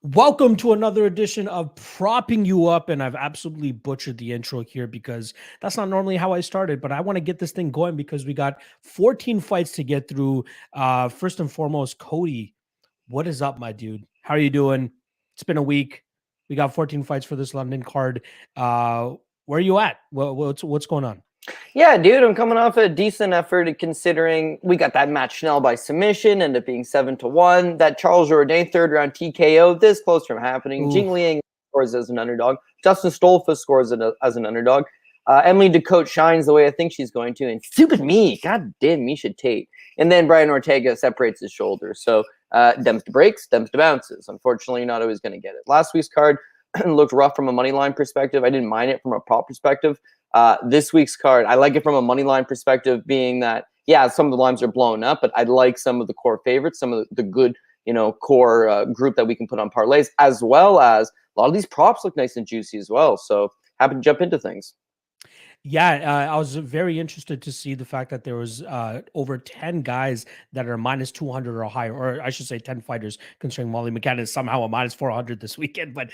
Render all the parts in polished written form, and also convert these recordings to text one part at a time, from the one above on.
Welcome to another edition of Propping You Up, and I've absolutely butchered the intro here because that's not normally how I started, but I want to get this thing going because we got 14 fights to get through. First and foremost, Cody, what is up, my dude? How are you doing? It's been a week. We got 14 fights for this London card. Where are you at? What's going on? Yeah, dude, I'm coming off a decent effort considering we got that match Schnell by submission, ended up being 7-1. That Charles Jourdain third round TKO, this close from happening. Ooh. Jing Liang scores as an underdog. Justin Stolfus scores as an underdog. Emily DeCote shines the way I think she's going to. And stupid me, god damn, Misha Tate. And then Brian Ortega separates his shoulder. So Dems to breaks, Dems to bounces. Unfortunately, you're not always going to get it. Last week's card looked rough from a money line perspective. I didn't mind it from a prop perspective. This week's card, I like it from a money line perspective, being that, yeah, some of the lines are blown up, but I like some of the core favorites, some of the good, core group that we can put on parlays, as well as a lot of these props look nice and juicy as well. So happy to jump into things. Yeah, I was very interested to see the fact that there was over 10 guys that are minus 200 or higher, or I should say 10 fighters, considering Molly McCann is somehow a minus 400 this weekend. But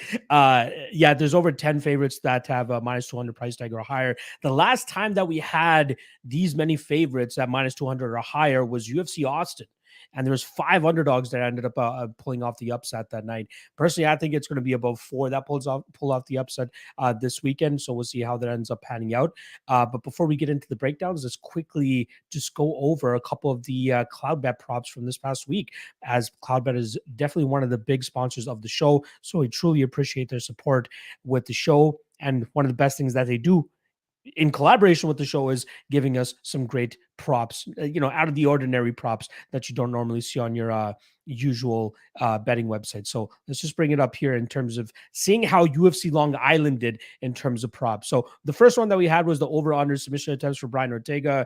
yeah, there's over 10 favorites that have a minus 200 price tag or higher. The last time that we had these many favorites at minus 200 or higher was UFC Austin. And there was 5 underdogs that ended up pulling off the upset that night. Personally, I think it's going to be above 4 that pull off the upset this weekend. So we'll see how that ends up panning out. But before we get into the breakdowns, let's quickly just go over a couple of the Cloudbet props from this past week, as Cloudbet is definitely one of the big sponsors of the show. So we truly appreciate their support with the show. And one of the best things that they do in collaboration with the show is giving us some great props, out of the ordinary props that you don't normally see on your usual betting website. So let's just bring it up here in terms of seeing how UFC Long Island did in terms of props. So the first one that we had was the over-under submission attempts for Brian Ortega.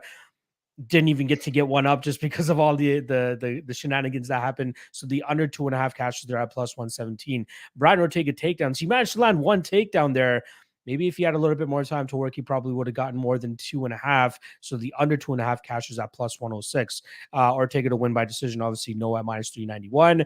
Didn't even get one up just because of all the shenanigans that happened. So the under 2.5 cashes there at plus 117. Brian Ortega takedowns. He managed to land one takedown there. Maybe if he had a little bit more time to work, he probably would have gotten more than 2.5. So the under 2.5 cashes at plus 106. Ortega to win by decision, obviously no at minus 391.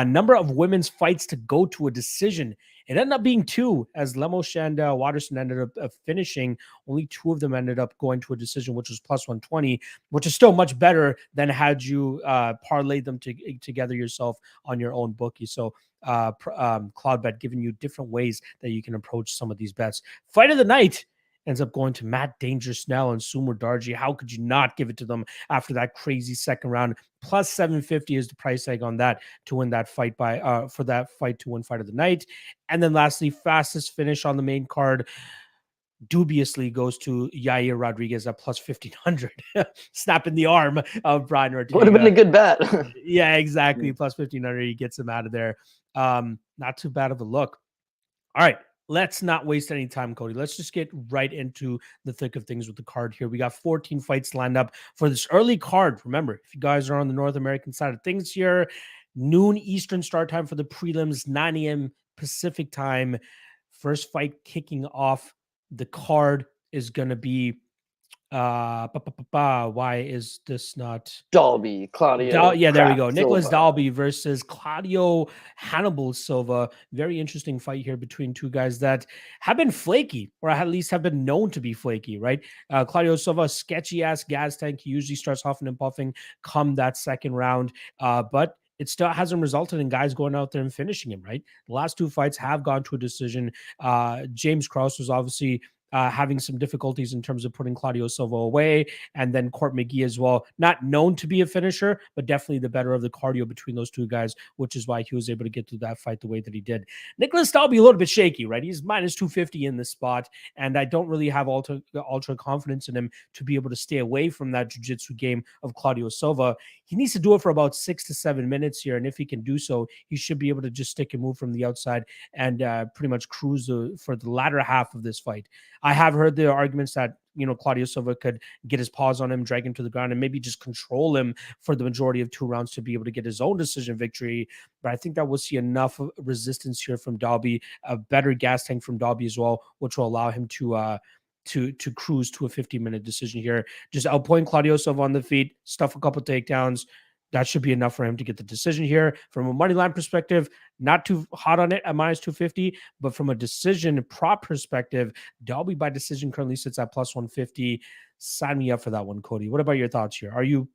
Number of women's fights to go to a decision. It ended up being 2, as Lemos and Watterson ended up finishing. Only 2 of them ended up going to a decision, which was plus 120, which is still much better than had you parlayed them together yourself on your own bookie. So Cloudbet giving you different ways that you can approach some of these bets. Fight of the night ends up going to Matt Danger Snell and Sumer Darji. How could you not give it to them after that crazy second round? Plus 750 is the price tag on that to win that fight for that fight to win fight of the night. And then lastly, fastest finish on the main card dubiously goes to Yair Rodriguez at plus 1,500, snapping the arm of Brian Ortega. Would have been a good bet. Yeah, exactly. Plus 1,500, he gets him out of there. Not too bad of a look. All right, let's not waste any time, Cody. Let's just get right into the thick of things with the card here. We got 14 fights lined up for this early card. Remember, if you guys are on the North American side of things here, noon Eastern start time for the prelims, 9 a.m. Pacific time. First fight kicking off the card is going to be why is this not Dalby, Claudio? Yeah, there we go. Silva. Nicholas Dalby versus Claudio Hannibal Silva. Very interesting fight here between two guys that have been flaky, or at least have been known to be flaky, right? Claudio Silva, sketchy ass gas tank. He usually starts huffing and puffing come that second round, but it still hasn't resulted in guys going out there and finishing him, right? The last 2 fights have gone to a decision. James Krause was obviously having some difficulties in terms of putting Claudio Silva away, and then Court McGee as well. Not known to be a finisher, but definitely the better of the cardio between those 2 guys, which is why he was able to get through that fight the way that he did. Nicholas Dalby a little bit shaky, right? He's minus 250 in this spot, and I don't really have ultra confidence in him to be able to stay away from that jiu-jitsu game of Claudio Silva. He needs to do it for about 6 to 7 minutes here, and if he can do so, he should be able to just stick and move from the outside and pretty much cruise for the latter half of this fight. I have heard the arguments that, Claudio Silva could get his paws on him, drag him to the ground, and maybe just control him for the majority of 2 rounds to be able to get his own decision victory. But I think that we'll see enough resistance here from Dalby, a better gas tank from Dalby as well, which will allow him to cruise to a 15-minute decision here. Just outpoint Claudio Silva on the feet, stuff a couple takedowns, That should be enough for him to get the decision here. From a money line perspective, not too hot on it at minus 250, but from a decision prop perspective, Dalby by decision currently sits at plus 150. Sign me up for that one, Cody. What about your thoughts here? Are you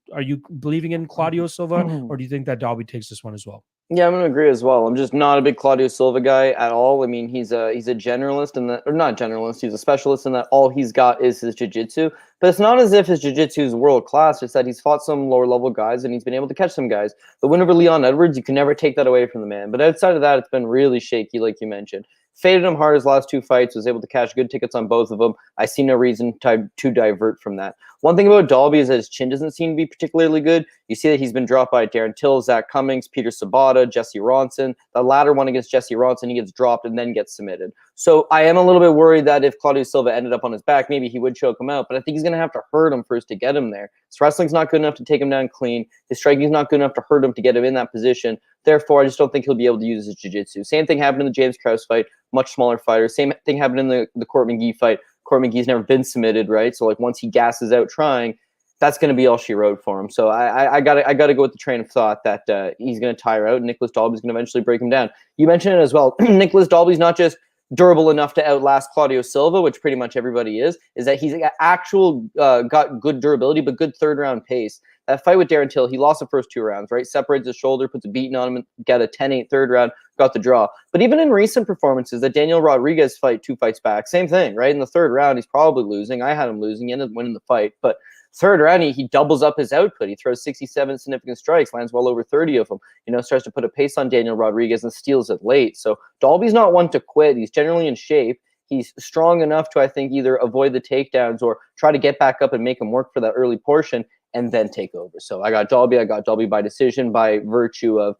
believing in Claudio Silva, or do you think that Dalby takes this one as well? Yeah, I'm gonna agree as well. I'm just not a big Claudio Silva guy at all. I mean, he's a generalist in that, or not generalist. He's a specialist in that all he's got is his jiu-jitsu. But it's not as if his jiu-jitsu is world class. It's that he's fought some lower level guys and he's been able to catch some guys. The win over Leon Edwards, you can never take that away from the man. But outside of that, it's been really shaky, like you mentioned. Faded him hard his last two fights. Was able to cash good tickets on both of them. I see no reason to divert from that. One thing about Dalby is that his chin doesn't seem to be particularly good. You see that he's been dropped by Darren Till, Zach Cummings, Peter Sabata, Jesse Ronson. The latter one against Jesse Ronson, he gets dropped and then gets submitted. So I am a little bit worried that if Claudio Silva ended up on his back, maybe he would choke him out. But I think he's going to have to hurt him first to get him there. His wrestling's not good enough to take him down clean. His striking's not good enough to hurt him to get him in that position. Therefore, I just don't think he'll be able to use his jiu-jitsu. Same thing happened in the James Krause fight, much smaller fighter. Same thing happened in the Court McGee fight. Court McGee's never been submitted, right? So like once he gasses out trying, that's going to be all she wrote for him. So I gotta go with the train of thought that he's going to tire out and Nicholas Dalby's going to eventually break him down. You mentioned it as well. Nicholas Dalby's not just durable enough to outlast Claudio Silva, which pretty much everybody is that he's got good durability, but good third round pace. That fight with Darren Till, he lost the first two rounds, right? Separates his shoulder, puts a beating on him, and got a 10-8 third round, got the draw. But even in recent performances, that Daniel Rodriguez fight 2 fights back, same thing, right? In the third round, he's probably losing. I had him losing. He ended up winning the fight. But third round, he doubles up his output. He throws 67 significant strikes, lands well over 30 of them. Starts to put a pace on Daniel Rodriguez and steals it late. So Dalby's not one to quit. He's generally in shape. He's strong enough to, I think, either avoid the takedowns or try to get back up and make him work for that early portion and then take over. So I got Dalby. I got Dalby by decision by virtue of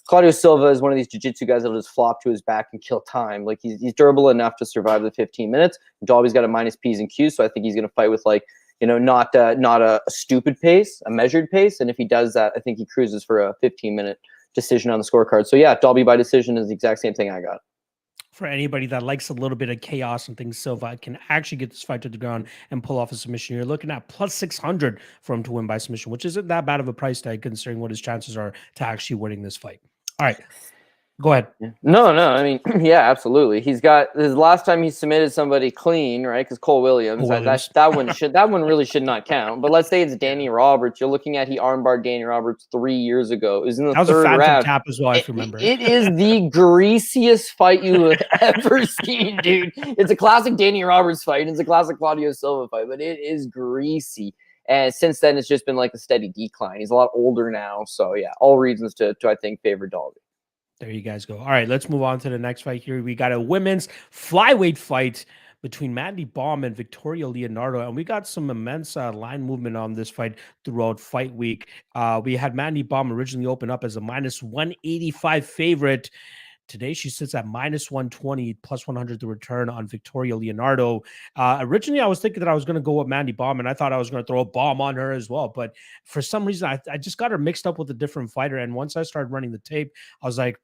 Claudio Silva is one of these jiu-jitsu guys that'll just flop to his back and kill time. Like he's durable enough to survive the 15 minutes. Dalby's got a minus P's and Q's, so I think he's going to fight with not a stupid pace, a measured pace. And if he does that, I think he cruises for a 15-minute decision on the scorecard. So yeah, Dalby by decision is the exact same thing I got. For anybody that likes a little bit of chaos and things, Silva can actually get this fight to the ground and pull off a submission. You're looking at plus 600 for him to win by submission, which isn't that bad of a price tag considering what his chances are to actually winning this fight. All right. Go ahead. No. I mean, yeah, absolutely. He's got his last time he submitted somebody clean, right? Because Cole Williams. That one really should not count. But let's say it's Danny Roberts. You're looking at he armbarred Danny Roberts 3 years ago. It was in the third round. That was a phantom tap as well, if you remember. It is the greasiest fight you have ever seen, dude. It's a classic Danny Roberts fight. It's a classic Claudio Silva fight, but it is greasy. And since then, it's just been like a steady decline. He's a lot older now. So yeah, all reasons to I think favor Dalby. There you guys go. All right, let's move on to the next fight here. We got a women's flyweight fight between Mandy Baum and Victoria Leonardo, and we got some immense line movement on this fight throughout fight week. We had Mandy Baum originally open up as a minus 185 favorite. Today, she sits at minus 120, plus 100 the return on Victoria Leonardo. Originally, I was thinking that I was going to go with Mandy Baum, and I thought I was going to throw a bomb on her as well. But for some reason, I just got her mixed up with a different fighter. And once I started running the tape, I was like,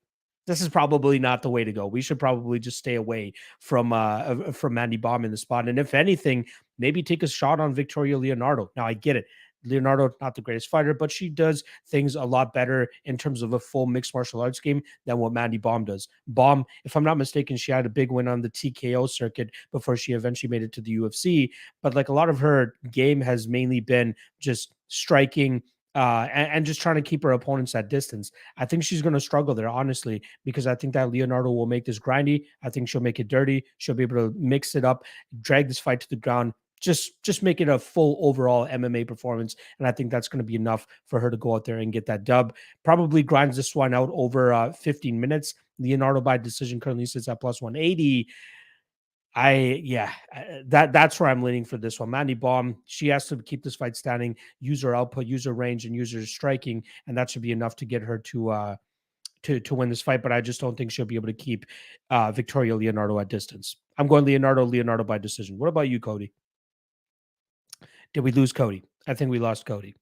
this is probably not the way to go. We should probably just stay away from Mandy Baum in the spot. And if anything, maybe take a shot on Victoria Leonardo. Now, I get it. Leonardo, not the greatest fighter, but she does things a lot better in terms of a full mixed martial arts game than what Mandy Baum does. Baum, if I'm not mistaken, she had a big win on the TKO circuit before she eventually made it to the UFC. But like a lot of her game has mainly been just striking, and just trying to keep her opponents at distance. I think she's going to struggle there, honestly, because I think that Leonardo will make this grindy. I think she'll make it dirty. She'll be able to mix it up, drag this fight to the ground, just make it a full overall MMA performance. And I think that's going to be enough for her to go out there and get that dub. Probably grinds this one out over 15 minutes. Leonardo by decision currently sits at plus 180. That's where I'm leaning for this one. Mandy Baum, she has to keep this fight standing, use her output, use her range, and use her striking, and that should be enough to get her to win this fight. But I just don't think she'll be able to keep Victoria Leonardo at distance. I'm going Leonardo by decision. What about you, Cody? Did we lose Cody? I think we lost Cody.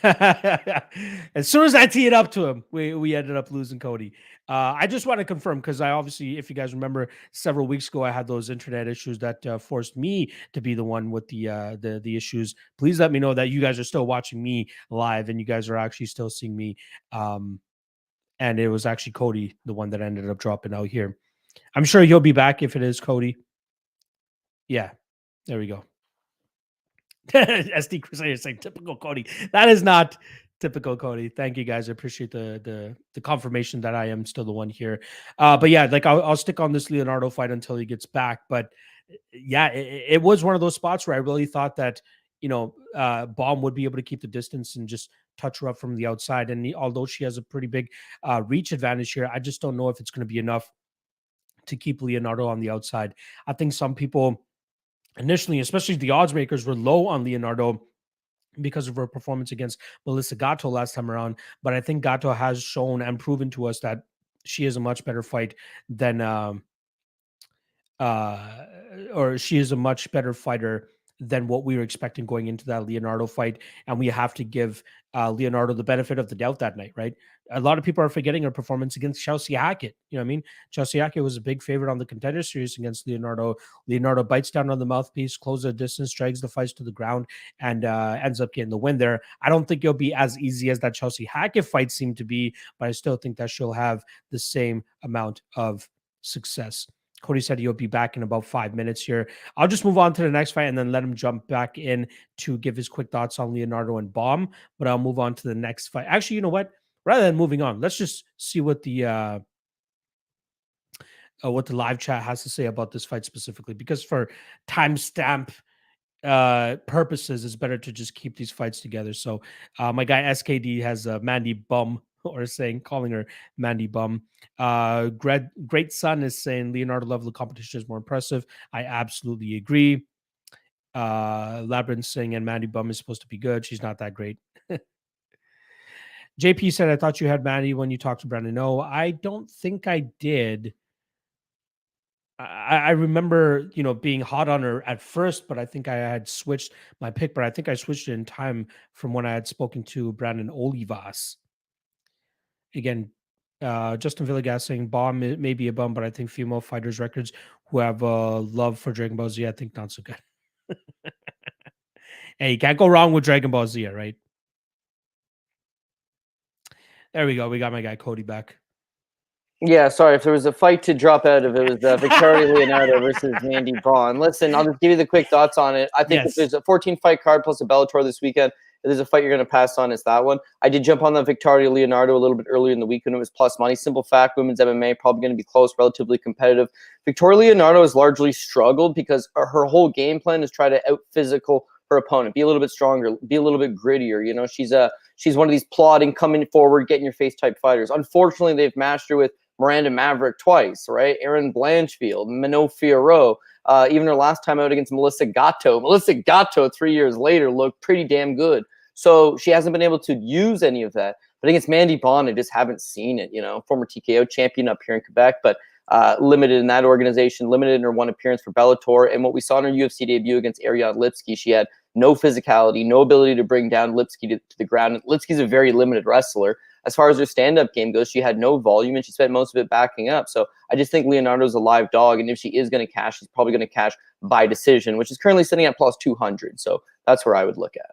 As soon as I tee it up to him, we ended up losing Cody. I just want to confirm because I obviously, if you guys remember, several weeks ago I had those internet issues that forced me to be the one with the issues. Please let me know that you guys are still watching me live and you guys are actually still seeing me. And it was actually Cody, the one that ended up dropping out here. I'm sure he'll be back if it is Cody. Yeah, there we go. SD Crusader saying typical Cody. That is not typical Cody. Thank you guys. I appreciate the confirmation that I am still the one here. But yeah, like I'll stick on this Leonardo fight until he gets back. But yeah, it was one of those spots where I really thought that, you know, Baum would be able to keep the distance and just touch her up from the outside. And although she has a pretty big reach advantage here, I just don't know if it's going to be enough to keep Leonardo on the outside. I think some people initially, especially the odds makers, were low on Leonardo because of her performance against Melissa Gatto last time around. But I think Gatto has shown and proven to us that she is a much better fight than, or she is a much better fighter than what we were expecting going into that Leonardo fight. And we have to give Leonardo the benefit of the doubt that night, right? A lot of people are forgetting her performance against Chelsea Hackett. You know what I mean? Chelsea Hackett was a big favorite on the Contender Series against Leonardo. Leonardo bites down on the mouthpiece, closes the distance, drags the fights to the ground, and ends up getting the win there. I don't think it'll be as easy as that Chelsea Hackett fight seemed to be, but I still think that she'll have the same amount of success. Cody said he'll be back in about 5 minutes here. I'll just move on to the next fight and then let him jump back in to give his quick thoughts on Leonardo and Baum. But I'll move on to the next fight. Actually, you know what? Rather than moving on, let's just see what the live chat has to say about this fight specifically. Because for timestamp purposes, it's better to just keep these fights together. So my guy SKD has Mandy Bum, or calling her Mandy Bum. Great Son is saying Leonardo level of competition is more impressive. I absolutely agree. Labyrinth saying and Mandy Bum is supposed to be good. She's not that great. JP said, I thought you had Mandy when you talked to Brandon. No, I don't think I did. I remember, you know, being hot on her at first, but I think I had switched my pick, but I think I switched it in time from when I had spoken to Brandon Olivas. Again, Justin Villegas saying Baum may be a bum, but I think female fighters records who have love for Dragon Ball Z, I think not so good. Hey, you can't go wrong with Dragon Ball Z, right? There we go. We got my guy Cody back. Yeah, sorry. If there was a fight to drop out of, it was Victoria Leonardo versus Mandy Braun. Listen, I'll just give you the quick thoughts on it. I think if there's a 14-fight card plus a Bellator this weekend, if there's a fight you're going to pass on, it's that one. I did jump on the Victoria Leonardo a little bit earlier in the week when it was plus money. Simple fact, women's MMA probably going to be close, relatively competitive. Victoria Leonardo has largely struggled because her whole game plan is try to out-physical her opponent, be a little bit stronger, be a little bit grittier. You know, she's one of these plodding, coming forward, get in your face type fighters. Unfortunately, they've matched her with Miranda Maverick twice, right? Erin Blanchfield, Minot Fiorot, even her last time out against Melissa Gatto. Melissa Gatto, 3 years later, looked pretty damn good. So she hasn't been able to use any of that. But against Mandy Braun, I just haven't seen it. You know, former TKO champion up here in Quebec, but limited in that organization, limited in her one appearance for Bellator. And what we saw in her UFC debut against Ariadne Lipski, she had no physicality, no ability to bring down Lipski to the ground. And Lipski's a very limited wrestler. As far as her stand-up game goes, she had no volume, and she spent most of it backing up. So I just think Leonardo's a live dog, and if she is going to cash, she's probably going to cash by decision, which is currently sitting at plus 200. So that's where I would look at.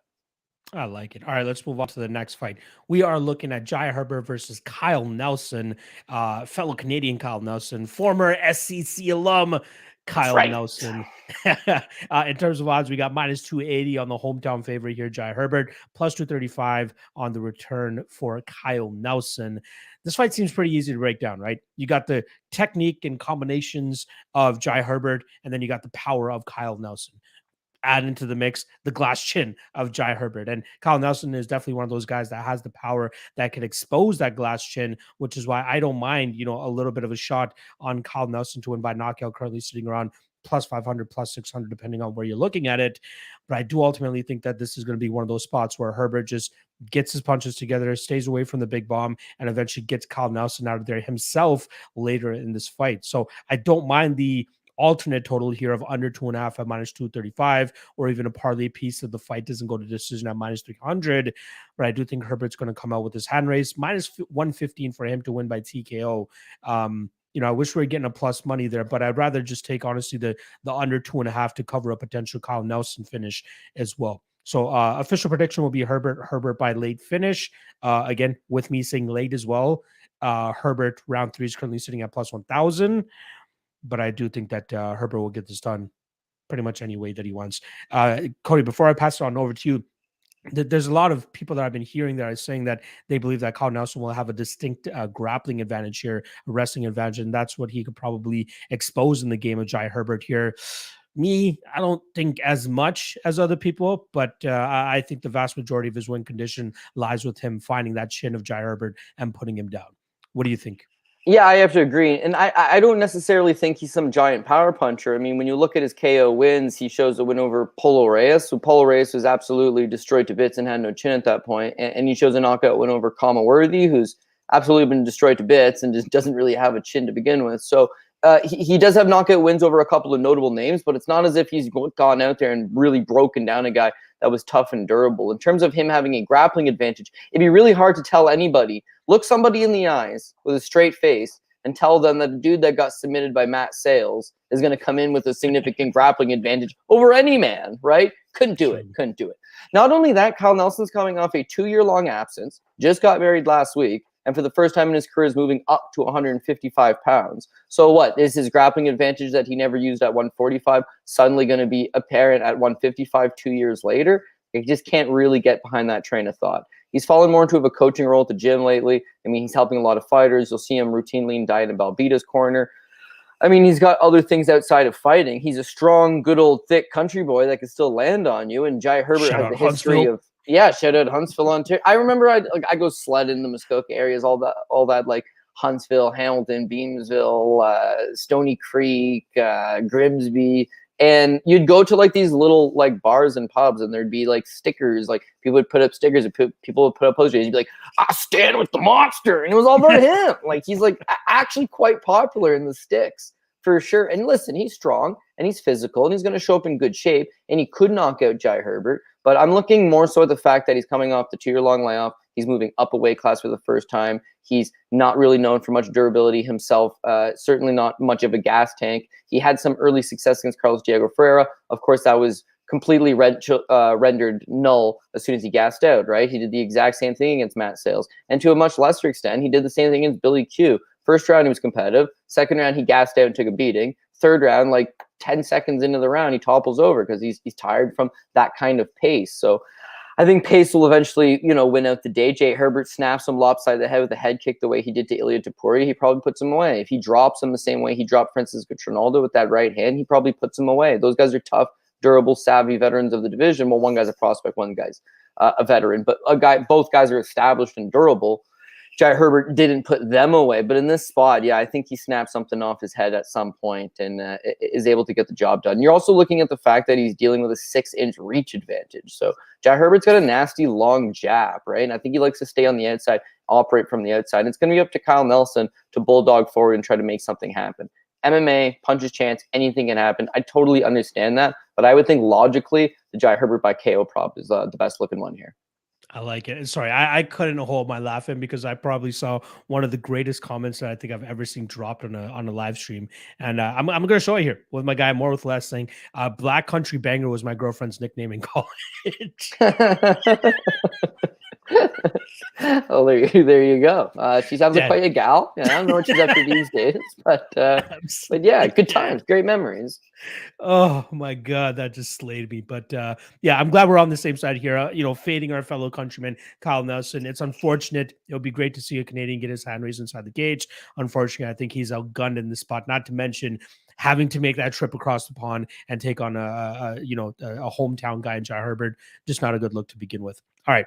I like it. All right, let's move on to the next fight. We are looking at Jai Herbert versus Kyle Nelson, fellow Canadian Kyle Nelson, former SCC alum Kyle Nelson. In terms of odds, we got minus 280 on the hometown favorite here, Jai Herbert, plus 235 on the return for Kyle Nelson. This fight seems pretty easy to break down, right? You got the technique and combinations of Jai Herbert, and then you got the power of Kyle Nelson. Add into the mix the glass chin of Jai Herbert. And Kyle Nelson is definitely one of those guys that has the power that can expose that glass chin, which is why I don't mind, you know, a little bit of a shot on Kyle Nelson to win by knockout, currently sitting around plus 500, plus 600, depending on where you're looking at it. But I do ultimately think that this is going to be one of those spots where Herbert just gets his punches together, stays away from the big bomb, and eventually gets Kyle Nelson out of there himself later in this fight. So I don't mind the alternate total here of under 2.5 at minus 235, or even a parlay piece if the fight doesn't go to decision at minus 300. But I do think Herbert's going to come out with his hand raise minus 115 for him to win by TKO. I wish we were getting a plus money there, but I'd rather just take honestly the under 2.5 to cover a potential Kyle Nelson finish as well. So official prediction will be Herbert by late finish. Again, with me saying late as well. Herbert round 3 is currently sitting at plus 1,000, but I do think that Herbert will get this done pretty much any way that he wants. Cody, before I pass it on over to you, there's a lot of people that I've been hearing that are saying that they believe that Kyle Nelson will have a distinct grappling advantage here, a wrestling advantage, and that's what he could probably expose in the game of Jai Herbert here. Me, I don't think as much as other people, but I think the vast majority of his win condition lies with him finding that chin of Jai Herbert and putting him down. What do you think? Yeah, I have to agree. And I don't necessarily think he's some giant power puncher. I mean, when you look at his KO wins, he shows a win over Polo Reyes. So Polo Reyes was absolutely destroyed to bits and had no chin at that point. And he shows a knockout win over Kama Worthy, who's absolutely been destroyed to bits and just doesn't really have a chin to begin with. So he does have knockout wins over a couple of notable names, but it's not as if he's gone out there and really broken down a guy that was tough and durable. In terms of him having a grappling advantage, it'd be really hard to tell anybody. Look somebody in the eyes with a straight face and tell them that the dude that got submitted by Matt Sales is going to come in with a significant grappling advantage over any man, right? Couldn't do it. Not only that, Kyle Nelson's coming off a 2-year-long absence, just got married last week, and for the first time in his career is moving up to 155 pounds. So what? Is his grappling advantage that he never used at 145 suddenly going to be apparent at 155 2 years later? I just can't really get behind that train of thought. He's fallen more into a coaching role at the gym lately. I mean, he's helping a lot of fighters. You'll see him routinely in Diet and Blaydes' corner. I mean, he's got other things outside of fighting. He's a strong, good old, thick country boy that can still land on you. And Jai Herbert has a history of... Yeah, shout out Huntsville, Ontario. I remember I go sled in the Muskoka areas, all that like Huntsville, Hamilton, Beamsville, Stony Creek, Grimsby, and you'd go to like these little like bars and pubs, and there'd be like stickers, like people would put up stickers, and people would put up posters. You'd be like, "I stand with the monster," and it was all about him. Like he's like actually quite popular in the sticks for sure. And listen, he's strong and he's physical and he's going to show up in good shape, and he could knock out Jai Herbert. But I'm looking more so at the fact that he's coming off the 2-year-long layoff. He's moving up a weight class for the first time. He's not really known for much durability himself, certainly not much of a gas tank. He had some early success against Carlos Diego Ferreira. Of course, that was completely rendered null as soon as he gassed out, right? He did the exact same thing against Matt Sales. And to a much lesser extent, he did the same thing against Billy Q. First round, he was competitive. Second round, he gassed out and took a beating. Third round, like 10 seconds into the round, he topples over because he's tired from that kind of pace. So I think pace will eventually, win out the day. Jai Herbert snaps him lopsided the head with a head kick the way he did to Ilia Topuria. He probably puts him away. If he drops him the same way he dropped Francisco Trinaldo with that right hand, he probably puts him away. Those guys are tough, durable, savvy veterans of the division. Well, one guy's a prospect, one guy's a veteran, but both guys are established and durable. Jai Herbert didn't put them away, but in this spot, yeah, I think he snapped something off his head at some point and is able to get the job done. You're also looking at the fact that he's dealing with a 6-inch reach advantage. So Jai Herbert's got a nasty long jab, right? And I think he likes to stay on the outside, operate from the outside. And it's going to be up to Kyle Nelson to bulldog forward and try to make something happen. MMA, punches chance, anything can happen. I totally understand that, but I would think logically the Jai Herbert by KO prop is the best looking one here. I like it. Sorry, I couldn't hold my laughing because I probably saw one of the greatest comments that I think I've ever seen dropped on a live stream. And I'm going to show it here with my guy More With Less saying, Black Country Banger was my girlfriend's nickname in college. Oh, there you go. She sounds like quite a gal. Yeah, I don't know what she's up to these days, but yeah, good times, great memories. Oh my God, that just slayed me. But yeah, I'm glad we're on the same side here. Fading our fellow countryman Kyle Nelson. It's unfortunate. It'll be great to see a Canadian get his hand raised inside the cage. Unfortunately, I think he's outgunned in this spot. Not to mention having to make that trip across the pond and take on a hometown guy in Jai Herbert. Just not a good look to begin with. All right.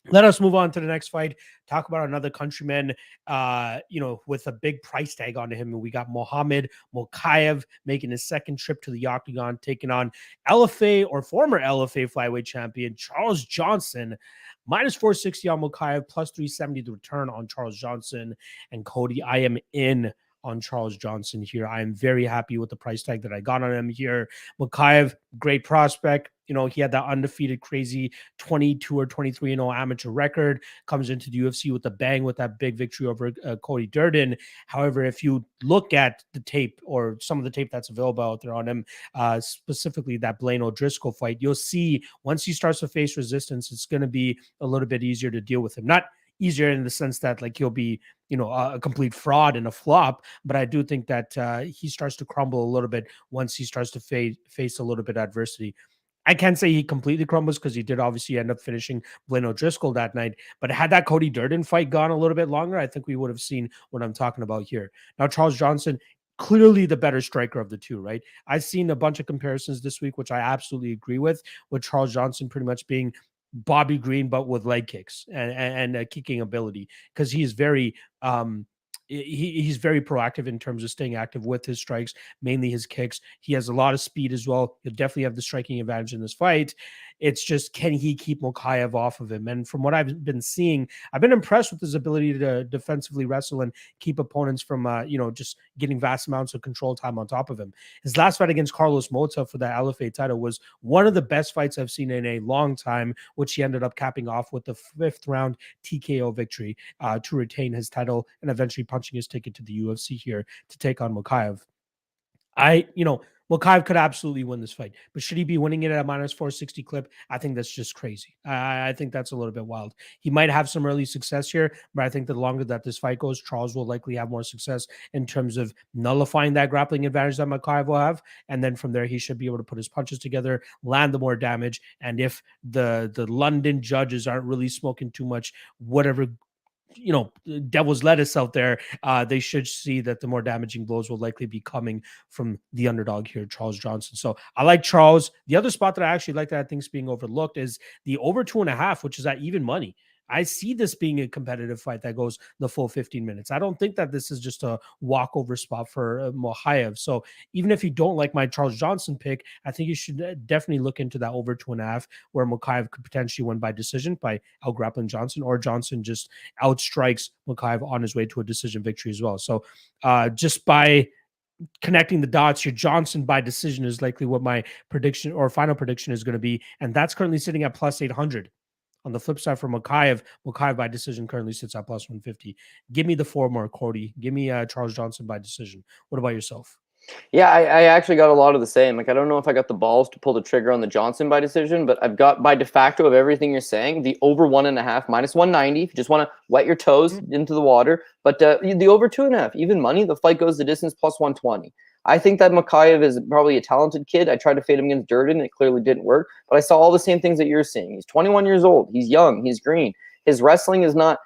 Let us move on to the next fight. Talk about another countryman, with a big price tag on him. And we got Mokaev making his second trip to the octagon, taking on LFA or former LFA flyweight champion Charles Johnson. Minus 460 on Mokaev, plus 370 to return on Charles Johnson. And Cody, I am in on Charles Johnson here. I am very happy with the price tag that I got on him here. Mokaev, great prospect. You know, he had that undefeated, crazy 22 or 23-0 amateur record, comes into the UFC with a bang with that big victory over Cody Durden. However, if you look at the tape or some of the tape that's available out there on him, specifically that Blaine O'Driscoll fight, you'll see once he starts to face resistance, it's going to be a little bit easier to deal with him. Not easier in the sense that like he'll be, you know, a complete fraud and a flop, but I do think that he starts to crumble a little bit once he starts to face a little bit of adversity. I can't say he completely crumbles because he did obviously end up finishing Blaine O'Driscoll that night. But had that Cody Durden fight gone a little bit longer, I think we would have seen what I'm talking about here. Now, Charles Johnson, clearly the better striker of the two, right? I've seen a bunch of comparisons this week, which I absolutely agree with Charles Johnson pretty much being Bobby Green, but with leg kicks and kicking ability, because he's very he's very proactive in terms of staying active with his strikes, mainly his kicks. He has a lot of speed as well. He'll definitely have the striking advantage in this fight. It's just, can he keep Mokaev off of him? And from what I've been seeing, I've been impressed with his ability to defensively wrestle and keep opponents from, you know, just getting vast amounts of control time on top of him. His last fight against Carlos Mota for the LFA title was one of the best fights I've seen in a long time, which he ended up capping off with the 5th round TKO victory to retain his title and eventually punching his ticket to the UFC here to take on Mokaev. Mokaev could absolutely win this fight, but should he be winning it at a -460 clip? I think that's just crazy. I think that's a little bit wild. He might have some early success here, but I think the longer that this fight goes, Charles will likely have more success in terms of nullifying that grappling advantage that Mokaev will have. And then from there, he should be able to put his punches together, land the more damage. And if the London judges aren't really smoking too much, whatever, you know, devil's lettuce out there, they should see that the more damaging blows will likely be coming from the underdog here, Charles Johnson. So I like Charles. The other spot that I actually like that I think is being overlooked is the over 2.5, which is at even money. I see this being a competitive fight that goes the full 15 minutes. I don't think that this is just a walkover spot for Mokaev. So even if you don't like my Charles Johnson pick, I think you should definitely look into that over 2.5, where Mokaev could potentially win by decision by out-grappling Johnson, or Johnson just outstrikes Mokaev on his way to a decision victory as well. So just by connecting the dots here, Johnson by decision is likely what my prediction or final prediction is going to be. And that's currently sitting at +800. On the flip side for Mokaev by decision currently sits at +150. Give me the 4 more, Cody. Give me Charles Johnson by decision. What about yourself? Yeah, I actually got a lot of the same. Like, I don't know if I got the balls to pull the trigger on the Johnson by decision, but I've got, by de facto of everything you're saying, the over 1.5, -190. If you just want to wet your toes into the water. But the over 2.5, even money, the fight goes the distance, +120. I think that Mokaev is probably a talented kid. I tried to fade him against Durden. It clearly didn't work. But I saw all the same things that you're seeing. He's 21 years old. He's young. He's green. His wrestling is not...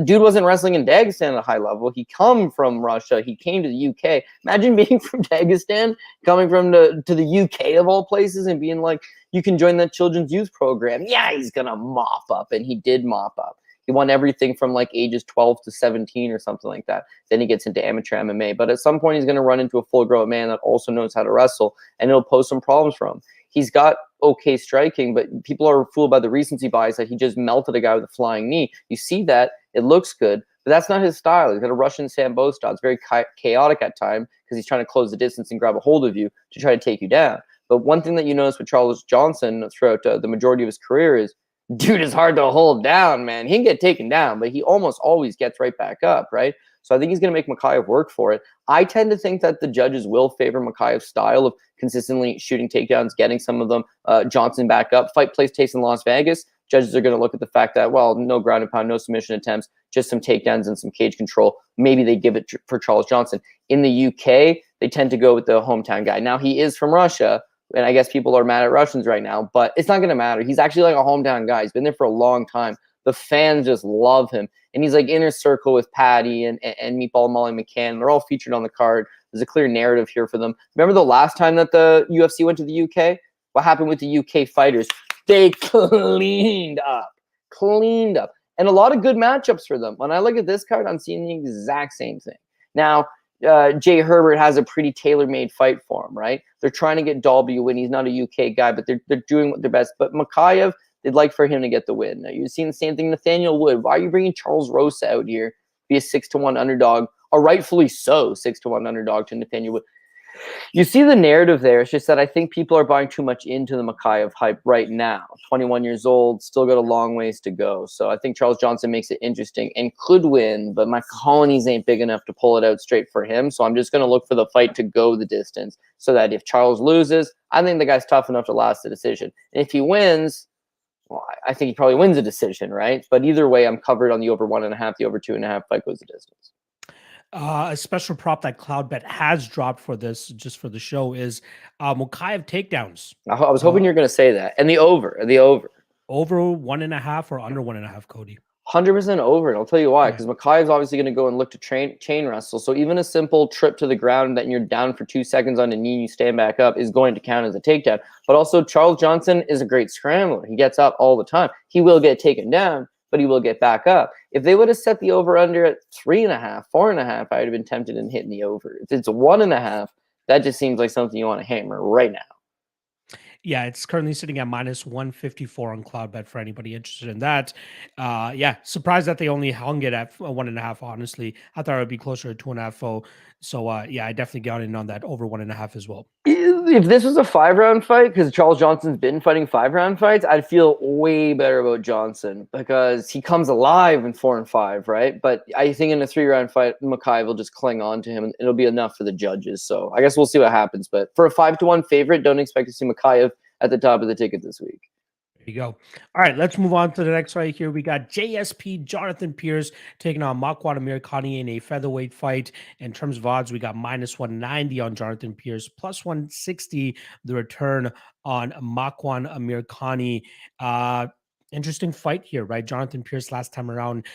dude wasn't wrestling in Dagestan at a high level. He come from Russia. He came to the UK. Imagine being from Dagestan, coming from to the UK of all places, and being like, you can join that children's youth program. Yeah, he's going to mop up. And he did mop up. He won everything from like ages 12 to 17 or something like that. Then he gets into amateur MMA. But at some point, he's going to run into a full-grown man that also knows how to wrestle, and it'll pose some problems for him. He's got okay striking, but people are fooled by the recency bias that he just melted a guy with a flying knee. You see that. It looks good, but that's not his style. He's got a Russian Sambo style. It's very chaotic at times because he's trying to close the distance and grab a hold of you to try to take you down. But one thing that you notice with Charles Johnson throughout the majority of his career is, dude is hard to hold down, man. He can get taken down, but he almost always gets right back up, right? So I think he's going to make Mokaev work for it. I tend to think that the judges will favor Mokaev's style of consistently shooting takedowns, getting some of them, Johnson back up. Fight takes in Las Vegas. Judges are going to look at the fact that, well, no ground and pound, no submission attempts, just some takedowns and some cage control. Maybe they give it for Charles Johnson. In the UK, they tend to go with the hometown guy. Now, he is from Russia, and I guess people are mad at Russians right now, but it's not going to matter. He's actually like a hometown guy. He's been there for a long time. The fans just love him. And he's like inner circle with Patty and Meatball Molly McCann. They're all featured on the card. There's a clear narrative here for them. Remember the last time that the UFC went to the UK? What happened with the UK fighters? They cleaned up. And a lot of good matchups for them. When I look at this card, I'm seeing the exact same thing. Now, Jay Herbert has a pretty tailor-made fight for him, right? They're trying to get Dalby a win. He's not a UK guy, but they're doing their best. But Mokaev, they'd like for him to get the win. Now, you've seen the same thing. Nathaniel Wood. Why are you bringing Charles Rosa out here? Be a 6-1 underdog a rightfully so 6-1 underdog to Nathaniel. You see the narrative there. It's just that I think people are buying too much into the Mokaev hype right now. 21 years old, still got a long ways to go. So I think Charles Johnson makes it interesting and could win, but my colonies ain't big enough to pull it out straight for him. So I'm just going to look for the fight to go the distance so that if Charles loses, I think the guy's tough enough to last the decision. And if he wins, well, I think he probably wins a decision, right? But either way, I'm covered on the over 1.5, the over 2.5 fight goes the distance. A special prop that Cloudbet has dropped for this, just for the show, is Mokaev takedowns. I was hoping you were going to say that. And the over. Over 1.5 or under 1.5, Cody? 100% over, and I'll tell you why. Because Mokaev's obviously going to go and look to chain wrestle. So even a simple trip to the ground that you're down for 2 seconds on a knee and you stand back up is going to count as a takedown. But also, Charles Johnson is a great scrambler. He gets up all the time. He will get taken down, but he will get back up. If they would have set the over-under at 3.5, 4.5, I would have been tempted in hitting the over. If it's 1.5, that just seems like something you want to hammer right now. Yeah, it's currently sitting at -154 on Cloudbet for anybody interested in that. Yeah, surprised that they only hung it at 1.5, honestly. I thought it would be closer to 2.5. So, yeah, I definitely got in on that over 1.5 as well. If this was a 5-round fight, because Charles Johnson's been fighting 5-round fights, I'd feel way better about Johnson because he comes alive in 4 and 5, right? But I think in a 3-round fight, Mokaev will just cling on to him, and it'll be enough for the judges. So I guess we'll see what happens. But for a 5-1 favorite, don't expect to see Mokaev at the top of the ticket this week. There you go. All right, let's move on to the next fight here. We got JSP Jonathan Pearce taking on Makwan Amirkhani in a featherweight fight. In terms of odds, we got -190 on Jonathan Pearce, +160 the return on Makwan Amirkhani. Interesting fight here, right? Jonathan Pearce last time around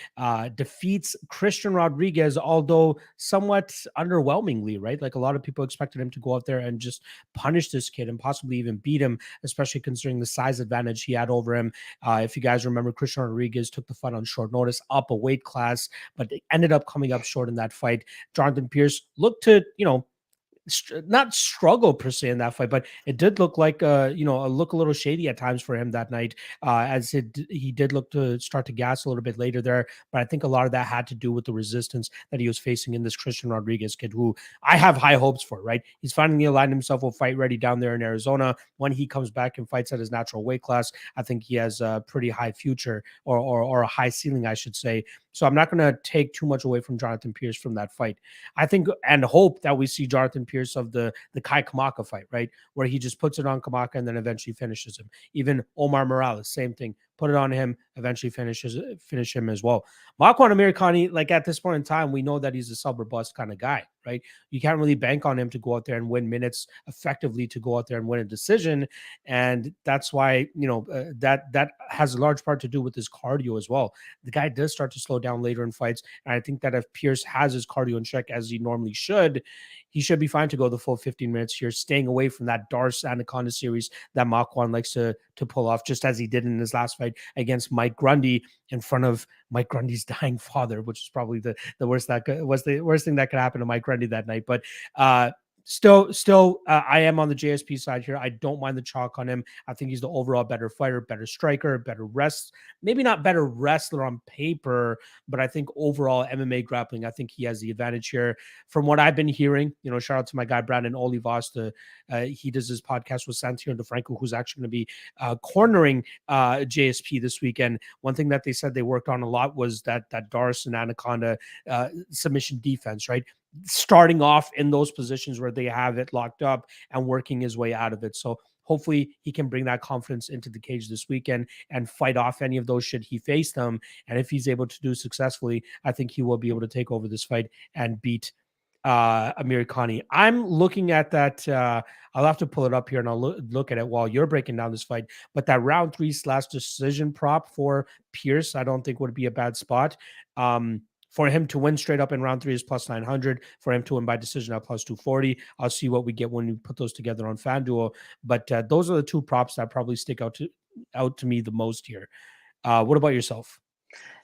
defeats Christian Rodriguez, although somewhat underwhelmingly, right? Like a lot of people expected him to go out there and just punish this kid and possibly even beat him, especially considering the size advantage he had over him. If you guys remember, Christian Rodriguez took the fight on short notice, up a weight class, but ended up coming up short in that fight. Jonathan Pearce looked to, not struggle per se in that fight, but it did look like look a little shady at times for him that night, as he did look to start to gas a little bit later there. But I think a lot of that had to do with the resistance that he was facing in this Christian Rodriguez kid, who I have high hopes for, right? He's finally aligned himself with fight ready down there in Arizona. When he comes back and fights at his natural weight class, I think he has a pretty high future or a high ceiling, I should say. So I'm not going to take too much away from Jonathan Pearce from that fight. I think and hope that we see Jonathan Pearce of the Kai Kamaka fight, right? Where he just puts it on Kamaka and then eventually finishes him. Even Omar Morales, same thing. Put it on him, eventually finish him as well. Makwan Amirkhani, like at this point in time, we know that he's a sub or bust kind of guy, right? You can't really bank on him to go out there and win minutes effectively, to go out there and win a decision. And that's why, that has a large part to do with his cardio as well. The guy does start to slow down later in fights. And I think that if Pearce has his cardio in check as he normally should, he should be fine to go the full 15 minutes here, staying away from that Darce Anaconda series that Makwan likes to pull off, just as he did in his last fight against Mike Grundy in front of Mike Grundy's dying father, which is probably the worst the worst thing that could happen to Mike Grundy that night. But Still, I am on the JSP side here. I don't mind the chalk on him. I think he's the overall better fighter, better striker, maybe not better wrestler on paper, but I think overall MMA grappling, I think he has the advantage here. From what I've been hearing, shout out to my guy, Brandon Olivas. He does his podcast with Santino DeFranco, who's actually going to be cornering JSP this weekend. One thing that they said they worked on a lot was that Darce and Anaconda submission defense, right? Starting off in those positions where they have it locked up and working his way out of it. So hopefully he can bring that confidence into the cage this weekend and fight off any of those should he face them. And if he's able to do successfully, I think he will be able to take over this fight and beat Amirkhani. I'm looking at that. I'll have to pull it up here and I'll look at it while you're breaking down this fight. But that round 3/decision prop for Pearce, I don't think would be a bad spot. For him to win straight up in round 3 is +900. For him to win by decision at +240. I'll see what we get when we put those together on FanDuel. But those are the two props that probably stick out to me the most here. What about yourself?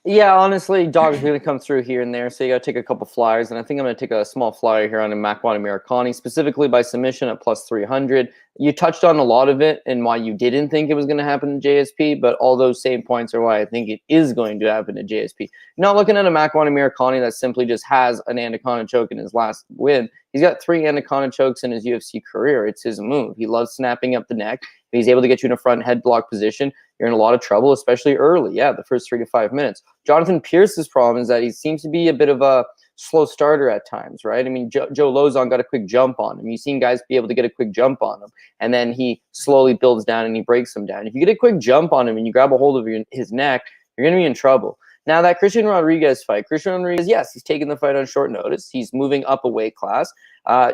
Yeah, honestly, dogs are going to come through here and there, so you got to take a couple flyers, and I think I'm going to take a small flyer here on a McCann Amirkhani, specifically by submission at plus 300. You touched on a lot of it and why you didn't think it was going to happen in JSP, but all those same points are why I think it is going to happen in JSP. Not looking at a McCann Amirkhani that simply just has an anaconda choke in his last win. He's got 3 anaconda chokes in his UFC career. It's his move. He loves snapping up the neck. If he's able to get you in a front head block position, you're in a lot of trouble, especially early. Yeah, the first 3 to 5 minutes. Jonathan Pearce's problem is that he seems to be a bit of a slow starter at times, right? I mean, Joe Lozon got a quick jump on him. You've seen guys be able to get a quick jump on him, and then he slowly builds down and he breaks him down. If you get a quick jump on him and you grab a hold of his neck, you're going to be in trouble. Now, that Christian Rodriguez fight, yes, he's taking the fight on short notice. He's moving up a weight class.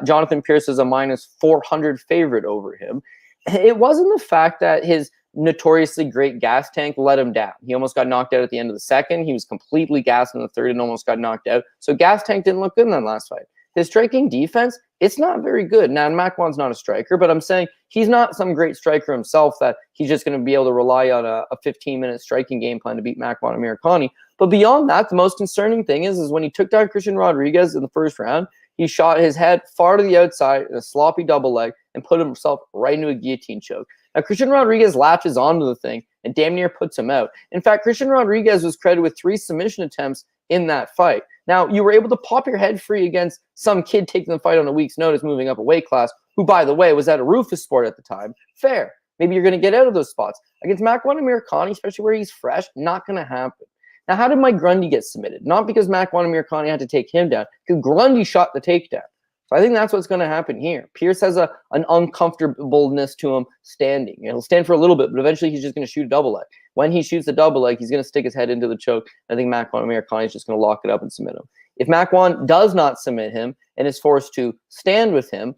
Jonathan Pearce is a minus 400 favorite over him. It wasn't the fact that his notoriously great gas tank let him down. He almost got knocked out at the end of the second. He was completely gassed in the third and almost got knocked out. So gas tank didn't look good in that last fight. His striking defense, it's not very good. Now, McCann's not a striker, but I'm saying he's not some great striker himself that he's just going to be able to rely on a 15-minute striking game plan to beat McCann Amirkhani. But beyond that, the most concerning thing is when he took down Christian Rodriguez in the first round, he shot his head far to the outside in a sloppy double leg and put himself right into a guillotine choke. Now, Christian Rodriguez latches onto the thing and damn near puts him out. In fact, Christian Rodriguez was credited with 3 submission attempts in that fight. Now, you were able to pop your head free against some kid taking the fight on a week's notice, moving up a weight class, who, by the way, was at a Rufus sport at the time. Fair. Maybe you're going to get out of those spots. Against McCann Amirkhani, especially where he's fresh, not going to happen. Now, how did Mike Grundy get submitted? Not because McCann Amirkhani had to take him down, because Grundy shot the takedown. So I think that's what's going to happen here. Pearce has an uncomfortableness to him standing. He'll stand for a little bit, but eventually he's just going to shoot a double leg. When he shoots a double leg, he's going to stick his head into the choke. I think McCann Amirkhani is just going to lock it up and submit him. If McCann does not submit him and is forced to stand with him,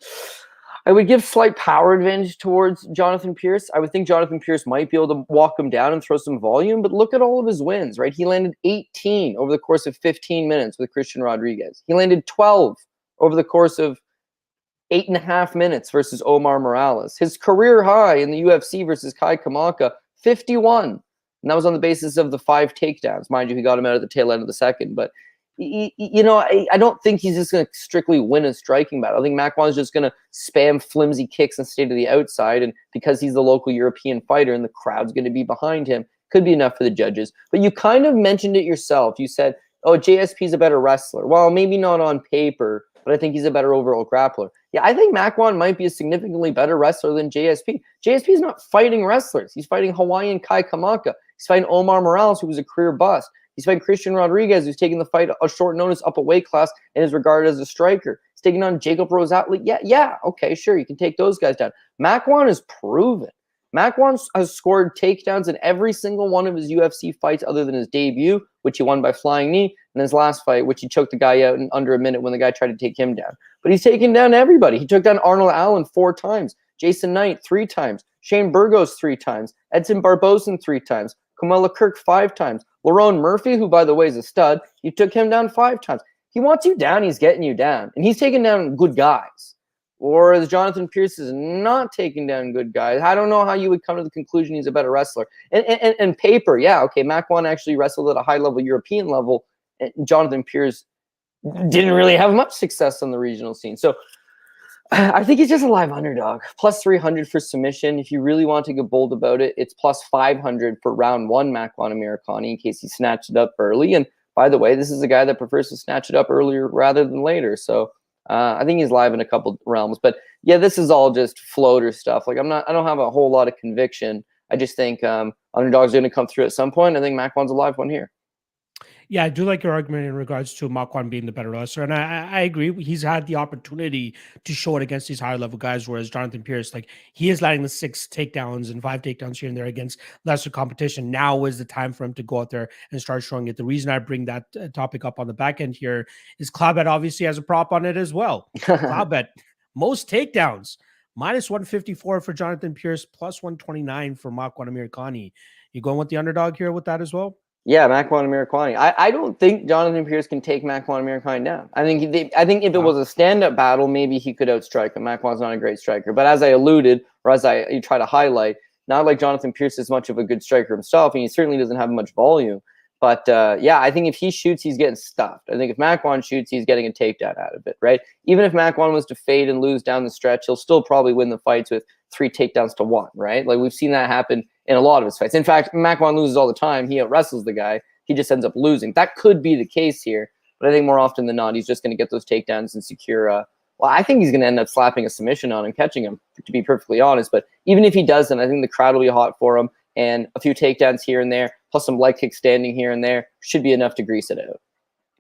I would give slight power advantage towards Jonathan Pearce. I would think Jonathan Pearce might be able to walk him down and throw some volume, but look at all of his wins, right? He landed 18 over the course of 15 minutes with Christian Rodriguez. He landed 12 over the course of 8.5 minutes versus Omar Morales. His career high in the UFC versus Kai Kamaka, 51. And that was on the basis of the 5 takedowns. Mind you, he got him out at the tail end of the second. But, I don't think he's just going to strictly win a striking battle. I think McCann's just going to spam flimsy kicks and stay to the outside. And because he's the local European fighter and the crowd's going to be behind him, could be enough for the judges. But you kind of mentioned it yourself. You said, oh, JSP's a better wrestler. Well, maybe not on paper, but I think he's a better overall grappler. Yeah, I think McCann might be a significantly better wrestler than JSP. JSP is not fighting wrestlers. He's fighting Hawaiian Kai Kamaka. He's fighting Omar Morales, who was a career bust. He's fighting Christian Rodriguez, who's taking the fight a short notice up a weight class and is regarded as a striker. He's taking on Jacob Rosatli. Yeah, okay, sure, you can take those guys down. McCann is proven. McCann has scored takedowns in every single one of his UFC fights other than his debut, which he won by flying knee, and his last fight, which he choked the guy out in under a minute when the guy tried to take him down. But he's taken down everybody. He took down Arnold Allen 4 times, Jason Knight 3 times, Shane Burgos 3 times, Edson Barbosan 3 times, Kamala Kirk 5 times, Lerone Murphy, who, by the way, is a stud, you took him down 5 times. He wants you down, he's getting you down. And he's taking down good guys. Whereas Jonathan Pearce is not taking down good guys. I don't know how you would come to the conclusion he's a better wrestler. And paper, yeah, okay, McCann actually wrestled at a high-level European level. And Jonathan Pearce didn't really have much success on the regional scene. So I think he's just a live underdog. Plus 300 for submission. If you really want to get bold about it, it's plus 500 for round 1 McCann Amirkhani in case he snatched it up early. And by the way, this is a guy that prefers to snatch it up earlier rather than later. So I think he's live in a couple realms. But yeah, this is all just floater stuff. Like I don't have a whole lot of conviction. I just think underdogs are going to come through at some point. I think McCann's a live one here. Yeah, I do like your argument in regards to McCann being the better wrestler, and I agree. He's had the opportunity to show it against these higher level guys, whereas Jonathan Pearce, like he is landing the 6 takedowns and 5 takedowns here and there against lesser competition. Now is the time for him to go out there and start showing it. The reason I bring that topic up on the back end here is Cloudbet obviously has a prop on it as well. Cloudbet, most takedowns, minus 154 for Jonathan Pearce, plus 129 for McCann Amirkhani. You going with the underdog here with that as well? Yeah, McCann Amirkhani. I don't think Jonathan Pearce can take McCann Amirkhani down. I think if it was a stand-up battle, maybe he could outstrike him. McCann's not a great striker. But as I alluded, or as you try to highlight, not like Jonathan Pearce is much of a good striker himself, and he certainly doesn't have much volume. But yeah, I think if he shoots, he's getting stuffed. I think if McCann shoots, he's getting a takedown out of it, right? Even if McCann was to fade and lose down the stretch, he'll still probably win the fights with 3 takedowns to 1, right? Like we've seen that happen in a lot of his fights. In fact, McCann loses all the time. He out-wrestles the guy. He just ends up losing. That could be the case here, but I think more often than not, he's just going to get those takedowns and secure well, I think he's going to end up slapping a submission on him, catching him, to be perfectly honest. But even if he doesn't, I think the crowd will be hot for him. And a few takedowns here and there, plus some leg kick standing here and there, should be enough to grease it out.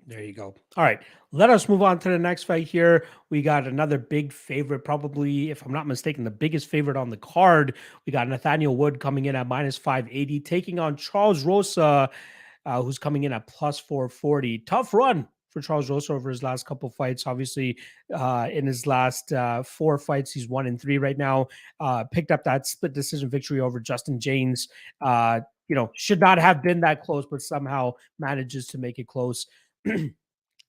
There you go. All right, let us move on to the next fight here. We got another big favorite, probably, if I'm not mistaken, the biggest favorite on the card. We got Nathaniel Wood coming in at -580, taking on Charles Rosa, who's coming in at +440. Tough run for Charles Rosa over his last couple fights. Obviously, in his last 4 fights, he's 1-3 right now. Picked up that split decision victory over Justin James. Should not have been that close, but somehow manages to make it close.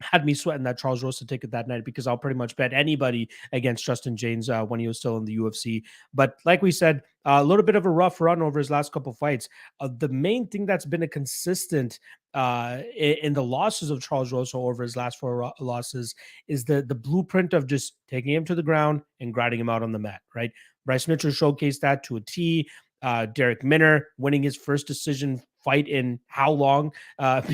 Had me sweating that Charles Rosa ticket that night because I'll pretty much bet anybody against Justin James when he was still in the UFC. But like we said, a little bit of a rough run over his last couple fights. The main thing that's been a consistent in the losses of Charles Rosa over his last 4 losses is the blueprint of just taking him to the ground and grinding him out on the mat, right? Bryce Mitchell showcased that to a T. Derek Minner winning his first decision fight in how long,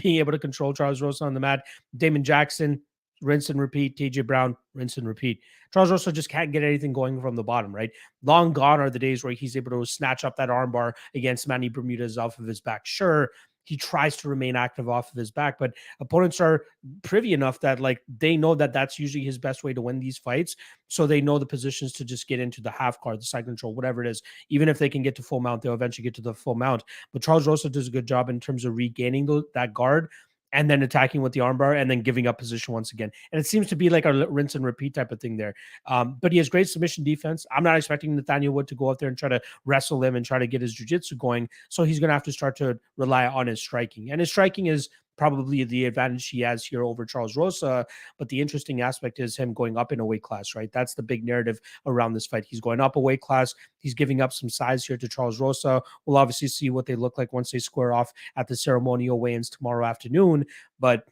being able to control Charles Rosa on the mat. Damon Jackson, rinse and repeat. TJ Brown, rinse and repeat. Charles Rosa just can't get anything going from the bottom, right? Long gone are the days where he's able to snatch up that armbar against Manny Bermudez off of his back. Sure, he tries to remain active off of his back, but opponents are privy enough that like they know that that's usually his best way to win these fights. So they know the positions to just get into the half guard, the side control, whatever it is. Even if they can get to full mount, they'll eventually get to the full mount. But Charles Rosa does a good job in terms of regaining that guard and then attacking with the armbar and then giving up position once again. And it seems to be like a rinse and repeat type of thing there. But he has great submission defense. I'm not expecting Nathaniel Wood to go out there and try to wrestle him and try to get his jiu-jitsu going. So he's going to have to start to rely on his striking. And his striking is probably the advantage he has here over Charles Rosa. But the interesting aspect is him going up in a weight class, right? That's the big narrative around this fight. He's going up a weight class. He's giving up some size here to Charles Rosa. We'll obviously see what they look like once they square off at the ceremonial weigh-ins tomorrow afternoon. But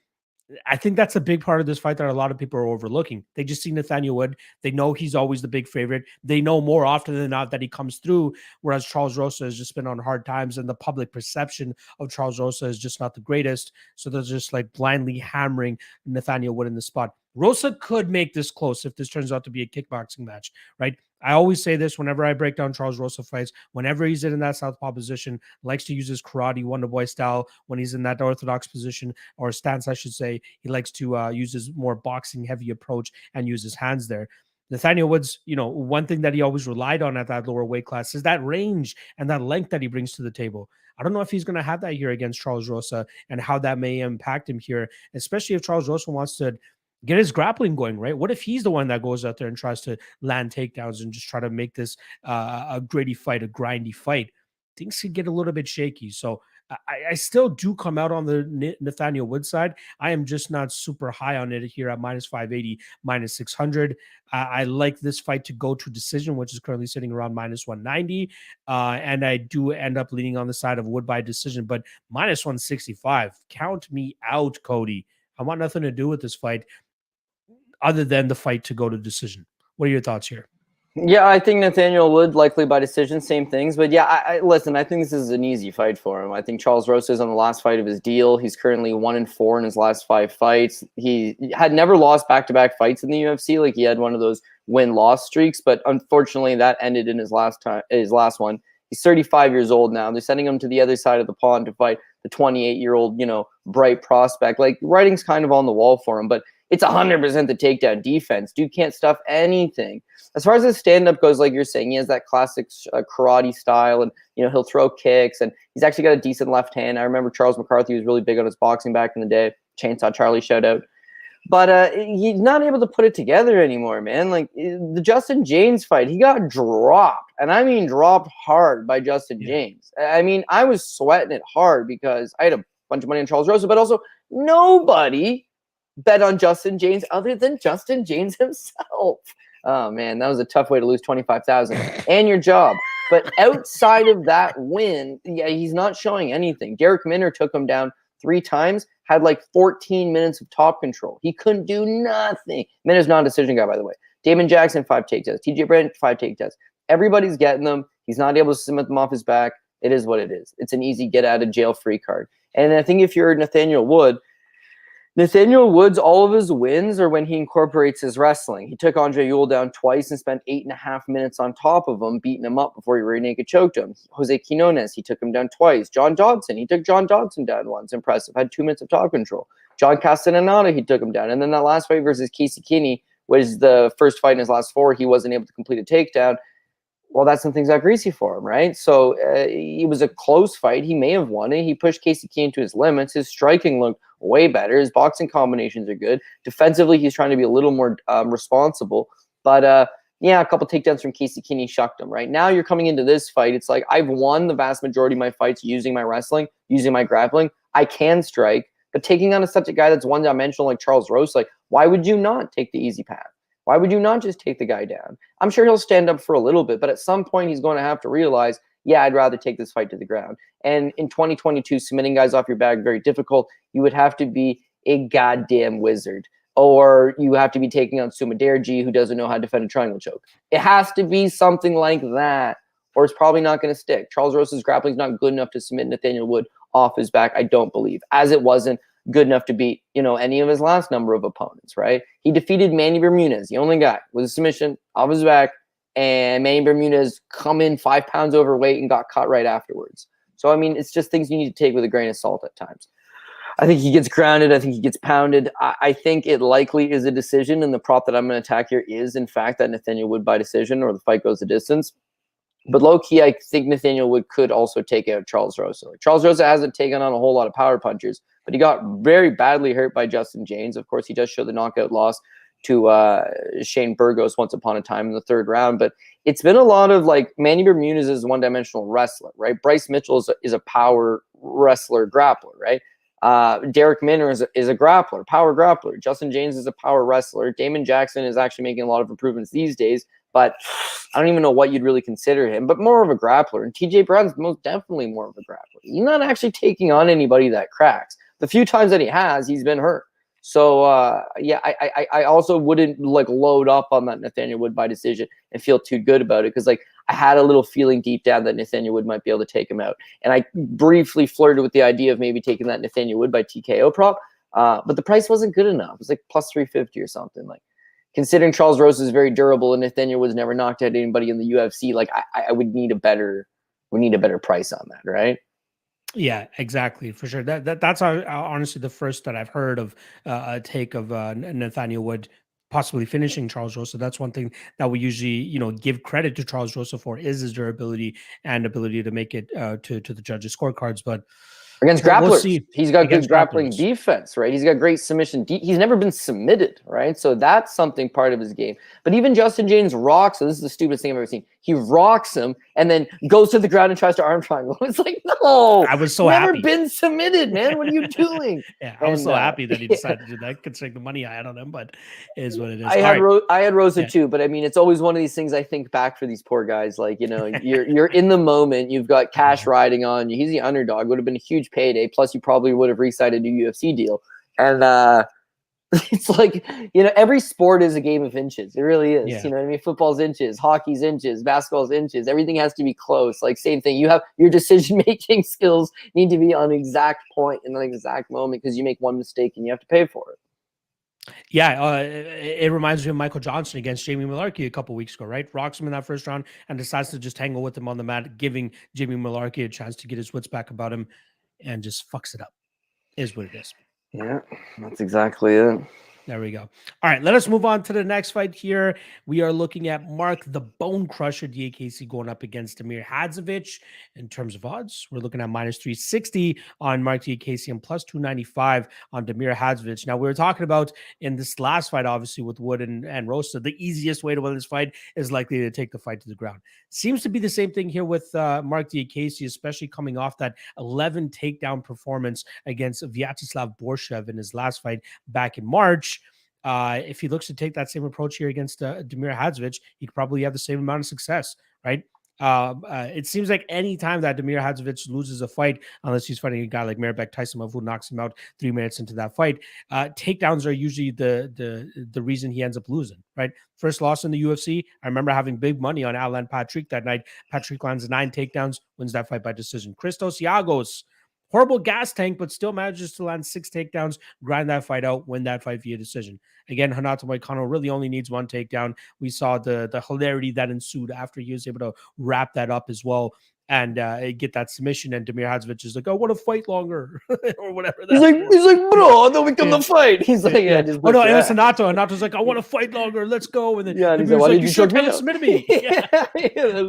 I think that's a big part of this fight that a lot of people are overlooking. They just see Nathaniel Wood. They know he's always the big favorite. They know more often than not that he comes through, whereas Charles Rosa has just been on hard times, and the public perception of Charles Rosa is just not the greatest. So they're just like blindly hammering Nathaniel Wood in the spot. Rosa could make this close if this turns out to be a kickboxing match, right? I always say this whenever I break down Charles Rosa fights, whenever he's in that southpaw position, likes to use his karate Wonder Boy style. When he's in that orthodox position or stance, I should say, he likes to use his more boxing heavy approach and use his hands there. Nathaniel Woods, one thing that he always relied on at that lower weight class is that range and that length that he brings to the table. I don't know if he's going to have that here against Charles Rosa and how that may impact him here, especially if Charles Rosa wants to get his grappling going, right? What if he's the one that goes out there and tries to land takedowns and just try to make this a gritty fight, a grindy fight? Things could get a little bit shaky. So I still do come out on the Nathaniel Wood side. I am just not super high on it here at -580, -600. I like this fight to go to decision, which is currently sitting around -190. And I do end up leaning on the side of Wood by decision, but -165. Count me out, Cody. I want nothing to do with this fight other than the fight to go to decision. What are your thoughts here? Yeah, I think Nathaniel Wood likely by decision, same things. But yeah, listen, I think this is an easy fight for him. I think Charles Rosa is on the last fight of his deal. He's currently 1-4 in his last 5 fights. He had never lost back-to-back fights in the UFC. Like he had one of those win-loss streaks, but unfortunately that ended in his last one. He's 35 years old now. They're sending him to the other side of the pond to fight the 28-year-old, bright prospect. Like writing's kind of on the wall for him, but it's 100% the takedown defense. Dude can't stuff anything. As far as his stand-up goes, like you're saying, he has that classic karate style, and he'll throw kicks, and he's actually got a decent left hand. I remember Charles McCarthy was really big on his boxing back in the day. Chainsaw Charlie shout out. But he's not able to put it together anymore, man. Like the Justin James fight, he got dropped, and I mean dropped hard by Justin James. I mean, I was sweating it hard because I had a bunch of money on Charles Rosa, but also nobody bet on Justin James other than Justin James himself. Oh man, that was a tough way to lose 25,000 and your job. But outside of that win, yeah, he's not showing anything. Derek Minner took him down 3 times, had like 14 minutes of top control. He couldn't do nothing. Man is not a decision guy, by the way. Damon Jackson, 5 takedowns. TJ Brand, 5 takedowns. Everybody's getting them. He's not able to submit them off his back. It is what it is. It's an easy get out of jail free card. And I think if you're Nathaniel Woods, all of his wins are when he incorporates his wrestling. He took Andre Ewell down twice and spent 8.5 minutes on top of him, beating him up before he rear naked choked him. Jose Quinones, he took him down twice. John Dodson, he took John Dodson down once. Impressive. Had 2 minutes of top control. John Castellaneta, he took him down. And then that last fight versus Casey Kinney was the first fight in his last 4. He wasn't able to complete a takedown. Well, that's something Zach greasy for him, right? So it was a close fight. He may have won it. He pushed Casey Kinney to his limits. His striking looked way better. His boxing combinations are good. Defensively, he's trying to be a little more responsible. But yeah, a couple takedowns from Casey Kinney shucked him, right? Now you're coming into this fight. It's like I've won the vast majority of my fights using my wrestling, using my grappling. I can strike. But taking on such a guy that's one-dimensional like Charles Rosa, like, why would you not take the easy path? Why would you not just take the guy down? I'm sure he'll stand up for a little bit, but at some point he's going to have to realize, yeah, I'd rather take this fight to the ground. And in 2022, submitting guys off your back, very difficult. You would have to be a goddamn wizard. Or you have to be taking on Sumaderji, who doesn't know how to defend a triangle choke. It has to be something like that, or it's probably not going to stick. Charles Rosa's grappling is not good enough to submit Nathaniel Wood off his back, I don't believe, as it wasn't good enough to beat, any of his last number of opponents, right? He defeated Manny Bermudez, the only guy with a submission off his back, and Manny Bermudez come in 5 pounds overweight and got cut right afterwards. So, I mean, it's just things you need to take with a grain of salt at times. I think he gets grounded. I think he gets pounded. I think it likely is a decision, and the prop that I'm going to attack here is, in fact, that Nathaniel Wood by decision or the fight goes the distance. But low-key, I think Nathaniel Wood could also take out Charles Rosa. Charles Rosa hasn't taken on a whole lot of power punchers, but he got very badly hurt by Justin James. Of course, he does show the knockout loss to Shane Burgos once upon a time in the 3rd round. But it's been a lot of, like, Manny Bermudez is a one-dimensional wrestler, right? Bryce Mitchell is a power wrestler, grappler, right? Derek Minner is a grappler, power grappler. Justin James is a power wrestler. Damon Jackson is actually making a lot of improvements these days, but I don't even know what you'd really consider him, but more of a grappler. And TJ Brown's most definitely more of a grappler. He's not actually taking on anybody that cracks. The few times that he has, he's been hurt. So, yeah, I also wouldn't, like, load up on that Nathaniel Wood by decision and feel too good about it because, like, I had a little feeling deep down that Nathaniel Wood might be able to take him out. And I briefly flirted with the idea of maybe taking that Nathaniel Wood by TKO prop, but the price wasn't good enough. It was like plus 350 or something. Like, considering Charles Rosa is very durable and Nathaniel Wood's never knocked out anybody in the UFC, like, I would need a better price on that, right? Yeah, exactly, for sure. That's honestly the first that I've heard of a take of Nathaniel Wood possibly finishing Charles Rosa. That's one thing that we usually, give credit to Charles Rosa for is his durability and ability to make it to the judges' scorecards. But against grapplers, he's got good grappling grapplers. Defense, right? He's got great submission. He's never been submitted, right? So that's something part of his game. But even Justin James rocks him. This is the stupidest thing I've ever seen. He rocks him and then goes to the ground and tries to arm triangle. It's like, no, I was so never happy. been submitted, man. What are you doing? Yeah, I was so happy that he decided to do that, considering the money I had on him, but it is what it is. I had Rosa too, but I mean, it's always one of these things I think back for these poor guys. Like, you're in the moment, you've got cash riding on you. He's the underdog, would have been a huge payday. Plus, you probably would have re-signed a new UFC deal. And it's like, every sport is a game of inches. It really is. Yeah. You know what I mean? Football's inches, hockey's inches, basketball's inches. Everything has to be close. Like, same thing. You have your decision-making skills need to be on exact point in an exact moment because you make one mistake and you have to pay for it. Yeah, it reminds me of Michael Johnson against Jamie Mullarkey a couple weeks ago, right? Rocks him in that first round and decides to just tangle with him on the mat, giving Jamie Mullarkey a chance to get his wits back about him and just fucks it up. Is what it is. Yeah, that's exactly it. There we go. All right, let us move on to the next fight here. We are looking at Mark the Bone Crusher Diakiese going up against Amir Hadzovic. In terms of odds, we're looking at minus 360 on Mark Diakiese and plus 295 on Damir Hadzovic. Now, we were talking about in this last fight, obviously, with Wood and Rosa, the easiest way to win this fight is likely to take the fight to the ground. Seems to be the same thing here with Mark Diakiese, especially coming off that 11 takedown performance against Vyacheslav Borshev in his last fight back in March. If he looks to take that same approach here against Damir Hadzovic, he could probably have the same amount of success, right? It seems like any time that Damir Hadzovic loses a fight, unless he's fighting a guy like Mairbek Taisumov who knocks him out 3 minutes into that fight, takedowns are usually the reason he ends up losing, right? First loss in the UFC, I remember having big money on Alan Patrick that night. Patrick lands 9 takedowns, wins that fight by decision. Christos Giagos, horrible gas tank, but still manages to land 6 takedowns, grind that fight out, win that fight via decision. Again, Renato Moicano really only needs 1 takedown. We saw the hilarity that ensued after he was able to wrap that up as well and get that submission. And Damir Hadzovic is like, "I want to fight longer," or whatever. He's like, bro, then we come to fight. He's like, yeah, just oh no, it was Renato. Renato's like, "I want to fight longer. Let's go." And then yeah, and he's like, "You should have submitted me." Yeah.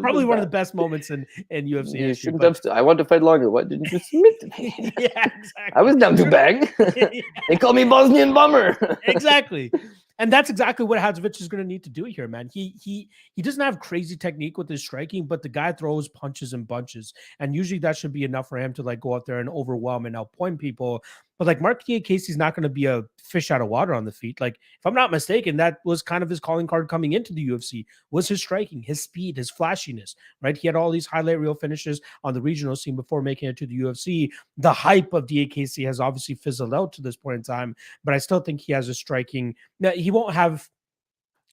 Probably one of the best moments in UFC. You history, shouldn't have. I want to fight longer. What didn't you submit to me? Yeah, exactly. I was down to bang. They call me Bosnian bummer. Exactly. And that's exactly what Hadzovic is going to need to do here, man. He doesn't have crazy technique with his striking, but the guy throws punches and bunches. And usually that should be enough for him to like go out there and overwhelm and outpoint people. But like Mark Diakiese is not going to be a fish out of water on the feet. Like, if I'm not mistaken, that was kind of his calling card coming into the UFC, was his striking, his speed, his flashiness, right? He had all these highlight reel finishes on the regional scene before making it to the UFC. The hype of Diakiese has obviously fizzled out to this point in time, but I still think he has a striking. Now, he won't have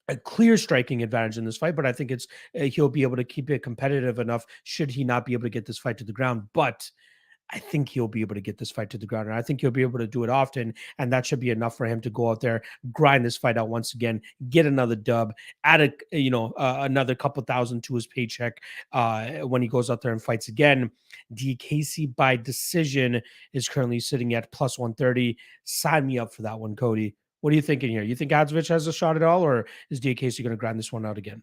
a clear striking advantage in this fight, but I think it's he'll be able to keep it competitive enough should he not be able to get this fight to the ground. But I think he'll be able to get this fight to the ground, and I think he'll be able to do it often, and that should be enough for him to go out there, grind this fight out once again, get another dub, add another couple thousand to his paycheck when he goes out there and fights again. Diakiese by decision is currently sitting at plus 130. Sign me up for that one, Cody. What are you thinking here? You think Hadzovic has a shot at all, or is Diakiese going to grind this one out again?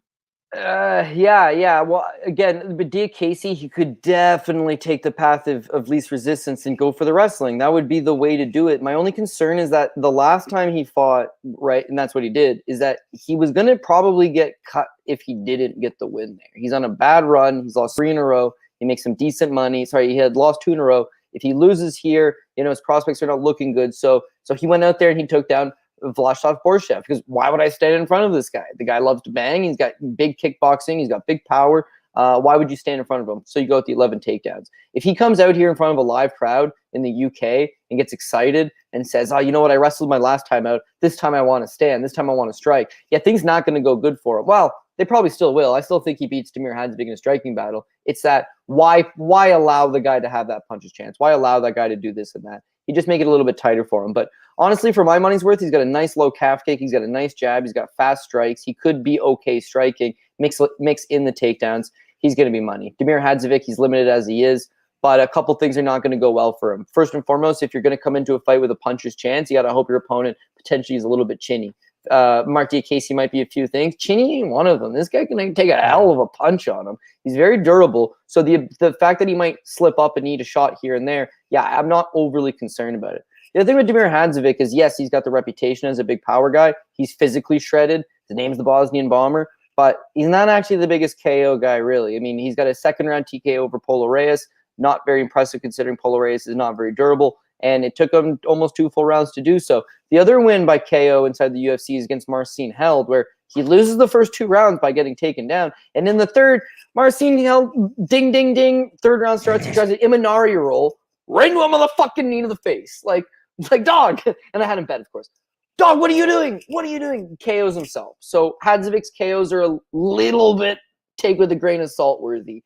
Yeah. Well, again, but Diakiese, he could definitely take the path of least resistance and go for the wrestling. That would be the way to do it. My only concern is that the last time he fought, right, and that's what he did, is that he was going to probably get cut if he didn't get the win there. He's on a bad run. He's lost 3 in a row. He makes some decent money. Sorry, he had lost 2 in a row. If he loses here, his prospects are not looking good. So he went out there and he took down Vlasov Borshev, because why would I stand in front of this guy? The guy loves to bang. He's got big kickboxing. He's got big power. Why would you stand in front of him? So you go with the 11 takedowns. If he comes out here in front of a live crowd in the UK and gets excited and says, "Oh, you know what? I wrestled my last time out. This time I want to stand. This time I want to strike." Yeah, things not going to go good for him. Well, they probably still will. I still think he beats Damir Hadzovic in a striking battle. It's that why allow the guy to have that puncher's chance? Why allow that guy to do this and that? You just make it a little bit tighter for him. But honestly, for my money's worth, he's got a nice low calf kick. He's got a nice jab. He's got fast strikes. He could be okay striking. Mix in the takedowns. He's going to be money. Damir Hadzovic, he's limited as he is, but a couple things are not going to go well for him. First and foremost, if you're going to come into a fight with a puncher's chance, you got to hope your opponent potentially is a little bit chinny. Mark Diakiese might be a few things. Chinny ain't one of them. This guy can take a hell of a punch on him. He's very durable. So the fact that he might slip up and need a shot here and there, yeah, I'm not overly concerned about it. The other thing with Damir Hadzovic is, yes, he's got the reputation as a big power guy. He's physically shredded. His name's the Bosnian Bomber. But he's not actually the biggest KO guy, really. I mean, he's got a second-round TKO over Polo Reyes. Not very impressive considering Polo Reyes is not very durable. And it took him almost 2 full rounds to do so. The other win by KO inside the UFC is against Marcin Held, where he loses the first 2 rounds by getting taken down. And in the third, Marcin Held, ding, ding, ding. 3rd round starts. He tries an Imanari roll right into him on the fucking knee to the face. Like, dog. And I had him bet, of course. Dog, what are you doing? What are you doing? KOs himself. So Hadzovic's KOs are a little bit take with a grain of salt worthy.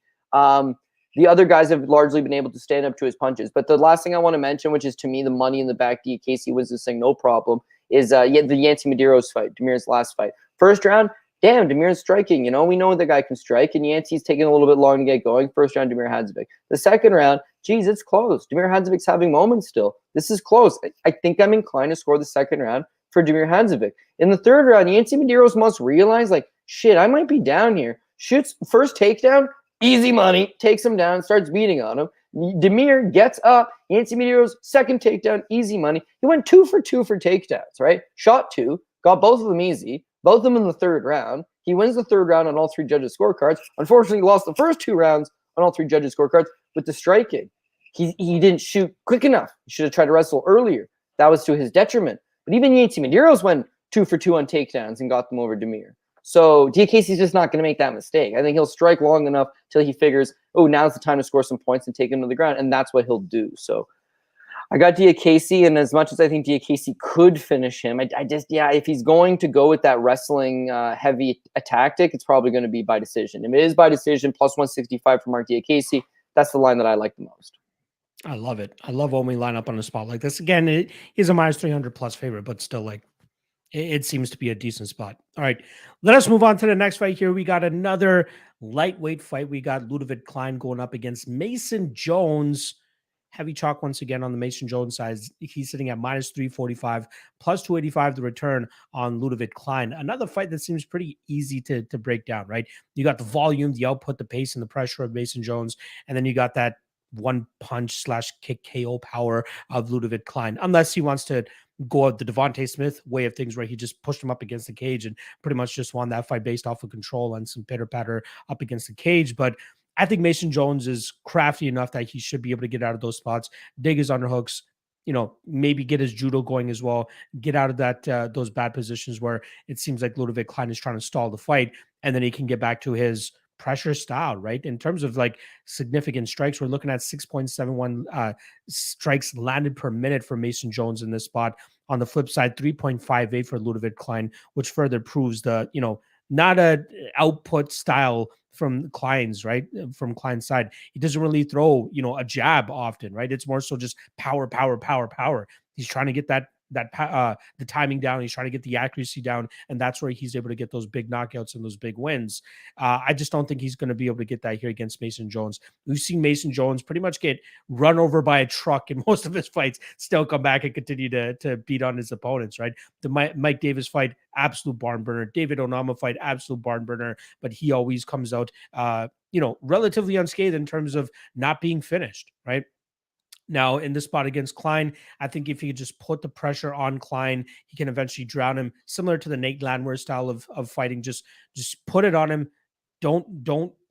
The other guys have largely been able to stand up to his punches. But the last thing I want to mention, which is to me the money in the back, Diakiese wins this thing no problem, is the Yancy Medeiros fight, Damir's last fight. First round, damn, Damir's striking. We know the guy can strike, and Yancy's taking a little bit long to get going. First round, Damir Hadzovic. The second round, geez, it's close. Damir Hadzovic's having moments still. This is close. I think I'm inclined to score the second round for Damir Hadzovic. In the third round, Yancy Medeiros must realize, like, shit, I might be down here. Shoots first takedown, easy money, takes him down, starts beating on him. Damir gets up. Yancy Medeiros, second takedown, easy money. He went 2 for 2 for takedowns, right? Shot 2, got both of them easy, both of them in the third round. He wins the third round on all 3 judges' scorecards. Unfortunately, he lost the first 2 rounds on all 3 judges' scorecards with the striking. He didn't shoot quick enough. He should have tried to wrestle earlier. That was to his detriment. But even Yancy Medeiros went 2 for 2 on takedowns and got them over Damir. So Diakiese's just not going to make that mistake. I think he'll strike long enough till he figures, oh, now's the time to score some points and take him to the ground, and that's what he'll do. So I got Diakiese, and as much as I think Diakiese could finish him, I just, yeah, if he's going to go with that wrestling heavy tactic, it's probably going to be by decision. If it is by decision, plus 165 for Mark Diakiese, that's the line that I like the most. I love it. I love when we line up on a spot like this. Again, it is a minus 300 plus favorite, but still, like, it seems to be a decent spot. All right, let us move on to the next fight here. We got another lightweight fight. We got Leavitt Klein going up against Mason Jones. Heavy chalk once again on the Mason Jones side. He's sitting at minus 345, plus 285 the return on Leavitt Klein. Another fight that seems pretty easy to break down, right? You got the volume, the output, the pace, and the pressure of Mason Jones, and then you got that one punch / kick KO power of Leavitt Klein, unless he wants to go the Devontae Smith way of things, where he just pushed him up against the cage and pretty much just won that fight based off of control and some pitter patter up against the cage. But I think Mason Jones is crafty enough that he should be able to get out of those spots, dig his underhooks, maybe get his judo going as well, get out of that those bad positions where it seems like Leavitt Klein is trying to stall the fight, and then he can get back to his pressure style, right? In terms of like significant strikes, we're looking at 6.71 strikes landed per minute for Mason Jones in this spot. On the flip side, 3.58 for Leavitt Klein, which further proves the, not a output style from Klein's, right? From Klein's side. He doesn't really throw, a jab often, right? It's more so just power, power, power, power. He's trying to get the timing down. He's trying to get the accuracy down, and that's where he's able to get those big knockouts and those big wins. I just don't think he's going to be able to get that here against Mason Jones. We've seen Mason Jones pretty much get run over by a truck in most of his fights, still come back and continue to beat on his opponents, right? The Mike Davis fight, absolute barn burner. David Onama fight, absolute barn burner, but he always comes out, relatively unscathed in terms of not being finished, right? Now, in this spot against Klein, I think if he could just put the pressure on Klein, he can eventually drown him, similar to the Nate Landwehr style of fighting. Just put it on him. Don't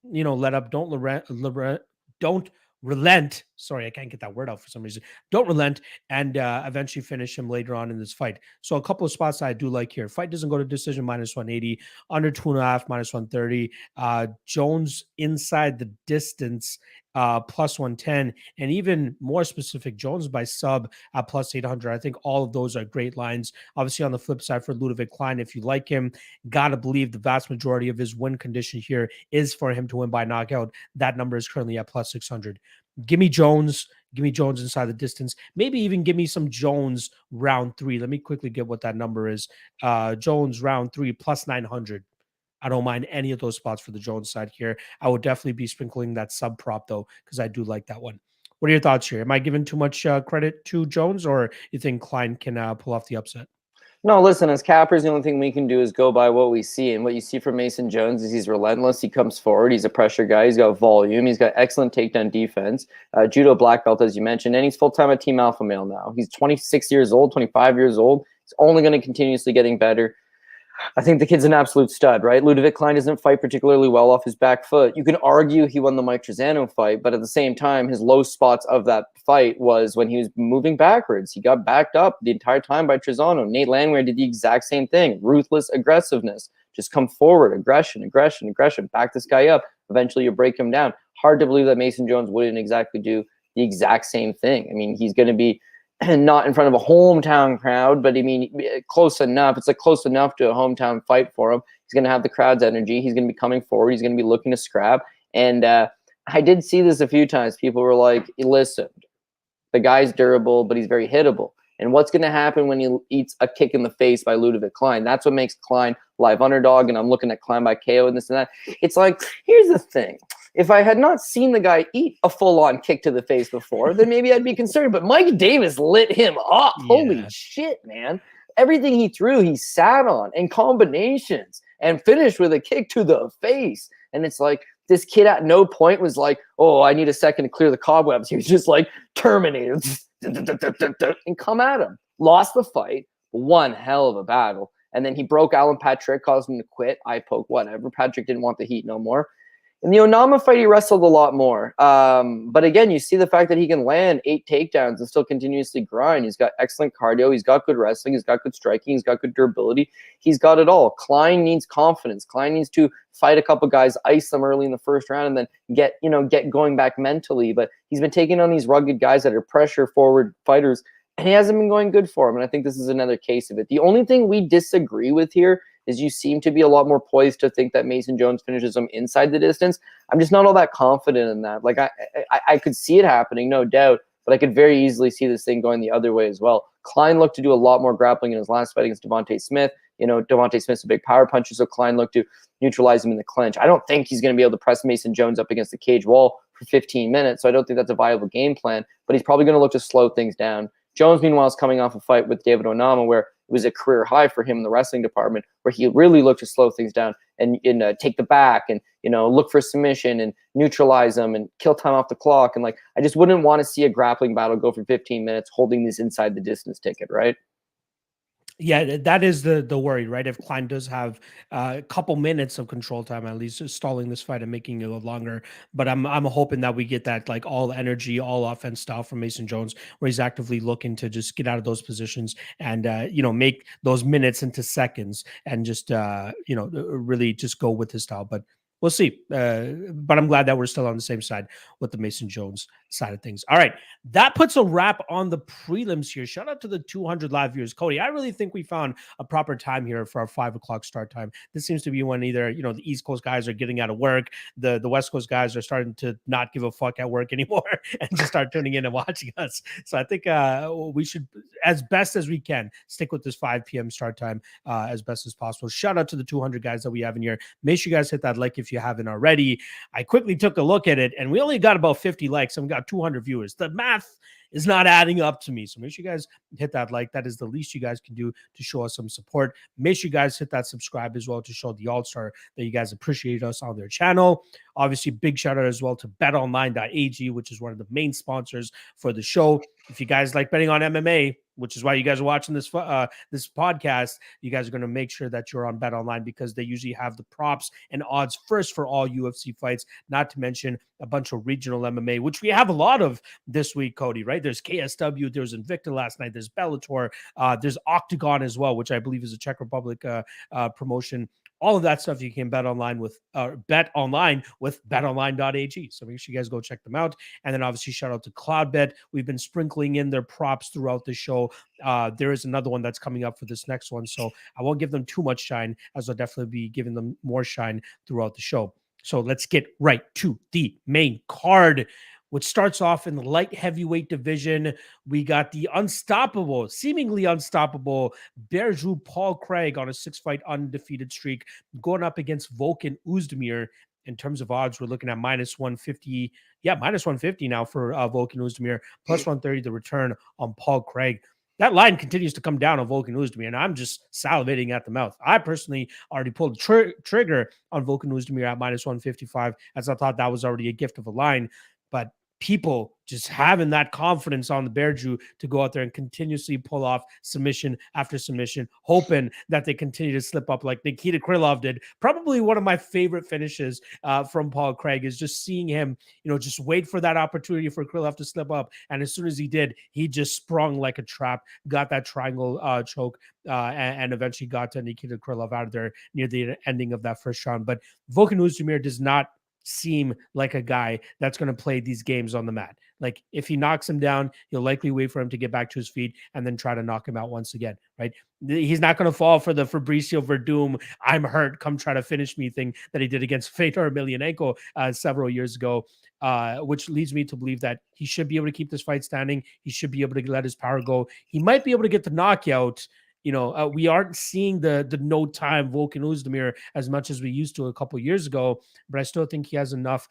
let up. Don't relent. Sorry, I can't get that word out for some reason. Don't relent, and eventually finish him later on in this fight. So a couple of spots I do like here. Fight doesn't go to decision, minus 180. Under 2.5, minus 130. Jones inside the distance, plus 110, and even more specific, Jones by sub at plus 800. I think all of those are great lines. Obviously, on the flip side for Leavitt Klein, if you like him, gotta believe the vast majority of his win condition here is for him to win by knockout. That number is currently at plus 600. Give me Jones inside the distance. Maybe even give me some Jones round 3. Let me quickly get what that number is. Jones round 3 plus 900. I don't mind any of those spots for the Jones side here. I would definitely be sprinkling that sub prop though, because I do like that one. What are your thoughts here? Am I giving too much credit to Jones, or you think Klein can pull off the upset? No, listen, as cappers, the only thing we can do is go by what we see. And what you see from Mason Jones is he's relentless. He comes forward. He's a pressure guy. He's got volume. He's got excellent takedown defense. Judo black belt, as you mentioned. And he's full-time at Team Alpha Male now. He's 26 years old, 25 years old. He's only going to continuously getting better. I think the kid's an absolute stud, right? Leavitt Klein doesn't fight particularly well off his back foot. You can argue he won the Mike Trizano fight, but at the same time, his low spots of that fight was when he was moving backwards. He got backed up the entire time by Trizano. Nate Landwehr did the exact same thing. Ruthless aggressiveness. Just come forward. Aggression. Back this guy up. Eventually, you break him down. Hard to believe that Mason Jones wouldn't exactly do the exact same thing. I mean, he's going to be not in front of a hometown crowd, but I mean, close enough. It's like close enough to a hometown fight for him. He's going to have the crowd's energy. He's going to be coming forward. He's going to be looking to scrap. And I did see this a few times. People were like, listen, the guy's durable, but he's very hittable. And what's going to happen when he eats a kick in the face by Leavitt Klein? That's what makes Klein live underdog. And I'm looking at Klein by KO and this and that. It's like, here's the thing. If I had not seen the guy eat a full-on kick to the face before, then maybe I'd be concerned. But Mike Davis lit him up. Yeah. Holy shit, man. Everything he threw, he sat on in combinations and finished with a kick to the face. And it's like, this kid at no point was like, oh, I need a second to clear the cobwebs. He was just like Terminator and come at him. Lost the fight. One hell of a battle. And then he broke Alan Patrick, caused him to quit. Eye poke, whatever. Patrick didn't want the heat no more. In the Onama fight, he wrestled a lot more. But again, you see the fact that he can land 8 takedowns and still continuously grind. He's got excellent cardio. He's got good wrestling. He's got good striking. He's got good durability. He's got it all. Klein needs confidence. Klein needs to fight a couple guys, ice them early in the first round, and then get going back mentally. But he's been taking on these rugged guys that are pressure forward fighters, and he hasn't been going good for him. And I think this is another case of it. The only thing we disagree with here is you seem to be a lot more poised to think that Mason Jones finishes him inside the distance. I'm just not all that confident in that. Like I could see it happening, no doubt, but I could very easily see this thing going the other way as well. Klein looked to do a lot more grappling in his last fight against Devontae Smith. Devontae Smith's a big power puncher, so Klein looked to neutralize him in the clinch. I don't think he's going to be able to press Mason Jones up against the cage wall for 15 minutes, so I don't think that's a viable game plan, but he's probably going to look to slow things down. Jones, meanwhile, is coming off a fight with David Onama where it was a career high for him in the wrestling department, where he really looked to slow things down and take the back and look for submission and neutralize them and kill time off the clock. And I just wouldn't want to see a grappling battle go for 15 minutes holding this inside the distance ticket, right? Yeah, that is the worry, right? If Klein does have a couple minutes of control time, at least stalling this fight and making it a little longer. But I'm hoping that we get that all energy, all offense style from Mason Jones, where he's actively looking to just get out of those positions and make those minutes into seconds and just really just go with his style. But we'll see. But I'm glad that we're still on the same side with the Mason Jones side of things. All right. That puts a wrap on the prelims here. Shout out to the 200 live viewers. Cody, I really think we found a proper time here for our 5 o'clock start time. This seems to be when either, the East Coast guys are getting out of work. The West Coast guys are starting to not give a fuck at work anymore and just start tuning in and watching us. So I think we should, as best as we can, stick with this 5 p.m. start time as best as possible. Shout out to the 200 guys that we have in here. Make sure you guys hit that like if you haven't already. I quickly took a look at it and we only got about 50 likes and we got 200 viewers. The math is not adding up to me. So make sure you guys hit that like. That is the least you guys can do to show us some support. Make sure you guys hit that subscribe as well to show the All-Star that you guys appreciate us on their channel. Obviously, big shout out as well to betonline.ag, which is one of the main sponsors for the show. If you guys like betting on MMA, which is why you guys are watching this this podcast, you guys are going to make sure that you're on BetOnline because they usually have the props and odds first for all UFC fights, not to mention a bunch of regional MMA, which we have a lot of this week, Cody, right? There's KSW, there's Invicta last night, there's Bellator, there's Octagon as well, which I believe is a Czech Republic promotion. All of that stuff you can bet online with betonline.ag. So make sure you guys go check them out. And then obviously shout out to Cloudbet. We've been sprinkling in their props throughout the show. There is another one that's coming up for this next one. So I won't give them too much shine, as I'll definitely be giving them more shine throughout the show. So let's get right to the main card, which starts off in the light heavyweight division. We got the seemingly unstoppable Berju Paul Craig on a 6-fight undefeated streak going up against Volkan Oezdemir. In terms of odds, we're looking at minus 150. Yeah, minus 150 now for Volkan Oezdemir, plus 130 the return on Paul Craig. That line continues to come down on Volkan Oezdemir, and I'm just salivating at the mouth. I personally already pulled the trigger on Volkan Oezdemir at minus 155, as I thought that was already a gift of a line. But people just having that confidence on the Berju to go out there and continuously pull off submission after submission, hoping that they continue to slip up like Nikita Krylov did. Probably one of my favorite finishes from Paul Craig is just seeing him, just wait for that opportunity for Krylov to slip up. And as soon as he did, he just sprung like a trap, got that triangle choke, and eventually got to Nikita Krylov out of there near the ending of that first round. But Volkan Oezdemir does not seem like a guy that's going to play these games on the mat. Like if he knocks him down, he'll likely wait for him to get back to his feet and then try to knock him out once again, right? He's not going to fall for the Fabricio Verdum, I'm hurt, come try to finish me thing that he did against Fedor Emelianenko several years ago, which leads me to believe that he should be able to keep this fight standing. He should be able to let his power go. He might be able to get the knockout. We aren't seeing the no time Volkan Oezdemir as much as we used to a couple years ago, but I still think he has enough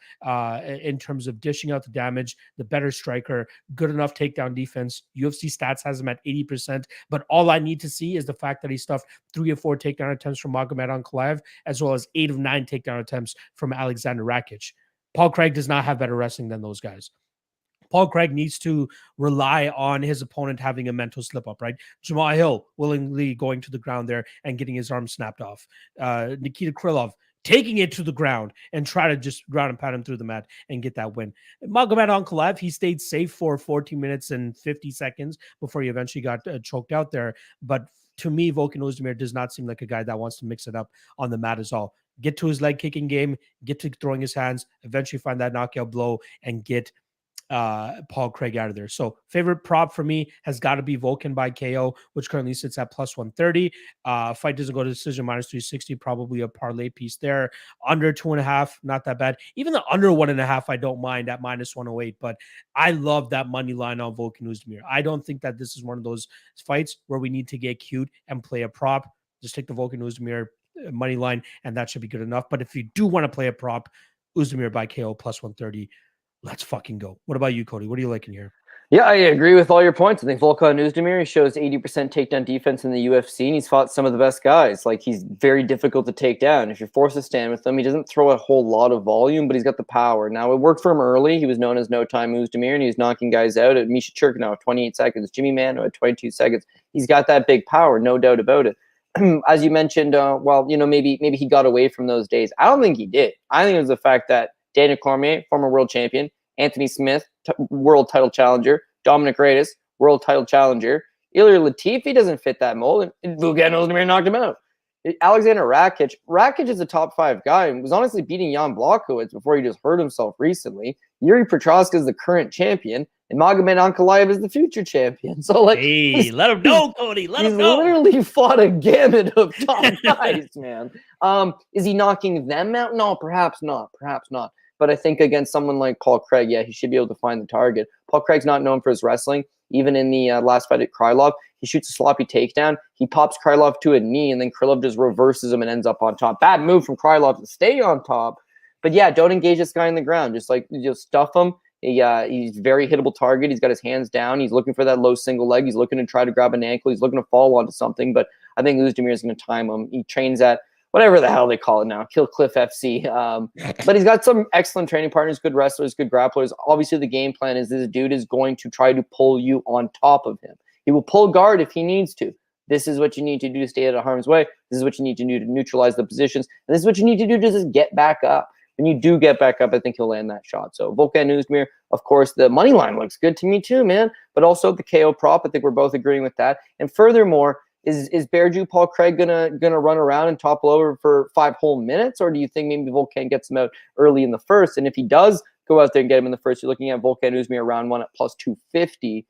in terms of dishing out the damage, the better striker, good enough takedown defense. UFC stats has him at 80%, but all I need to see is the fact that he stuffed 3 or 4 takedown attempts from Magomed Ankalaev, as well as 8 of 9 takedown attempts from Alexander Rakic. Paul Craig does not have better wrestling than those guys. Paul Craig needs to rely on his opponent having a mental slip up, right? Jamal Hill willingly going to the ground there and getting his arm snapped off. Nikita Krylov taking it to the ground and try to just ground and pound him through the mat and get that win. Magomed Ankalaev, he stayed safe for 14 minutes and 50 seconds before he eventually got choked out there. But to me, Volkan Oezdemir does not seem like a guy that wants to mix it up on the mat as all. Get to his leg kicking game, get to throwing his hands, eventually find that knockout blow and get Paul Craig out of there. So favorite prop for me has got to be Volkan by KO, which currently sits at plus 130. Fight doesn't go to decision, minus 360, probably a parlay piece there. Under 2.5, not that bad. Even the under 1.5, I don't mind at minus 108, but I love that money line on Volkan Oezdemir. I don't think that this is one of those fights where we need to get cute and play a prop. Just take the Volkan Oezdemir money line, and that should be good enough. But if you do want to play a prop, Oezdemir by KO plus 130, let's fucking go. What about you, Cody? What are you liking here? Yeah, I agree with all your points. I think Volkan Oezdemir, he shows 80% takedown defense in the UFC, and he's fought some of the best guys. Like, he's very difficult to take down. If you're forced to stand with him, he doesn't throw a whole lot of volume, but he's got the power. Now, it worked for him early. He was known as No Time Oezdemir, and he was knocking guys out at Misha Churkinov at 28 seconds, Jimmy Mano at 22 seconds. He's got that big power, no doubt about it. As you mentioned, well, you know, maybe he got away from those days. I don't think he did. I think it was the fact that Daniel Cormier, former world champion, Anthony Smith, world title challenger, Dominic Reyes, world title challenger, Ilir Latifi doesn't fit that mold, and Volkan Oezdemir knocked him out. Alexander Rakic is a top 5 guy and was honestly beating Jan Blachowicz before he just hurt himself recently. Yuri Prochazka is the current champion, and Magomed Ankalaev is the future champion. So, like, hey, let him know, Cody. Let him know. He's literally fought a gamut of top guys, man. Is he knocking them out? No, perhaps not. Perhaps not. But I think against someone like Paul Craig, yeah, he should be able to find the target. Paul Craig's not known for his wrestling. Even in the last fight at Krylov, he shoots a sloppy takedown. He pops Krylov to a knee, and then Krylov just reverses him and ends up on top. Bad move from Krylov to stay on top. But yeah, don't engage this guy in the ground. Just stuff him. He's very hittable target. He's got his hands down. He's looking for that low single leg. He's looking to try to grab an ankle. He's looking to fall onto something. But I think Oezdemir is going to time him. He trains at whatever the hell they call it now, Kill Cliff FC. But he's got some excellent training partners, good wrestlers, good grapplers. Obviously, the game plan is this dude is going to try to pull you on top of him. He will pull guard if he needs to. This is what you need to do to stay out of harm's way. This is what you need to do to neutralize the positions. And this is what you need to do to just get back up. When you do get back up, I think he'll land that shot. So Volkan Oezdemir, of course, the money line looks good to me too, man. But also the KO prop, I think we're both agreeing with that. And furthermore, is Bearju Paul Craig gonna run around and topple over for 5 whole minutes, or do you think maybe Volkan gets him out early in the first? And if he does go out there and get him in the first, you're looking at Volkan Oezdemir round 1 at plus 250,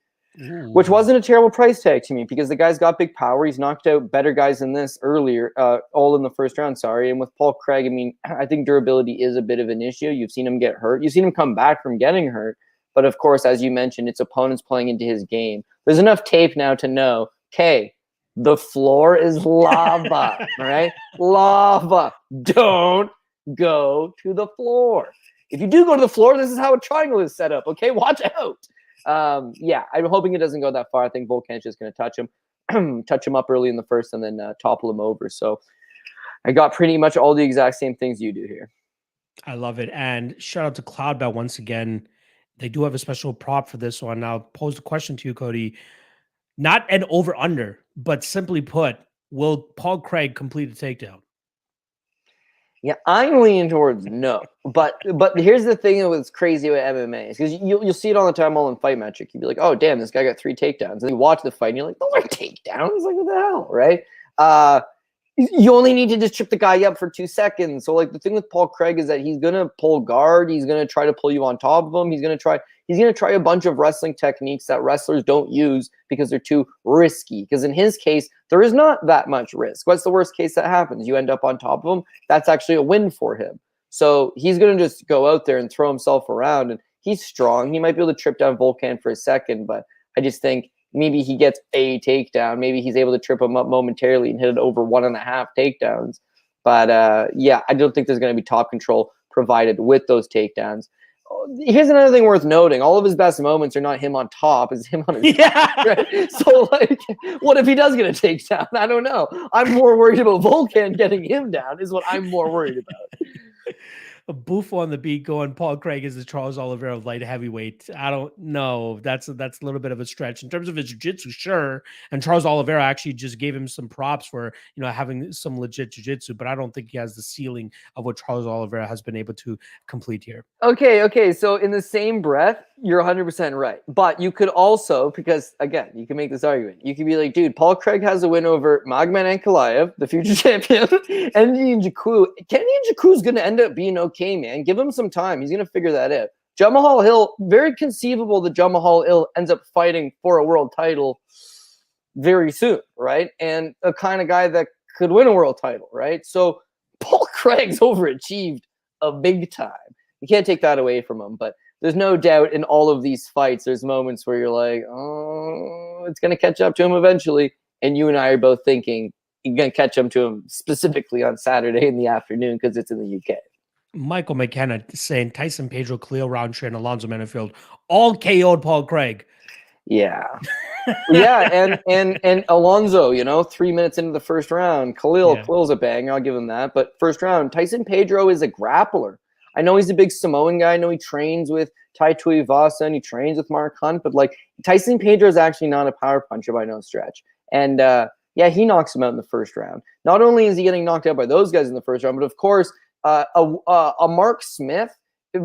which wasn't a terrible price tag to me because the guy's got big power. He's knocked out better guys than this earlier, all in the first round. Sorry, and with Paul Craig, I mean, I think durability is a bit of an issue. You've seen him get hurt. You've seen him come back from getting hurt. But of course, as you mentioned, it's opponents playing into his game. There's enough tape now to know, okay, the floor is lava, all right? Lava. Don't go to the floor. If you do go to the floor, this is how a triangle is set up, okay? Watch out. Yeah, I'm hoping it doesn't go that far. I think Volkan's just going to touch him up early in the first and then topple him over. So I got pretty much all the exact same things you do here. I love it. And shout out to Cloudbet once again. They do have a special prop for this one. Now, pose the question to you, Cody. Not an over-under, but simply put, will Paul Craig complete a takedown? Yeah, I'm leaning towards no. But here's the thing that's crazy with MMA is because you'll see it all the time all in Fight Metric. You'd be like, oh, damn, this guy got 3 takedowns. And you watch the fight and you're like, those are takedowns? Like, what the hell, right? You only need to just trip the guy up for 2 seconds. So, like, the thing with Paul Craig is that he's going to pull guard. He's going to try to pull you on top of him. He's going to try a bunch of wrestling techniques that wrestlers don't use because they're too risky. Because in his case, there is not that much risk. What's the worst case that happens? You end up on top of him. That's actually a win for him. So he's going to just go out there and throw himself around. And he's strong. He might be able to trip down Volkan for a second, but I just think maybe he gets a takedown. Maybe he's able to trip him up momentarily and hit it over 1.5 takedowns. But yeah, I don't think there's going to be top control provided with those takedowns. Here's another thing worth noting. All of his best moments are not him on top. It's him on his back, right? So, like, what if he does get a takedown? I don't know. I'm more worried about Volkan getting him down is what I'm more worried about. Buffo on the beat going, Paul Craig is the Charles Oliveira of light heavyweight. I don't know. That's a little bit of a stretch in terms of his jiu-jitsu, sure. And Charles Oliveira actually just gave him some props for, having some legit jiu-jitsu, but I don't think he has the ceiling of what Charles Oliveira has been able to complete here. Okay. So in the same breath, you're 100% right. But you could also, because again, you can make this argument. You could be like, dude, Paul Craig has a win over Magomed Ankalaev, the future champion, and Njoku. Kenny Njoku's going to end up being okay, man. Give him some time. He's going to figure that out. Jamahal Hill, very conceivable that Jamahal Hill ends up fighting for a world title very soon, right? And a kind of guy that could win a world title, right? So Paul Craig's overachieved a big time. You can't take that away from him, but there's no doubt in all of these fights, there's moments where you're like, oh, it's going to catch up to him eventually. And you and I are both thinking you're going to catch up to him specifically on Saturday in the afternoon because it's in the UK. Michael McKenna saying Tyson Pedro, Khalil Roundtree, and Alonzo Menafield all KO'd Paul Craig. Yeah. Yeah, and Alonzo, 3 minutes into the first round. Khalil's a banger, I'll give him that. But first round, Tyson Pedro is a grappler. I know he's a big Samoan guy. I know he trains with Tai Tuivasa and he trains with Mark Hunt, but like Tyson Pedro is actually not a power puncher by no stretch. And he knocks him out in the first round. Not only is he getting knocked out by those guys in the first round, but of course, a Mark Smith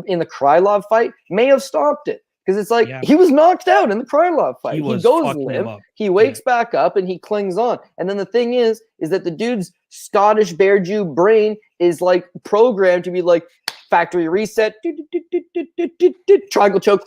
in the Krylov fight may have stopped it. Because it's like he was knocked out in the Krylov fight. He goes limp, he wakes back up, and he clings on. And then the thing is that the dude's Scottish Bear Jew brain is like programmed to be like factory reset, triangle choke.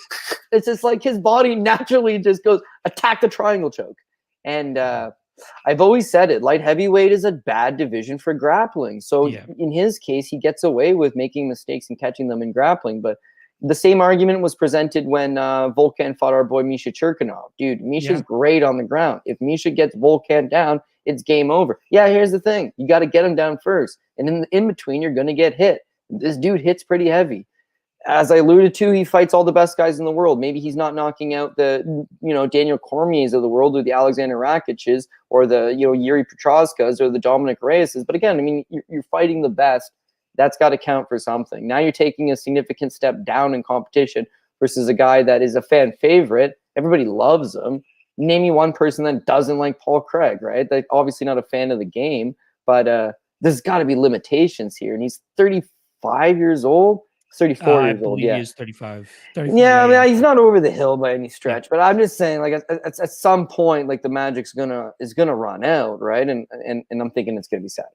It's just like his body naturally just goes attack the triangle choke. And I've always said it, light heavyweight is a bad division for grappling. So in his case, he gets away with making mistakes and catching them in grappling, but the same argument was presented when Volkan fought our boy Misha Cherkinov. Dude, Misha's great on the ground. If Misha gets Volkan down, it's game over. Yeah, here's the thing. You got to get him down first. And in between, you're going to get hit. This dude hits pretty heavy. As I alluded to, he fights all the best guys in the world. Maybe he's not knocking out the, Daniel Cormier's of the world or the Alexander Rakic's or the, Yuri Petroskas or the Dominic Reyes's. But again, I mean, you're fighting the best. That's got to count for something. Now you're taking a significant step down in competition versus a guy that is a fan favorite. Everybody loves him. Name me one person that doesn't like Paul Craig, right? They're obviously not a fan of the game, but there's got to be limitations here. And he's 35 years old, 34 years old. Yeah, he's 35. Yeah, I mean, he's not over the hill by any stretch, but I'm just saying, like, at some point, like the magic's gonna run out, right? And I'm thinking it's gonna be Saturday.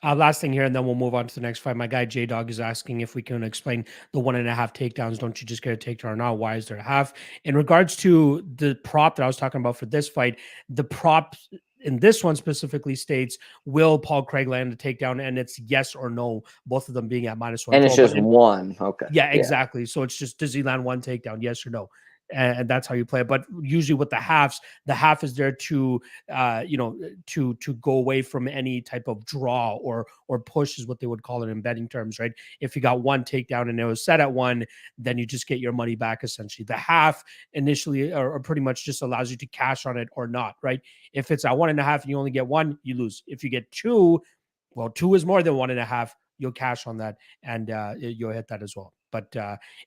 Last thing here, and then we'll move on to the next fight. My guy J-Dog is asking if we can explain the 1.5 takedowns. Don't you just get a takedown or not? Why is there a half? In regards to the prop that I was talking about for this fight, the prop in this one specifically states, will Paul Craig land a takedown? And it's yes or no, both of them being at -1. And it's just one. Okay. Yeah, exactly. Yeah. So it's just, does he land one takedown? Yes or no? And that's how you play it. But usually with the half is there to to go away from any type of draw or push is what they would call it in betting terms, right? If you got one takedown and it was set at 1, then you just get your money back essentially. The half initially or pretty much just allows you to cash on it or not, right? If it's at 1.5 and you only get 1, you lose. If you get 2, well, 2 is more than 1.5. You'll cash on that and you'll hit that as well. But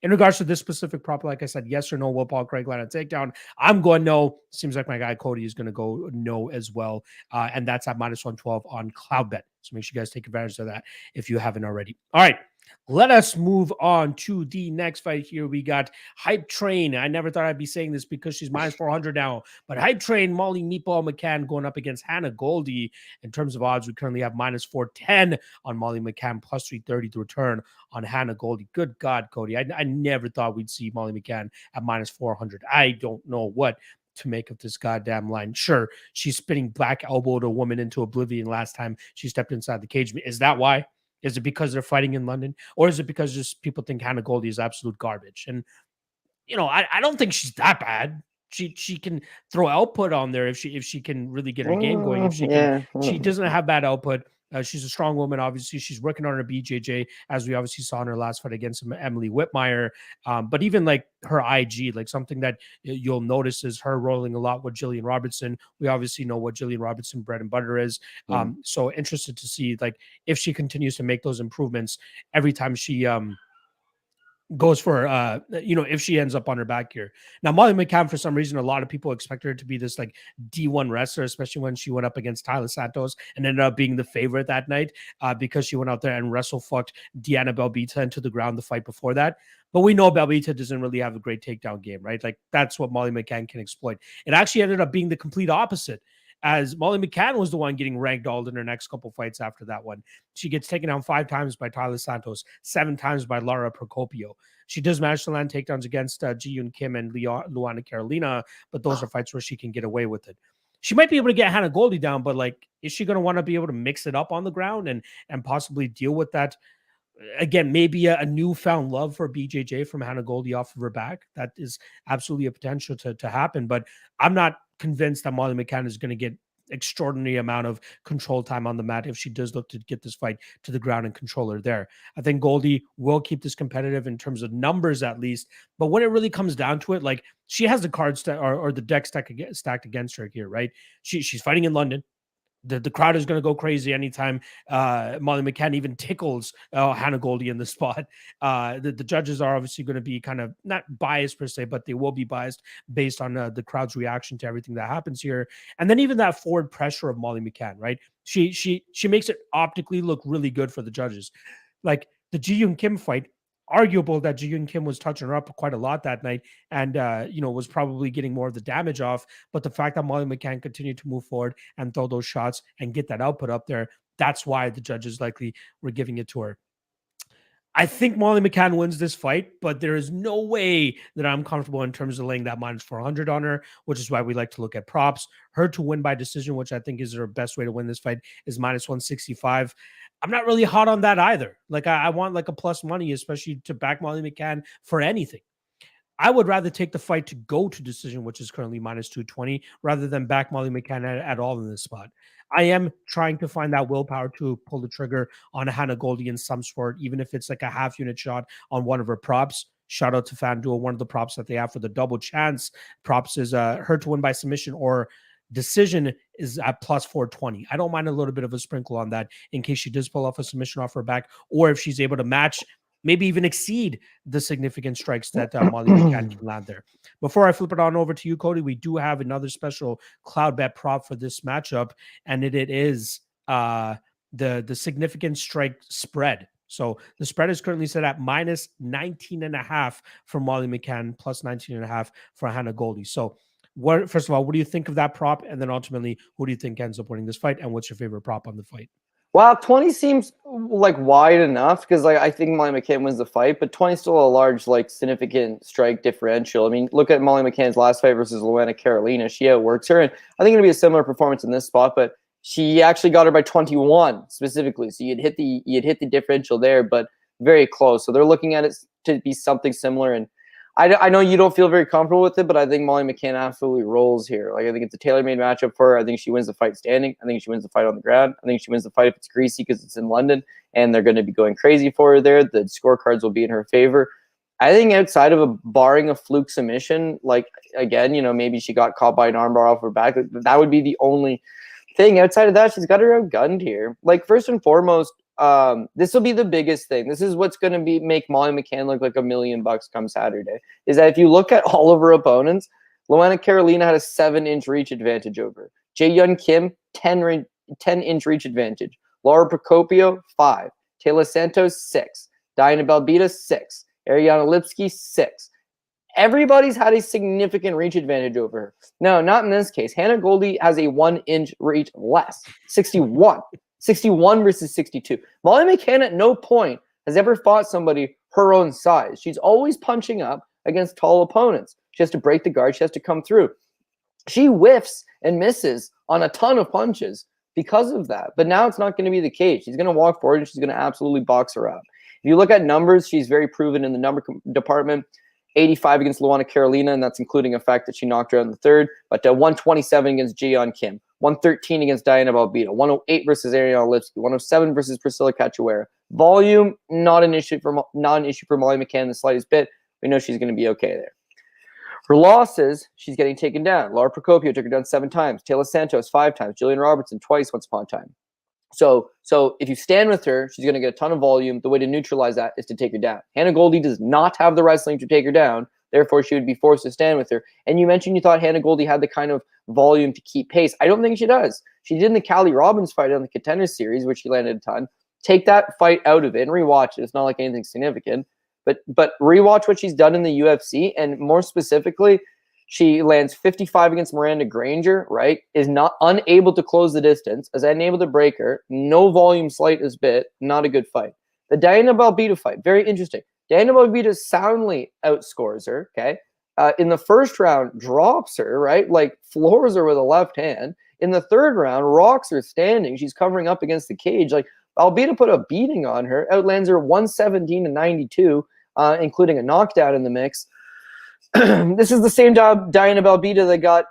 in regards to this specific prop, like I said, yes or no, will Paul Craig land a takedown? I'm going no. Seems like my guy Cody is going to go no as well. And that's at -112 on Cloudbet. So make sure you guys take advantage of that if you haven't already. All right. Let us move on to the next fight here. We got Hype Train. I never thought I'd be saying this because she's -400 now. But Hype Train, Molly Meatball McCann going up against Hannah Goldie. In terms of odds, we currently have -410 on Molly McCann, +330 to return on Hannah Goldie. Good God, Cody. I never thought we'd see Molly McCann at -400. I don't know what to make of this goddamn line. Sure, she's spinning black elbowed a woman into oblivion last time she stepped inside the cage. Is that why? Is it because they're fighting in London? Or is it because just people think Hannah Goldie is absolute garbage? And, I don't think she's that bad. She can throw output on there if she can really get her game going. If she can, she doesn't have bad output. She's a strong woman. Obviously, she's working on her BJJ, as we obviously saw in her last fight against Emily Whitmire. But even like her IG, like something that you'll notice is her rolling a lot with Jillian Robertson. We obviously know what Jillian Robertson bread and butter is. So interested to see like if she continues to make those improvements every time she goes for if she ends up on her back here. Now Molly McCann, for some reason, a lot of people expect her to be this like D1 wrestler, especially when she went up against Tyler Santos and ended up being the favorite that night because she went out there and wrestle fucked Diana Belbita into the ground the fight before that. But we know Belbita doesn't really have a great takedown game, right? Like that's what Molly McCann can exploit. It actually ended up being the complete opposite, as Molly McCann was the one getting ragdolled in her next couple fights after that one. She gets taken down 5 times by Tyler Santos, 7 times by Lara Procopio. She does manage to land takedowns against Ji-Yoon Kim and Luana Carolina, but those are fights where she can get away with it. She might be able to get Hannah Goldie down, but like, is she going to want to be able to mix it up on the ground and possibly deal with that? Again, maybe a newfound love for BJJ from Hannah Goldie off of her back. That is absolutely a potential to happen, but I'm not convinced that Molly McCann is going to get extraordinary amount of control time on the mat if she does look to get this fight to the ground and control her there. I think Goldie will keep this competitive in terms of numbers at least, but when it really comes down to it, like she has the cards or the deck stacked against her here, right? She's fighting in London. The crowd is going to go crazy anytime Molly McCann even tickles Hannah Goldie in the spot. The judges are obviously going to be kind of not biased per se, but they will be biased based on the crowd's reaction to everything that happens here. And then even that forward pressure of Molly McCann, right? She makes it optically look really good for the judges. Like the Ji-Yoon Kim fight, arguable that Ji-Yoon Kim was touching her up quite a lot that night and, was probably getting more of the damage off. But the fact that Molly McCann continued to move forward and throw those shots and get that output up there, that's why the judges likely were giving it to her. I think Molly McCann wins this fight, but there is no way that I'm comfortable in terms of laying that -400 on her, which is why we like to look at props. Her to win by decision, which I think is her best way to win this fight, is -165. I'm not really hot on that either. Like I want like a plus money, especially to back Molly McCann for anything. I would rather take the fight to go to decision, which is currently -220, rather than back Molly McCann at all in this spot. I am trying to find that willpower to pull the trigger on Hannah Goldie in some sort, even if it's like a half unit shot on one of her props. Shout out to FanDuel. One of the props that they have for the double chance props is her to win by submission or decision is at +420. I don't mind a little bit of a sprinkle on that in case she does pull off a submission off her back, or if she's able to match, maybe even exceed the significant strikes that Molly McCann can land there. Before I flip it on over to you, Cody, we do have another special cloud bet prop for this matchup, and it is the significant strike spread. So the spread is currently set at -19.5 for Molly McCann, +19.5 for Hannah Goldie. So first of all, what do you think of that prop? And then ultimately, who do you think ends up winning this fight? And what's your favorite prop on the fight? Wow, 20 seems like wide enough because like I think Molly McCann wins the fight, but 20 is still a large, like significant strike differential. I mean, look at Molly McCann's last fight versus Luana Carolina. She outworks her, and I think it'll be a similar performance in this spot, but she actually got her by 21 specifically. So you'd hit the differential there, but very close. So they're looking at it to be something similar. And I know you don't feel very comfortable with it, but I think Molly McCann absolutely rolls here. Like I think it's a tailor-made matchup for her. I think she wins the fight standing. I think she wins the fight on the ground. I think she wins the fight if it's greasy because it's in London and they're going to be going crazy for her there. The scorecards will be in her favor. I think outside of barring a fluke submission, like again, maybe she got caught by an armbar off her back. That would be the only thing. Outside of that, she's got her outgunned here. Like first and foremost, this will be the biggest thing. This is what's going to make Molly McCann look like $1 million come Saturday. Is that if you look at all of her opponents, Luana Carolina had a 7-inch reach advantage over her. Ji-Yoon Kim, 10-inch reach advantage. Lara Procopio, 5. Taylor Santos, 6. Diana Belbita, 6. Ariana Lipsky, 6. Everybody's had a significant reach advantage over her. No, not in this case. Hannah Goldie has a 1-inch reach less, 61. 61 versus 62. Molly McCann at no point has ever fought somebody her own size. She's always punching up against tall opponents. She has to break the guard. She has to come through. She whiffs and misses on a ton of punches because of that. But now it's not going to be the case. She's going to walk forward and she's going to absolutely box her up. If you look at numbers, she's very proven in the number department. 85 against Luana Carolina, and that's including a fact that she knocked her out in the third, but 127 against Ji-Yoon Kim. 113 against Diana Balbina, 108 versus Ariana Lipsky, 107 versus Priscilla Cachoeira. Volume, not an issue for Molly McCann in the slightest bit. We know she's going to be okay there. Her losses, she's getting taken down. Laura Procopio took her down 7 times. Taylor Santos 5 times. Jillian Robertson twice once upon a time. So if you stand with her, she's going to get a ton of volume. The way to neutralize that is to take her down. Hannah Goldie does not have the wrestling to take her down. Therefore, she would be forced to stand with her. And you mentioned you thought Hannah Goldie had the kind of volume to keep pace. I don't think she does. She did in the Callie Robbins fight on the Contender Series, which she landed a ton. Take that fight out of it and rewatch it. It's not like anything significant. But rewatch what she's done in the UFC, and more specifically, she lands 55 against Miranda Granger, right? Is not unable to close the distance, is unable to break her, no volume slightest bit, not a good fight. The Diana Balbina fight, very interesting. Diana Balbina soundly outscores her, okay? In the first round, drops her, right? Like floors her with a left hand. In the third round, rocks her standing. She's covering up against the cage. Like Balbina put a beating on her, outlands her 117-92, including a knockdown in the mix. This is the same Diana Balbina that got,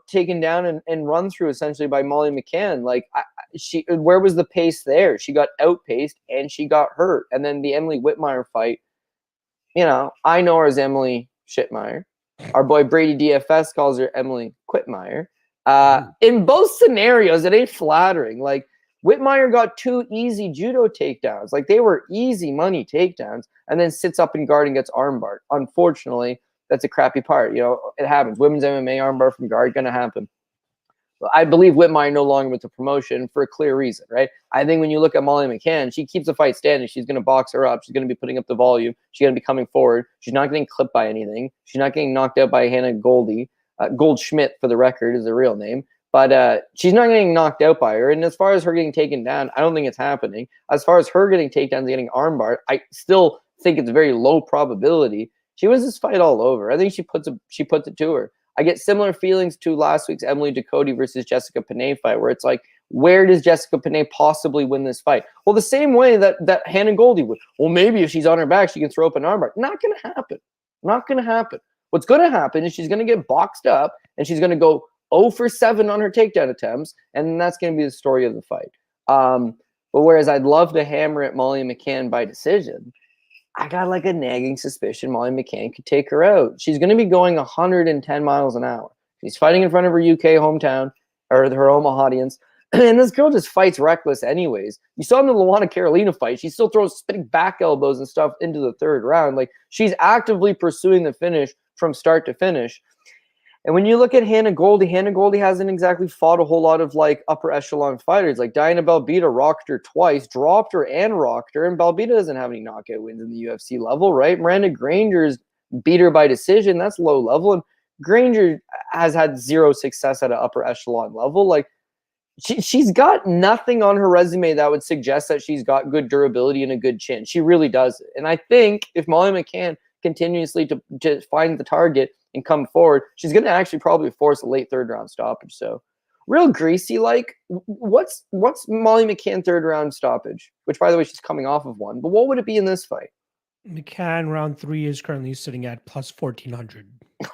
taken down and run through essentially by Molly McCann. Like, where was the pace there? She got outpaced and she got hurt. And then the Emily Whitmire fight, I know her as Emily Shitmire. Our boy Brady DFS calls her Emily Quitmire. In both scenarios, it ain't flattering. Like, Whitmire got 2 easy judo takedowns. Like, they were easy money takedowns, and then sits up in guard and gets armbarred. Unfortunately, that's a crappy part. It happens. Women's MMA armbar from guard, going to happen. But I believe Whitmire no longer with the promotion for a clear reason, right? I think when you look at Molly McCann, she keeps the fight standing. She's going to box her up. She's going to be putting up the volume. She's going to be coming forward. She's not getting clipped by anything. She's not getting knocked out by Hannah Goldie. Goldschmidt, for the record, is the real name. But she's not getting knocked out by her. And as far as her getting taken down, I don't think it's happening. As far as her getting takedowns and getting armbarred, I still think it's very low probability. She wins this fight all over. I think she puts it to her. I get similar feelings to last week's Emily Ducote versus Jessica Panay fight, where it's like, where does Jessica Panay possibly win this fight? Well, the same way that Hannah Goldie would. Well, maybe if she's on her back, she can throw up an armbar. Not going to happen. Not going to happen. What's going to happen is she's going to get boxed up, and she's going to go 0 for 7 on her takedown attempts, and that's going to be the story of the fight. But whereas I'd love to hammer at Molly McCann by decision, I got like a nagging suspicion Molly McCann could take her out. She's going to be going 110 miles an hour. She's fighting in front of her UK hometown, or her Omaha audience, and this girl just fights reckless anyways. You saw in the Luana Carolina fight, she still throws spinning back elbows and stuff into the third round. Like, she's actively pursuing the finish from start to finish. And when you look at Hannah Goldie hasn't exactly fought a whole lot of like upper echelon fighters. Like Diana Balbina rocked her twice, dropped her and rocked her, and Balbina doesn't have any knockout wins in the UFC level, right? Miranda Granger's beat her by decision. That's low level. And Granger has had 0 success at an upper echelon level. Like, she's got nothing on her resume that would suggest that she's got good durability and a good chin. She really does. And I think if Molly McCann continuously to find the target and come forward, she's going to actually probably force a late third round stoppage. So real greasy. Like, what's Molly McCann third round stoppage, which by the way, she's coming off of one, but what would it be in this fight? McCann round 3 is currently sitting at plus 1,400.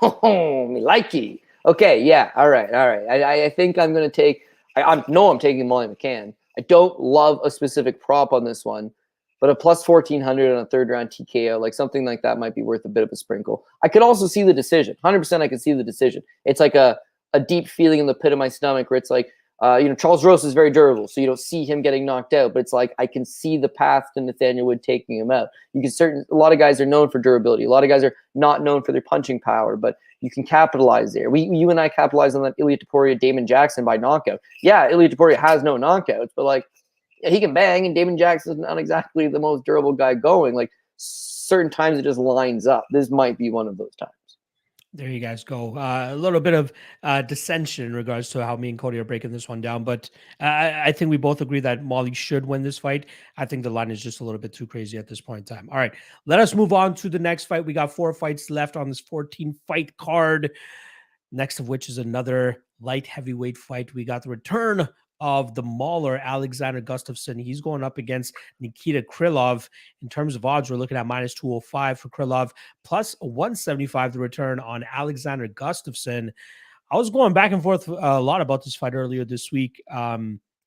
Oh, me likey. Okay. Yeah. All right. I think I'm going to take, I know I'm taking Molly McCann. I don't love a specific prop on this one, but a plus 1,400 on a third round TKO, like something like that might be worth a bit of a sprinkle. I could also see the decision. 100% I could see the decision. It's like a deep feeling in the pit of my stomach where it's like, Charles Rosa is very durable, so you don't see him getting knocked out, but it's like I can see the path to Nathaniel Wood taking him out. A lot of guys are known for durability. A lot of guys are not known for their punching power, but you can capitalize there. You and I capitalized on that Ilia Topuria Damon Jackson by knockout. Yeah, Ilia Topuria has no knockouts, but like, yeah, he can bang, and Damon Jackson's not exactly the most durable guy going. Like, certain times it just lines up. This might be one of those times. There you guys go. A little bit of dissension in regards to how me and Cody are breaking this one down, but I think we both agree that Molly should win this fight. I think the line is just a little bit too crazy at this point in time. All right, let us move on to the next fight. We got 4 fights left on this 14-fight card, next of which is another light heavyweight fight. We got the return of the Mauler, Alexander Gustafsson. He's going up against Nikita Krylov. In terms of odds, we're looking at minus 205 for Krylov, plus 175 the return on Alexander Gustafsson. I was going back and forth a lot about this fight earlier this week.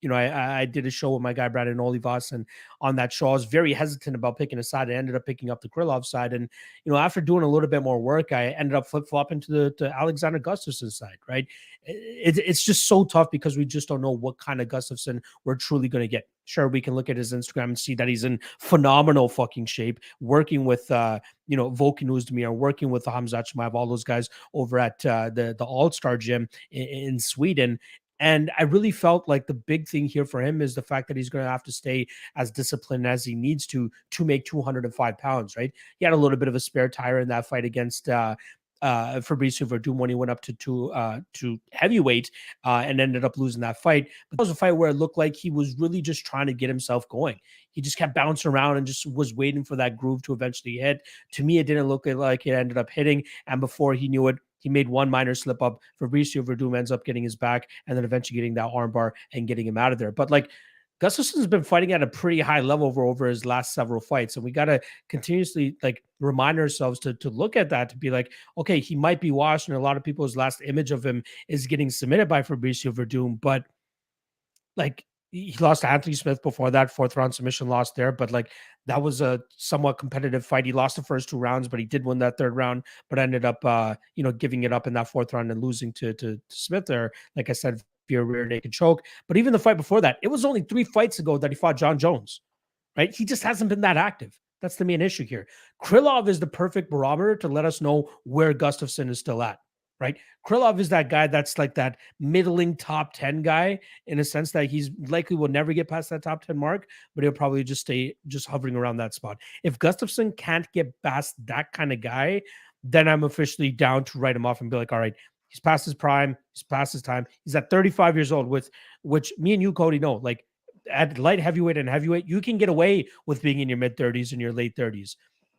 I did a show with my guy Brandon Olivas, and on that show, I was very hesitant about picking a side. I ended up picking up the Krylov side, and after doing a little bit more work, I ended up flip flopping to the Alexander Gustafsson side. Right? It's just so tough because we just don't know what kind of Gustafsson we're truly going to get. Sure, we can look at his Instagram and see that he's in phenomenal fucking shape, working with Volkan Oezdemir, working with the Hamzat Chimaev, all those guys over at the All-Star gym in Sweden. And I really felt like the big thing here for him is the fact that he's going to have to stay as disciplined as he needs to make 205 pounds, right? He had a little bit of a spare tire in that fight against Fabricio Verdum when he went up to heavyweight and ended up losing that fight. But that was a fight where it looked like he was really just trying to get himself going. He just kept bouncing around and just was waiting for that groove to eventually hit. To me, it didn't look like it ended up hitting. And before he knew it, he made one minor slip up. Fabricio Verdum ends up getting his back and then eventually getting that armbar and getting him out of there. But like, Gustafsson's been fighting at a pretty high level over his last several fights. And we got to continuously like remind ourselves to look at that, to be like, okay, he might be washed. And a lot of people's last image of him is getting submitted by Fabricio Verdum. But like, he lost to Anthony Smith before that, 4th round submission loss there. But like, that was a somewhat competitive fight. He lost the first 2 rounds, but he did win that 3rd round, but ended up, giving it up in that 4th round and losing to Smith there. Like I said, via rear naked choke. But even the fight before that, it was only 3 fights ago that he fought John Jones, right? He just hasn't been that active. That's the main issue here. Krylov is the perfect barometer to let us know where Gustafsson is still at. Right? Krylov is that guy that's like that middling top 10 guy in a sense that he's likely will never get past that top 10 mark, but he'll probably just stay just hovering around that spot. If Gustafsson can't get past that kind of guy, then I'm officially down to write him off and be like, all right, he's past his prime, he's past his time. He's at 35 years old, with which me and you, Cody, know, like at light heavyweight and heavyweight, you can get away with being in your mid 30s and your late 30s.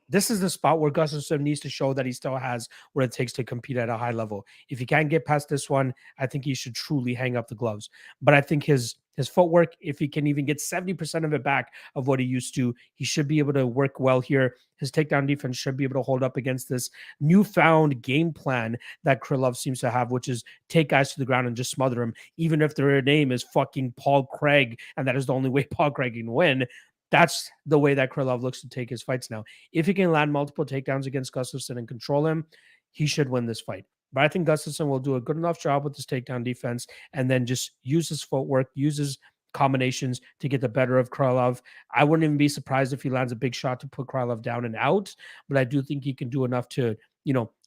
This is the spot where Gustafsson needs to show that he still has what it takes to compete at a high level. If he can't get past this one, I think he should truly hang up the gloves. But I think his footwork, if he can even get 70% of it back of what he used to, he should be able to work well here. His takedown defense should be able to hold up against this newfound game plan that Krylov seems to have, which is take guys to the ground and just smother them, even if their name is fucking Paul Craig, and that is the only way Paul Craig can win. That's the way that Krylov looks to take his fights now. If he can land multiple takedowns against Gustafsson and control him, he should win this fight. But I think Gustafsson will do a good enough job with his takedown defense and then just use his footwork, use his combinations to get the better of Krylov. I wouldn't even be surprised if he lands a big shot to put Krylov down and out, but I do think he can do enough to,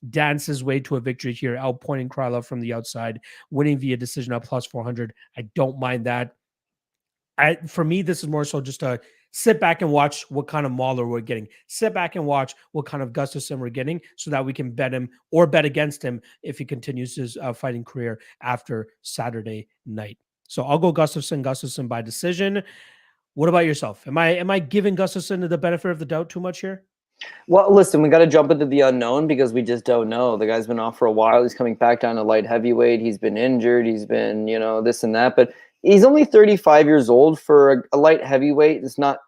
dance his way to a victory here, outpointing Krylov from the outside, winning via decision at plus 400. I don't mind that. For me, this is more so just a sit back and watch what kind of Mauler we're getting. Sit back and watch what kind of Gustafsson we're getting so that we can bet him or bet against him if he continues his fighting career after Saturday night. So I'll go Gustafsson by decision. What about yourself? Am I giving Gustafsson the benefit of the doubt too much here? Well, listen, we got to jump into the unknown because we just don't know. The guy's been off for a while. He's coming back down to light heavyweight. He's been injured. He's been, this and that. But he's only 35 years old for a light heavyweight. It's not,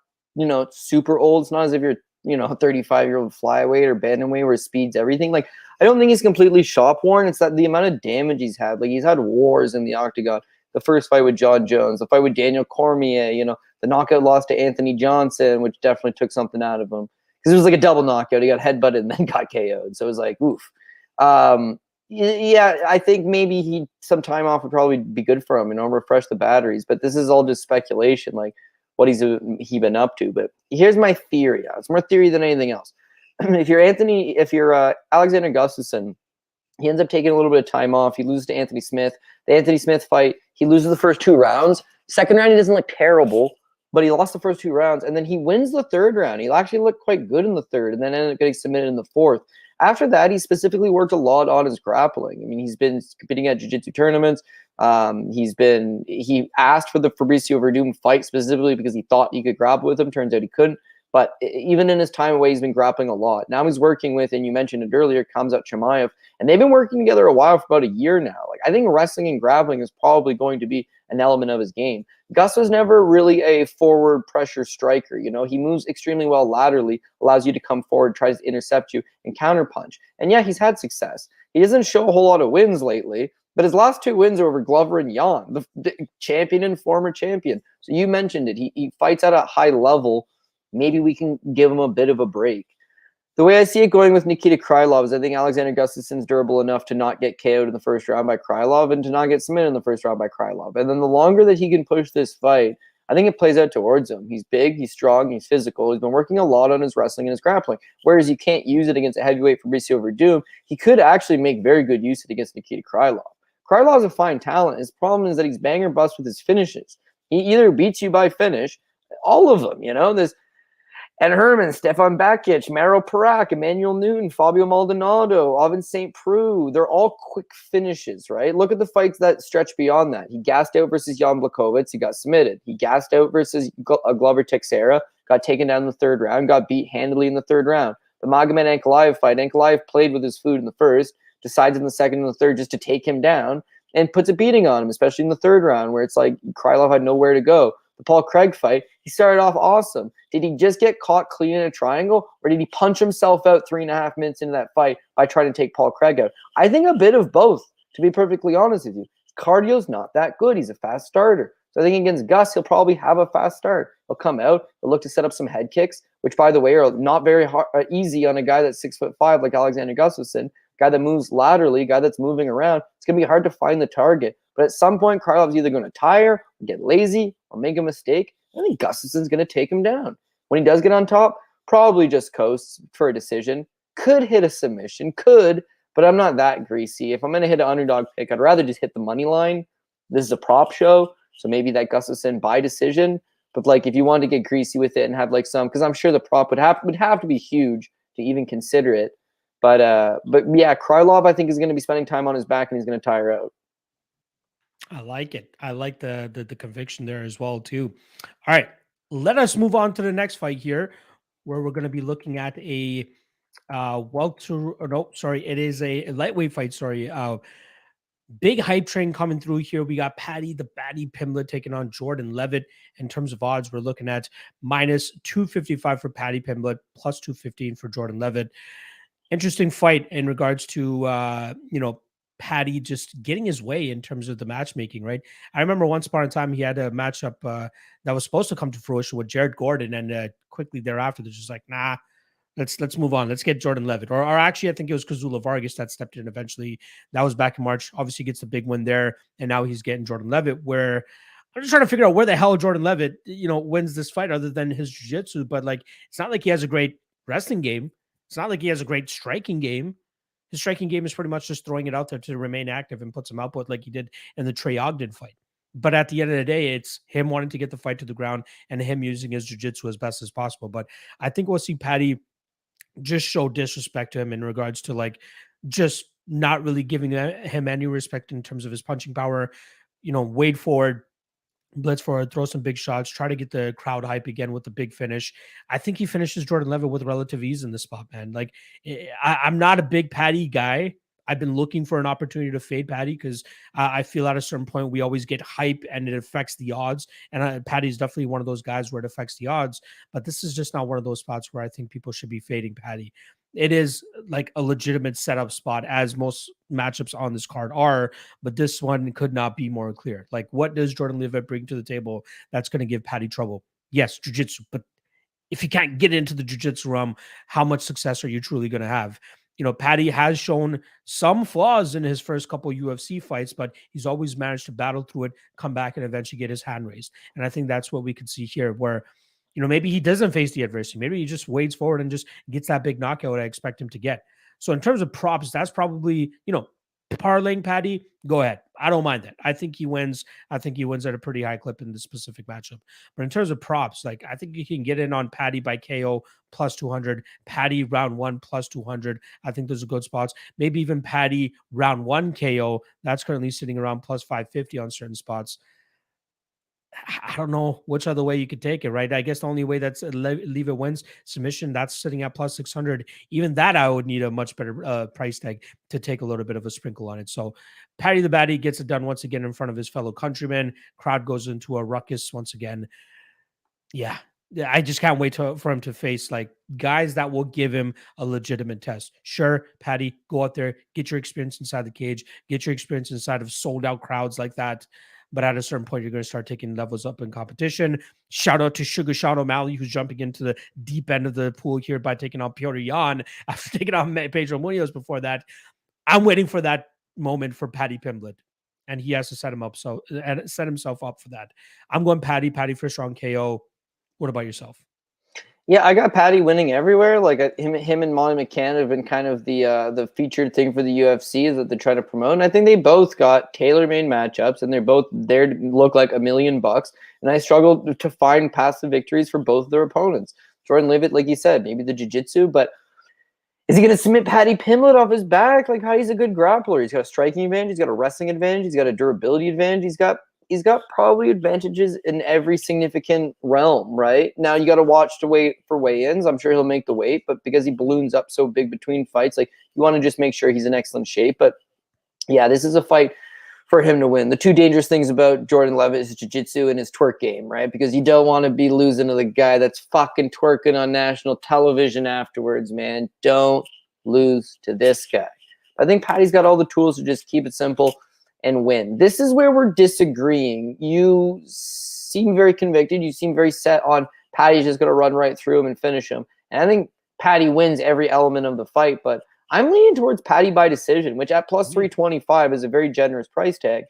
super old. It's not as if you're, a 35-year-old flyweight or bantamweight where speed's everything. Like, I don't think he's completely shop worn. It's that the amount of damage he's had. Like, he's had wars in the octagon. The first fight with John Jones, the fight with Daniel Cormier, the knockout loss to Anthony Johnson, which definitely took something out of him. Because it was like a double knockout. He got headbutted and then got KO'd. So it was like, oof. Yeah, I think maybe some time off would probably be good for him, refresh the batteries. But this is all just speculation, like what he been up to. But here's my theory. It's more theory than anything else. If you're Alexander Gustafsson, he ends up taking a little bit of time off. He loses to Anthony Smith. The Anthony Smith fight, he loses the first 2 rounds. Second round, he doesn't look terrible, but he lost the first 2 rounds. And then he wins the 3rd round. He actually looked quite good in the 3rd and then ended up getting submitted in the 4th. After that, he specifically worked a lot on his grappling. I mean, he's been competing at jiu-jitsu tournaments. He asked for the Fabricio Verdum fight specifically because he thought he could grapple with him. Turns out he couldn't. But even in his time away, he's been grappling a lot. Now he's working with, and you mentioned it earlier, Khamzat Chimaev, and they've been working together a while, for about a year now. Like, I think wrestling and grappling is probably going to be an element of his game. Gus was never really a forward pressure striker. You know, he moves extremely well laterally, allows you to come forward, tries to intercept you and counterpunch. And yeah, he's had success. He doesn't show a whole lot of wins lately, but his last 2 wins are over Glover and Jan, the champion and former champion. So you mentioned it. He fights at a high level. Maybe we can give him a bit of a break. The way I see it going with Nikita Krylov is I think Alexander Gustafsson's durable enough to not get KO'd in the first round by Krylov and to not get submitted in the first round by Krylov. And then the longer that he can push this fight, I think it plays out towards him. He's big, he's strong, he's physical. He's been working a lot on his wrestling and his grappling. Whereas you can't use it against a heavyweight Fabricio Verdum, he could actually make very good use of it against Nikita Krylov. Krylov's a fine talent. His problem is that he's bang or bust with his finishes. He either beats you by finish, all of them, you know, and Herman, Stefan Bakic, Maro Parak, Emmanuel Newton, Fabio Maldonado, Oven St. Preux. They're all quick finishes, right? Look at the fights that stretch beyond that. He gassed out versus Jan Blachowicz. He got submitted. He gassed out versus Glover Teixeira, got taken down in the 3rd round, got beat handily in the 3rd round. The Magomed Ankalaev fight, Ankalaev played with his food in the first, decides in the 2nd and the 3rd just to take him down, and puts a beating on him, especially in the 3rd round, where it's like Krylov had nowhere to go. The Paul Craig fight, he started off awesome. Did he just get caught clean in a triangle, or did he punch himself out 3.5 minutes into that fight by trying to take Paul Craig out? I think a bit of both, to be perfectly honest with you. Cardio's not that good. He's a fast starter. So I think against Gus, he'll probably have a fast start. He'll come out, he'll look to set up some head kicks, which, by the way, are not very easy on a guy that's 6'5" like Alexander Gustafsson, guy that moves laterally, guy that's moving around. It's going to be hard to find the target. But at some point, Krylov's either going to tire, or get lazy, or make a mistake. I think Gustafsson's going to take him down. When he does get on top, probably just coasts for a decision. Could hit a submission, but I'm not that greasy. If I'm going to hit an underdog pick, I'd rather just hit the money line. This is a prop show, so maybe that Gustafsson by decision. But like, if you want to get greasy with it and have like some, because I'm sure the prop would have to be huge to even consider it. But yeah, Krylov I think is going to be spending time on his back and he's going to tire out. I like it. I like the conviction there as well too. All right, let us move on to the next fight here, where we're going to be looking at a it is a lightweight fight. Sorry, big hype train coming through here. We got Paddy the Batty Pimblett taking on Jordan Leavitt. In terms of odds, we're looking at minus 255 for Paddy Pimblett, plus 215 for Jordan Leavitt. Interesting fight in regards to Paddy just getting his way in terms of the matchmaking, right? I remember once upon a time he had a matchup that was supposed to come to fruition with Jared Gordon, and quickly thereafter they're just like, nah, let's move on. Let's get Jordan Leavitt. Or actually, I think it was Kazula Vargas that stepped in eventually. That was back in March. Obviously gets the big win there, and now he's getting Jordan Leavitt, where I'm just trying to figure out where the hell Jordan Leavitt, wins this fight other than his jiu-jitsu. But like, it's not like he has a great wrestling game. It's not like he has a great striking game. His striking game is pretty much just throwing it out there to remain active and put some output like he did in the Trey Ogden fight. But at the end of the day, it's him wanting to get the fight to the ground and him using his jiu-jitsu as best as possible. But I think we'll see Paddy just show disrespect to him in regards to like just not really giving him any respect in terms of his punching power. Wade forward, blitz forward, throw some big shots, try to get the crowd hype again with the big finish. I think he finishes Jordan Leavitt with relative ease in this spot, man. Like, I'm not a big Paddy guy. I've been looking for an opportunity to fade Paddy because I feel at a certain point we always get hype and it affects the odds. And Paddy's definitely one of those guys where it affects the odds. But this is just not one of those spots where I think people should be fading Paddy. It is like a legitimate setup spot, as most matchups on this card are, but this one could not be more clear. Like, what does Jordan Leavitt bring to the table that's going to give Paddy trouble? Yes, jiu-jitsu, but if you can't get into the jiu-jitsu realm, how much success are you truly going to have? Paddy has shown some flaws in his first couple UFC fights, but he's always managed to battle through it, come back, and eventually get his hand raised. And I think that's what we could see here, where maybe he doesn't face the adversity. Maybe he just wades forward and just gets that big knockout I expect him to get. So in terms of props, that's probably, parlaying Paddy, go ahead. I don't mind that. I think he wins. I think he wins at a pretty high clip in this specific matchup. But in terms of props, like, I think you can get in on Paddy by KO plus 200, Paddy round 1 plus 200. I think those are good spots. Maybe even Paddy round 1 KO. That's currently sitting around plus 550 on certain spots. I don't know which other way you could take it, right? I guess the only way that's Leavitt wins submission, that's sitting at plus 600. Even that, I would need a much better price tag to take a little bit of a sprinkle on it. So Paddy the Baddy gets it done once again in front of his fellow countrymen. Crowd goes into a ruckus once again. Yeah. Yeah, I just can't wait for him to face like guys that will give him a legitimate test. Sure, Paddy, go out there, get your experience inside the cage, get your experience inside of sold out crowds like that. But at a certain point, you're going to start taking levels up in competition. Shout out to Sugar Sean O'Malley, who's jumping into the deep end of the pool here by taking on Piotr Jan after taking on Pedro Munoz before that. I'm waiting for that moment for Paddy Pimblett, and he has to set himself up for that. I'm going Paddy for strong KO. What about yourself? Yeah, I got Paddy winning everywhere. Like him and Molly McCann have been kind of the featured thing for the UFC that they're trying to promote. And I think they both got tailor-made matchups, and they're both there to look like $1 million. And I struggled to find passive victories for both of their opponents. Jordan Leavitt, like you said, maybe the jiu-jitsu, but is he going to submit Paddy Pimblett off his back? Like, Paddy's a good grappler. He's got a striking advantage. He's got a wrestling advantage. He's got a durability advantage. He's got probably advantages in every significant realm, right? Now you got to watch to wait for weigh-ins. I'm sure he'll make the weight, but because he balloons up so big between fights, like you want to just make sure he's in excellent shape. But yeah, this is a fight for him to win. The two dangerous things about Jordan Leavitt is jiu-jitsu and his twerk game, right? Because you don't want to be losing to the guy that's fucking twerking on national television afterwards, man. Don't lose to this guy. I think Paddy's got all the tools to just keep it simple and win. This is where we're disagreeing. You seem very convicted. You seem very set on Paddy's just going to run right through him and finish him. And I think Paddy wins every element of the fight, but I'm leaning towards Paddy by decision, which at plus 325 is a very generous price tag.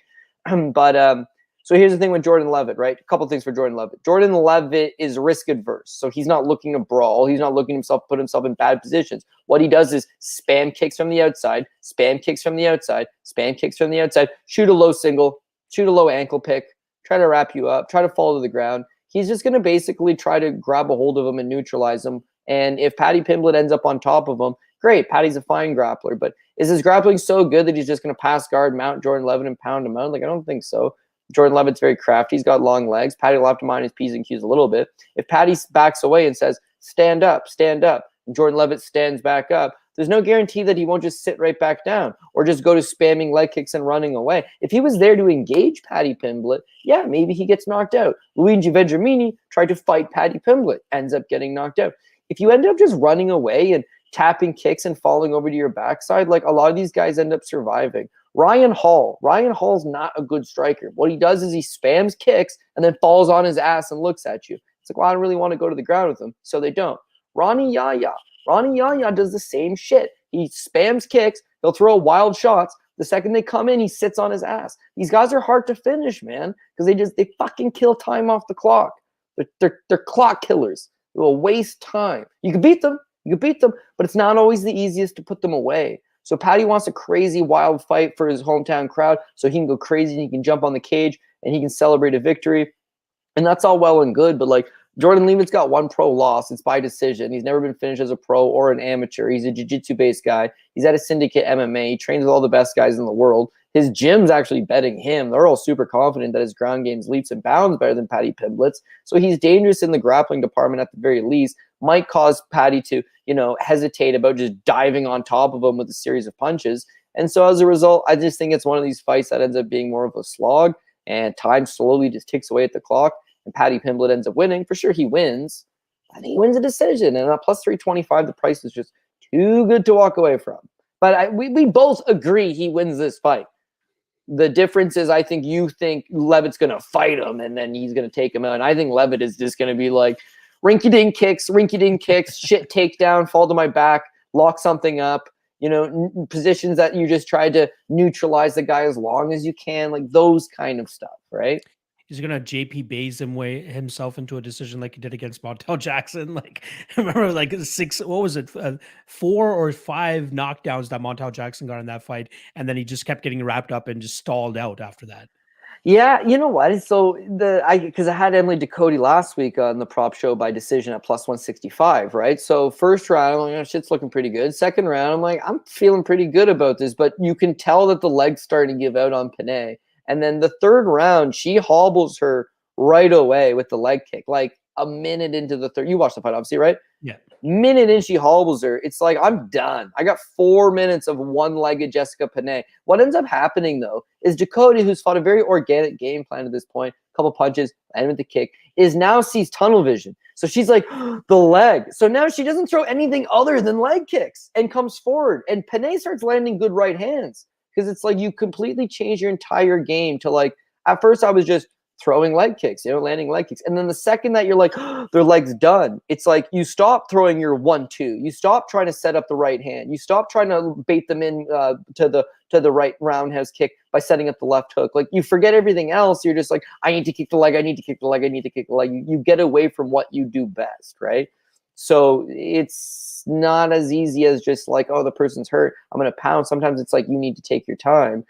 So here's the thing with Jordan Leavitt, right? A couple things for Jordan Leavitt. Jordan Leavitt is risk adverse, so he's not looking to brawl. He's not looking to put himself in bad positions. What he does is spam kicks from the outside, spam kicks from the outside, spam kicks from the outside, shoot a low single, shoot a low ankle pick, try to wrap you up, try to fall to the ground. He's just going to basically try to grab a hold of him and neutralize him. And if Paddy Pimblett ends up on top of him, great. Paddy's a fine grappler, but is his grappling so good that he's just going to pass guard, mount Jordan Leavitt, and pound him out? Like, I don't think so. Jordan Leavitt's very crafty. He's got long legs. Paddy will have to mind his P's and Q's a little bit. If Paddy backs away and says, stand up, and Jordan Leavitt stands back up, there's no guarantee that he won't just sit right back down or just go to spamming leg kicks and running away. If he was there to engage Paddy Pimblett, yeah, maybe he gets knocked out. Luigi Vedramini tried to fight Paddy Pimblett, ends up getting knocked out. If you end up just running away and tapping kicks and falling over to your backside, like a lot of these guys end up surviving. Ryan Hall's not a good striker. What he does is he spams kicks and then falls on his ass and looks at you. It's like, well, I don't really want to go to the ground with him, so they don't. Ronnie Yahya does the same shit. He spams kicks. He'll throw wild shots. The second they come in, he sits on his ass. These guys are hard to finish, man, because they fucking kill time off the clock. They're clock killers. They will waste time. You can beat them, but it's not always the easiest to put them away. So Paddy wants a crazy, wild fight for his hometown crowd so he can go crazy and he can jump on the cage and he can celebrate a victory. And that's all well and good, but like Jordan Leavitt's got one pro loss. It's by decision. He's never been finished as a pro or an amateur. He's a jiu-jitsu-based guy. He's at a syndicate MMA. He trains with all the best guys in the world. His gym's actually betting him. They're all super confident that his ground game's leaps and bounds better than Paddy Pimblett's. So he's dangerous in the grappling department at the very least. Might cause Paddy to, hesitate about just diving on top of him with a series of punches. And so as a result, I just think it's one of these fights that ends up being more of a slog, and time slowly just ticks away at the clock, and Paddy Pimblett ends up winning. For sure he wins. I think he wins a decision. And at plus 325, the price is just too good to walk away from. But we both agree he wins this fight. The difference is I think you think Leavitt's going to fight him and then he's going to take him out. And I think Leavitt is just going to be like, rinky-dink kicks, shit takedown, fall to my back, lock something up, positions that you just try to neutralize the guy as long as you can, like those kind of stuff, right? He's gonna JP Bays himself into a decision like he did against Montel Jackson. Like, remember, like 4 or 5 knockdowns that Montel Jackson got in that fight, and then he just kept getting wrapped up and just stalled out after that. Yeah, you know what? So because I had Emily Ducote last week on the prop show by decision at plus 165, right? So first round, I'm like, oh, shit's looking pretty good. Second round, I'm like, I'm feeling pretty good about this, but you can tell that the leg's starting to give out on Panay. And then the third round, she hobbles her right away with the leg kick. Like a minute into the third. You watched the fight, obviously, right? Yeah. Minute in, she hobbles her. It's like, I'm done. I got 4 minutes of one-legged Jessica Penne. What ends up happening, though, is Dakota, who's fought a very organic game plan to this point, a couple punches, and with the kick, is now sees tunnel vision. So she's like, the leg. So now she doesn't throw anything other than leg kicks and comes forward. And Penne starts landing good right hands because it's like you completely change your entire game to like, at first I was just throwing leg kicks, landing leg kicks. And then the second that you're like, their leg's done, it's like you stop throwing your 1-2. You stop trying to set up the right hand. You stop trying to bait them in to the right roundhouse kick by setting up the left hook. Like you forget everything else. You're just like, I need to kick the leg. I need to kick the leg. I need to kick the leg. You get away from what you do best, right? So it's not as easy as just like, oh, the person's hurt, I'm going to pound. Sometimes it's like you need to take your time.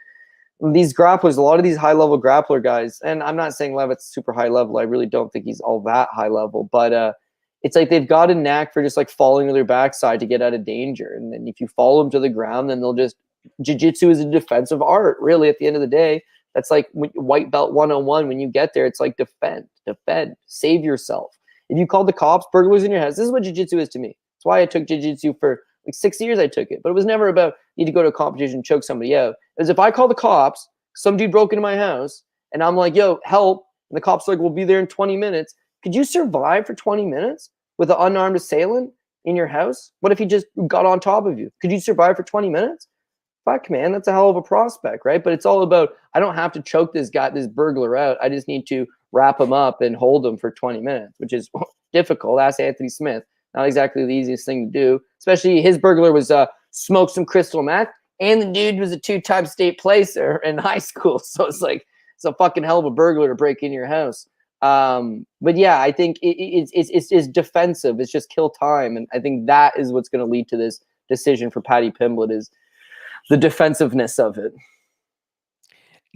These grapplers, a lot of these high-level grappler guys, and I'm not saying Leavitt's super high level. I really don't think he's all that high level, but it's like they've got a knack for just like falling to their backside to get out of danger. And then if you follow them to the ground, then they'll just jiu-jitsu is a defensive art, really, at the end of the day. That's like white belt 101. When you get there, it's like defend, save yourself. If you call the cops burglars in your house, this is what jiu-jitsu is to me. That's why I took jiu-jitsu for like 6 years. I took it, but it was never about need to go to a competition and choke somebody out. As if I call the cops, some dude broke into my house, and I'm like, yo, help. And the cops are like, we'll be there in 20 minutes. Could you survive for 20 minutes with an unarmed assailant in your house? What if he just got on top of you? Could you survive for 20 minutes? Fuck, man, that's a hell of a prospect, right? But it's all about, I don't have to choke this guy, this burglar out. I just need to wrap him up and hold him for 20 minutes, which is difficult. Ask Anthony Smith. Not exactly the easiest thing to do, especially his burglar was smoked some crystal meth, and the dude was a 2-time state placer in high school. So it's like, it's a fucking hell of a burglar to break into your house. But yeah, I think it's defensive. It's just kill time. And I think that is what's going to lead to this decision for Paddy Pimblett, is the defensiveness of it.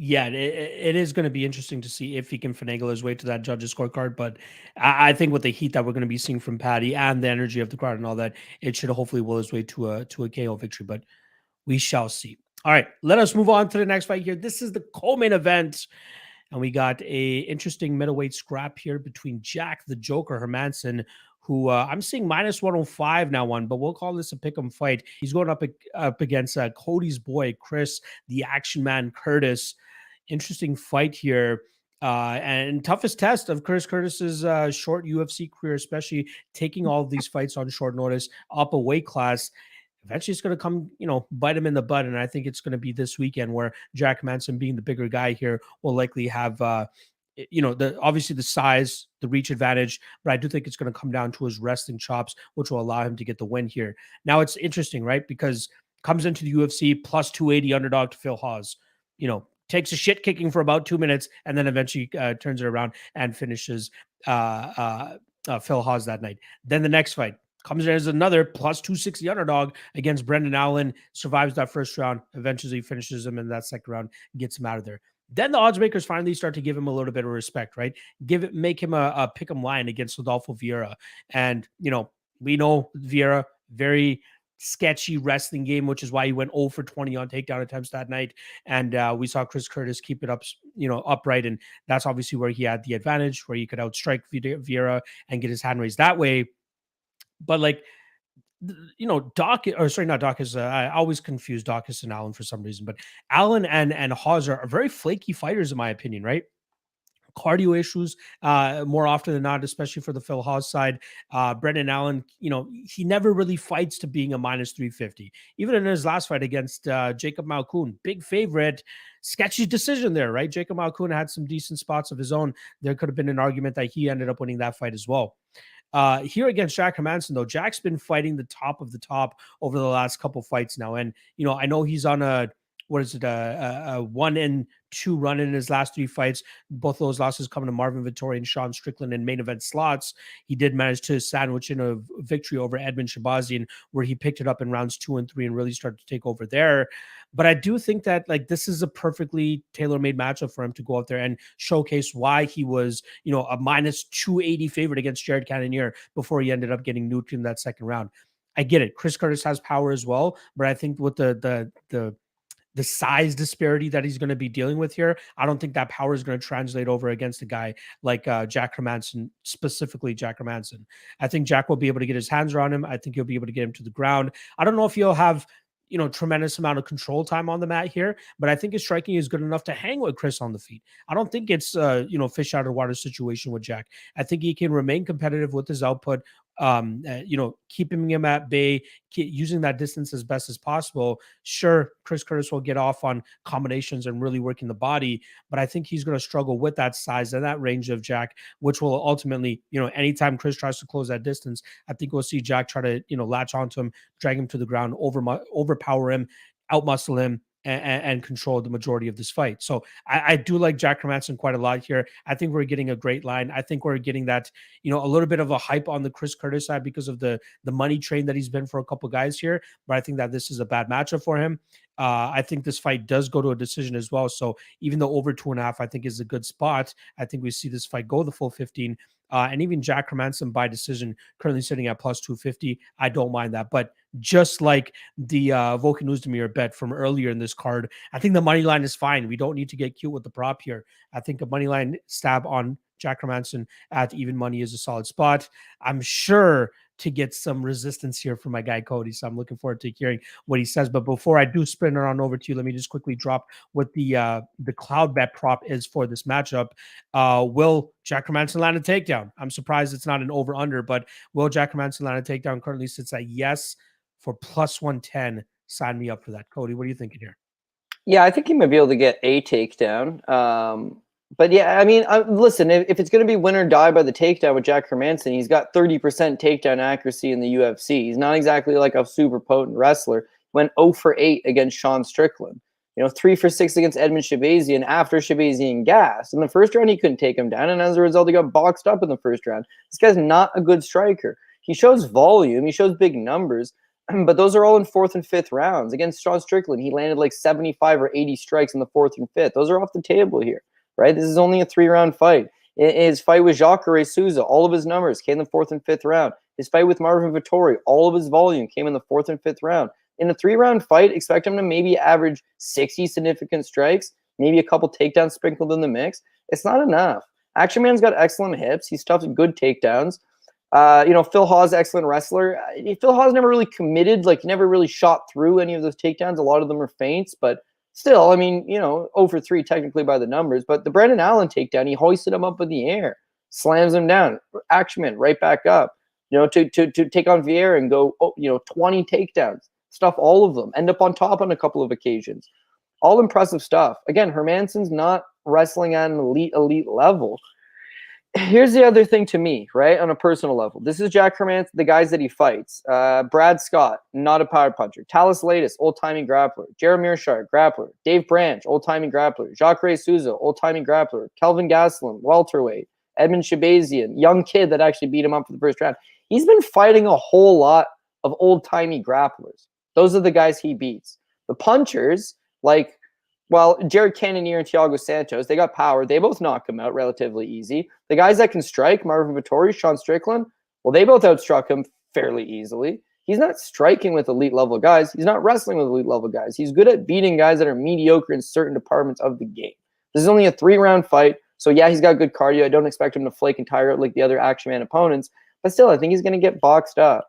Yeah, it is going to be interesting to see if he can finagle his way to that judges scorecard. But I think with the heat that we're going to be seeing from Paddy and the energy of the crowd and all that, it should hopefully will his way to a KO victory. But we shall see. All right, let us move on to the next fight here. This is the co-main event, and we got a interesting middleweight scrap here between Jack the Joker Hermansson, who I'm seeing -105 now on, but we'll call this a pick'em fight. He's going up against Cody's boy Chris, the Action Man Curtis. Interesting fight here. And toughest test of Chris Curtis's short UFC career, especially taking all of these fights on short notice up a weight class. Eventually it's going to come, bite him in the butt. And I think it's going to be this weekend where Jack Hermansson, being the bigger guy here, will likely have, obviously the size, the reach advantage, but I do think it's going to come down to his wrestling chops, which will allow him to get the win here. Now it's interesting, right? Because comes into the UFC plus 280 underdog to Phil Hawes, takes a shit kicking for about 2 minutes, and then eventually turns it around and finishes Phil Hawes that night. Then the next fight comes in as another plus 260 underdog against Brendan Allen, survives that first round, eventually finishes him in that second round, gets him out of there. Then the odds makers finally start to give him a little bit of respect, right? Make him a pick'em line against Rodolfo Vieira. And, we know Vieira, very sketchy wrestling game, which is why he went 0 for 20 on takedown attempts that night. And we saw Chris Curtis keep it up, upright. And that's obviously where he had the advantage, where he could outstrike Vieira and get his hand raised that way. But I always confuse Dawkins and Allen for some reason, but Allen and Hawes are very flaky fighters in my opinion, right? Cardio issues more often than not, especially for the Phil Hawes side. Brendan Allen, he never really fights to being a -350. Even in his last fight against Jacob Malkoun, big favorite, sketchy decision there, right? Jacob Malkoun had some decent spots of his own. There could have been an argument that he ended up winning that fight as well. Here against Jack Hermansson, though, Jack's been fighting the top of the top over the last couple fights now. And, I know he's on a 1-2 run in his last 3 fights. Both those losses coming to Marvin Vettori and Sean Strickland in main event slots. He did manage to sandwich in a victory over Edmund Shabazian, where he picked it up in rounds 2 and 3 and really started to take over there. But I do think that this is a perfectly tailor-made matchup for him to go out there and showcase why he was, a -280 favorite against Jared Cannonier before he ended up getting nuked in that second round. I get it. Chris Curtis has power as well, but I think with the the size disparity that he's going to be dealing with here, I don't think that power is going to translate over against a guy like Jack Hermansson, specifically Jack Hermansson. I think Jack will be able to get his hands around him. I think he'll be able to get him to the ground. I don't know if he'll have, you know, tremendous amount of control time on the mat here, but I think his striking is good enough to hang with Chris on the feet. I don't think it's you know, fish out of water situation with Jack. I think he can remain competitive with his output, you know, keeping him at bay, using that distance as best as possible. Sure, Chris Curtis will get off on combinations and really working the body, but I think he's going to struggle with that size and that range of Jack, which will ultimately, you know, anytime Chris tries to close that distance, I think we'll see Jack try to, you know, latch onto him, drag him to the ground, overpower him, outmuscle him, and control the majority of this fight. So I do like Jack Hermansson quite a lot here. I think we're getting a great line. I think we're getting that, you know, a little bit of a hype on the Chris Curtis side because of the money train that he's been for a couple guys here. But I think that this is a bad matchup for him. I think this fight does go to a decision as well. So even though over 2.5, I think is a good spot, I think we see this fight go the full 15. And even Jack Hermansson by decision, currently sitting at plus 250. I don't mind that. But just like the Volkan Oezdemir bet from earlier in this card, I think the money line is fine. We don't need to get cute with the prop here. I think a money line stab on Jack Hermansson at even money is a solid spot. I'm sure to get some resistance here from my guy Cody, so I'm looking forward to hearing what he says. But before I do spin it on over to you, let me just quickly drop what the Cloudbet prop is for this matchup. Will Jack Hermansson land a takedown? I'm surprised it's not an over-under, but will Jack Hermansson land a takedown? Currently sits at yes for plus 110. Sign me up for that. Cody, what are you thinking here? Yeah, I think he might be able to get a takedown. But yeah, I mean, listen, if it's going to be win or die by the takedown with Jack Hermansson, he's got 30% takedown accuracy in the UFC. He's not exactly like a super potent wrestler. Went 0 for 8 against Sean Strickland. You know, 3 for 6 against Edmund Shabazian after Shabazian gassed. In the first round, he couldn't take him down, and as a result, he got boxed up in the first round. This guy's not a good striker. He shows volume. He shows big numbers. But those are all in 4th and 5th rounds. Against Sean Strickland, he landed like 75 or 80 strikes in the 4th and 5th. Those are off the table here, right? This is only a 3-round fight. In his fight with Jacare Souza, all of his numbers came in the 4th and 5th round. His fight with Marvin Vettori, all of his volume came in the 4th and 5th round. In a 3-round fight, expect him to maybe average 60 significant strikes, maybe a couple takedowns sprinkled in the mix. It's not enough. Action Man's got excellent hips. He's tough and good takedowns. You know, Phil Hawes, excellent wrestler. Phil Hawes never really committed, like never really shot through any of those takedowns. A lot of them are feints, but still, I mean, you know, 0 for 3 technically by the numbers. But the Brendan Allen takedown, he hoisted him up in the air, slams him down. Action Man right back up, you know, to take on Vieira and go, 20 takedowns, stuff all of them, end up on top on a couple of occasions. All impressive stuff. Again, Hermansson's not wrestling at an elite level. Here's the other thing to me, right, on a personal level. This is Jack Hermansson, the guys that he fights. Brad Scott, not a power puncher. Talis Blaydes, old-timey grappler. Jared Mearshart, grappler. Dave Branch, old-timey grappler. Jacare Souza, old-timey grappler. Kelvin Gastelum, welterweight. Edmund Shabazian, young kid that actually beat him up for the first round. He's been fighting a whole lot of old-timey grapplers. Those are the guys he beats. The punchers, like, well, Jared Cannonier and Thiago Santos, they got power. They both knock him out relatively easy. The guys that can strike, Marvin Vettori, Sean Strickland, well, they both outstruck him fairly easily. He's not striking with elite level guys. He's not wrestling with elite level guys. He's good at beating guys that are mediocre in certain departments of the game. This is only a 3-round fight. So yeah, he's got good cardio. I don't expect him to flake and tire out like the other Action Man opponents, but still, I think he's going to get boxed up.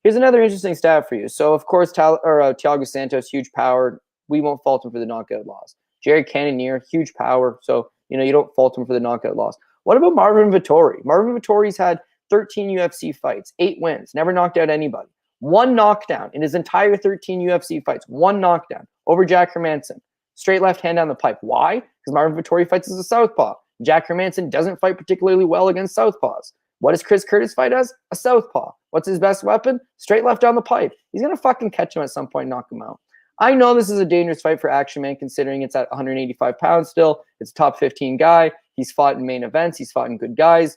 Here's another interesting stat for you. So of course, Thiago Santos, huge power. We won't fault him for the knockout loss. Jared Cannonier, huge power. So, you know, you don't fault him for the knockout loss. What about Marvin Vettori? Marvin Vettori's had 13 UFC fights, 8 wins, never knocked out anybody. 1 knockdown in his entire 13 UFC fights. 1 knockdown over Jack Hermansson. Straight left hand down the pipe. Why? Because Marvin Vettori fights as a southpaw. Jack Hermansson doesn't fight particularly well against southpaws. What does Chris Curtis fight as? A southpaw. What's his best weapon? Straight left down the pipe. He's going to fucking catch him at some point and knock him out. I know this is a dangerous fight for Action Man, considering it's at 185 pounds still. It's a top 15 guy. He's fought in main events. He's fought in good guys.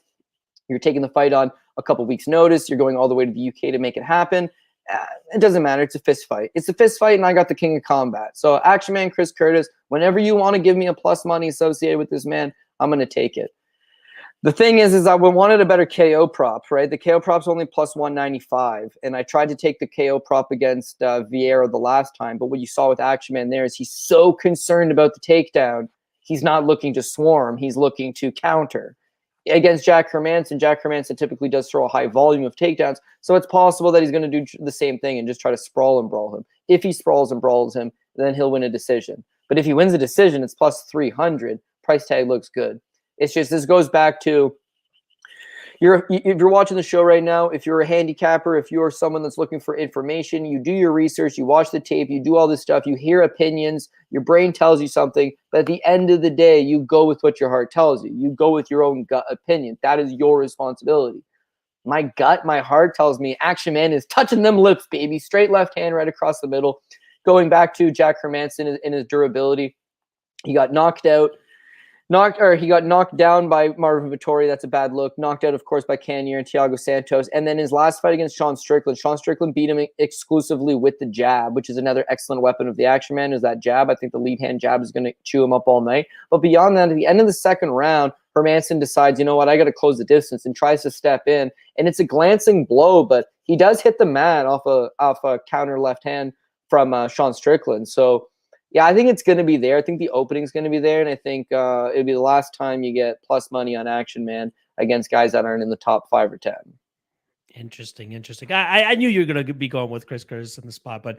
You're taking the fight on a couple weeks' notice. You're going all the way to the UK to make it happen. It doesn't matter. It's a fist fight. It's a fist fight, and I got the king of combat. So Action Man, Chris Curtis, whenever you want to give me a plus money associated with this man, I'm going to take it. The thing is I wanted a better KO prop, right? The KO prop's only plus 195, and I tried to take the KO prop against Vieira the last time, but what you saw with Action Man there is he's so concerned about the takedown, he's not looking to swarm, he's looking to counter. Against Jack Hermansson typically does throw a high volume of takedowns, so it's possible that he's going to do the same thing and just try to sprawl and brawl him. If he sprawls and brawls him, then he'll win a decision. But if he wins a decision, it's plus 300. Price tag looks good. It's just, this goes back to, if you're watching the show right now, if you're a handicapper, if you're someone that's looking for information, you do your research, you watch the tape, you do all this stuff, you hear opinions, your brain tells you something, but at the end of the day, you go with what your heart tells you. You go with your own gut opinion. That is your responsibility. My gut, my heart tells me Action Man is touching them lips, baby. Straight left hand right across the middle. Going back to Jack Hermansson in his durability, he got knocked out. He got knocked down by Marvin Vettori. That's a bad look. Knocked out, of course, by Cannonier and Thiago Santos. And then his last fight against Sean Strickland beat him exclusively with the jab, which is another excellent weapon of the Action Man, is that jab. I think the lead hand jab is going to chew him up all night. But beyond that, at the end of the second round, Hermansson decides, you know what, I got to close the distance, and tries to step in. And it's a glancing blow, but he does hit the mat off a counter left hand from Sean Strickland. So, yeah, I think it's going to be there. I think the opening's going to be there, and I think it'll be the last time you get plus money on Action Man against guys that aren't in the top 5 or 10. Interesting. I knew you were going to be going with Chris Curtis in the spot, but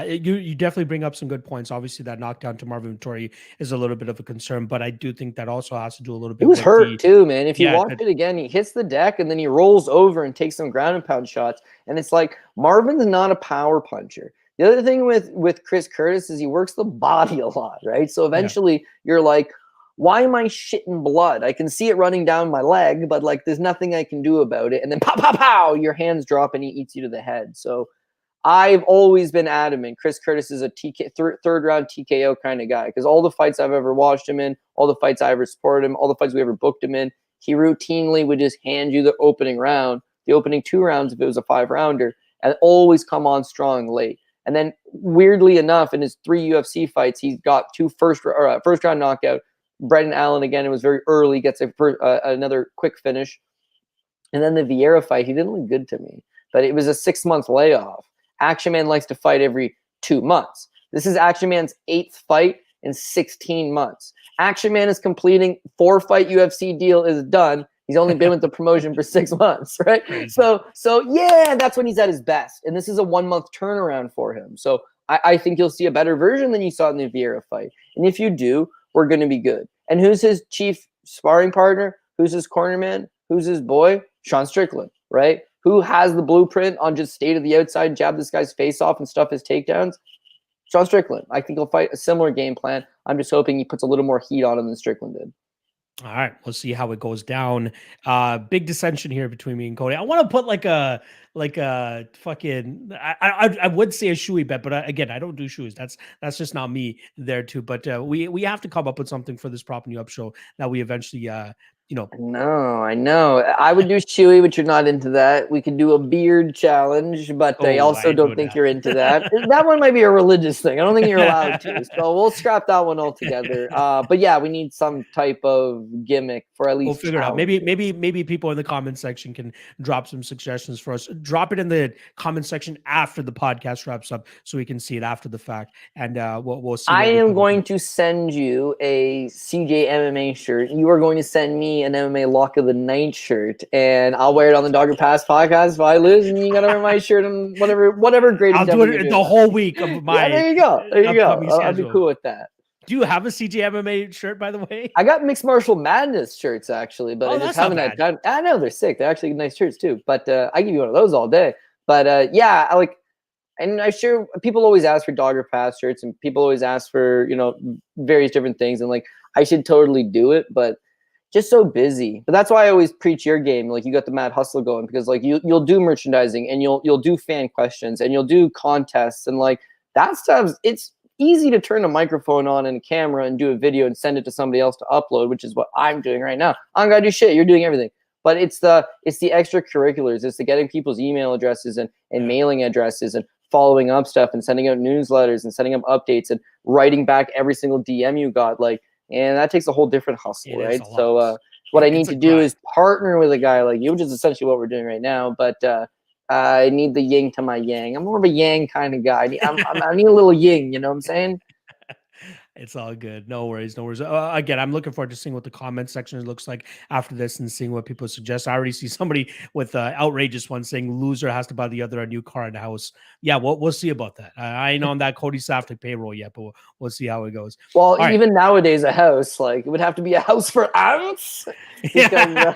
you definitely bring up some good points. Obviously, that knockdown to Marvin Vettori is a little bit of a concern, but I do think that also has to do a little bit. He was hurt too, man. If you watch it again, he hits the deck and then he rolls over and takes some ground and pound shots, and it's like Marvin's not a power puncher. The other thing with Chris Curtis is he works the body a lot, right? So eventually you're like, why am I shitting blood? I can see it running down my leg, but like there's nothing I can do about it. And then pow, pow, pow, your hands drop and he eats you to the head. So I've always been adamant Chris Curtis is a third round TKO kind of guy, because all the fights I've ever watched him in, all the fights I ever supported him, all the fights we ever booked him in, he routinely would just hand you the opening round, the opening 2 rounds if it was a 5-rounder, and always come on strong late. And then weirdly enough, in his 3 UFC fights, he's got 2 first round knockout. Brendan Allen, again, it was very early, gets another quick finish. And then the Vieira fight, he didn't look good to me, but it was a 6-month layoff. Action Man likes to fight every 2 months. This is Action Man's 8th fight in 16 months. Action Man is completing 4-fight UFC deal is done. He's only been with the promotion for 6 months, right? So yeah, that's when he's at his best. And this is a 1-month turnaround for him. So I think you'll see a better version than you saw in the Vieira fight. And if you do, we're going to be good. And who's his chief sparring partner? Who's his corner man? Who's his boy? Sean Strickland, right? Who has the blueprint on just stay to the outside, jab this guy's face off and stuff his takedowns? Sean Strickland. I think he'll fight a similar game plan. I'm just hoping he puts a little more heat on him than Strickland did. All right, we'll see how it goes down. Big dissension here between me and Cody. I want to put like a fucking. I would say a shoey bet, but again, I don't do shoeys. That's just not me there too. But we have to come up with something for this Prop and Up show that we eventually No, I know. I would do Chewy, but you're not into that. We could do a beard challenge, but I also don't think you're into that. That one might be a religious thing. I don't think you're allowed to. So we'll scrap that one altogether. But yeah, we need some type of gimmick for at least. We'll figure it out. Maybe people in the comment section can drop some suggestions for us. Drop it in the comment section after the podcast wraps up, so we can see it after the fact. And we'll see. I am going to send you a CJ MMA shirt. You are going to send me an MMA Lock of the Night shirt, and I'll wear it on the Dogger Pass podcast if I lose, and you gotta wear my shirt and whatever grade. I'll do it the whole week of my. Yeah, there you go. I'll be cool with that. Do you have a CJ MMA shirt, by the way? I got Mixed Martial Madness shirts actually, but I just haven't had time. I know they're sick. They're actually nice shirts too. But I give you one of those all day. But yeah, and I'm sure people always ask for Dogger Pass shirts, and people always ask for various different things, and I should totally do it, but just so busy. But that's why I always preach your game. You got the Mad Hustle going, because you'll do merchandising, and you'll do fan questions, and you'll do contests, and that stuff. It's easy to turn a microphone on and a camera and do a video and send it to somebody else to upload, which is what I'm doing right now. I don't gotta do shit. You're doing everything. But it's the extracurriculars. It's the getting people's email addresses and mailing addresses and following up stuff and sending out newsletters and sending up updates and writing back every single DM you got. And that takes a whole different hustle, right? So what I need It's a to do grind. is partner with a guy like you, which is essentially what we're doing right now. But I need the yin to my yang. I'm more of a yang kind of guy. I need a little yin. You know what I'm saying? It's all good. No worries. No worries. Again, I'm looking forward to seeing what the comment section looks like after this and seeing what people suggest. I already see somebody with outrageous one saying loser has to buy the other a new car and house. Yeah, we'll see about that. I ain't on that Cody Saftik payroll yet, but we'll see how it goes. Well, All right. even nowadays, a house, like, it would have to be a house for ants because,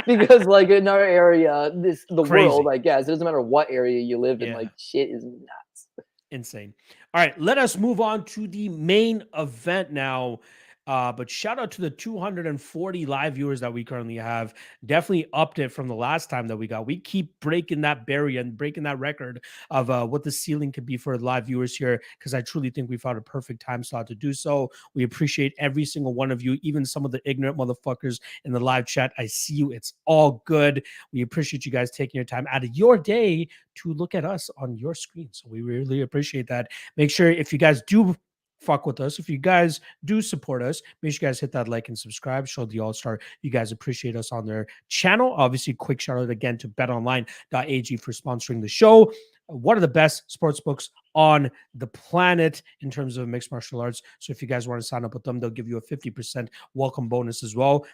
because like, in our area, the Crazy. world, I guess, it doesn't matter what area you live in, Yeah. like, shit is nuts. Insane. All right, let us move on to the main event now. But shout out to the 240 live viewers that we currently have. Definitely upped it from the last time that we got. We keep breaking that barrier and breaking that record of what the ceiling could be for live viewers here, because I truly think we found a perfect time slot to do so. We appreciate every single one of you, even some of the ignorant motherfuckers in the live chat. I see you. It's all good. We appreciate you guys taking your time out of your day to look at us on your screen. So we really appreciate that. Make sure if you guys do fuck with us, if you guys do support us, make sure you guys hit that like and subscribe. Show the all-star you guys appreciate us on their channel. Obviously, quick shout out again to betonline.ag for sponsoring the show. One of the best sports books on the planet in terms of mixed martial arts. So if you guys want to sign up with them, they'll give you a 50% welcome bonus as well.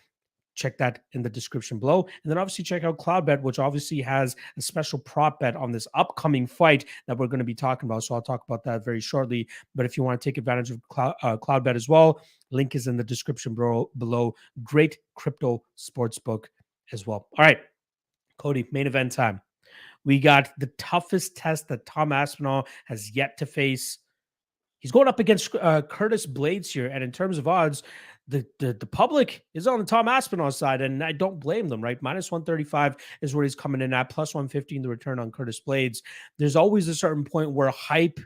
Check that in the description below. And then obviously check out Cloudbet, which obviously has a special prop bet on this upcoming fight that we're going to be talking about. So I'll talk about that very shortly. But if you want to take advantage of Cloudbet as well, link is in the description below. Great crypto sports book as well. All right, Cody, main event time. We got the toughest test that Tom Aspinall has yet to face. He's going up against Curtis Blaydes here. And in terms of odds, the public is on the Tom Aspinall side, and I don't blame them, right? Minus 135 is where he's coming in at, plus 115 the return on Curtis Blaydes. There's always a certain point where hype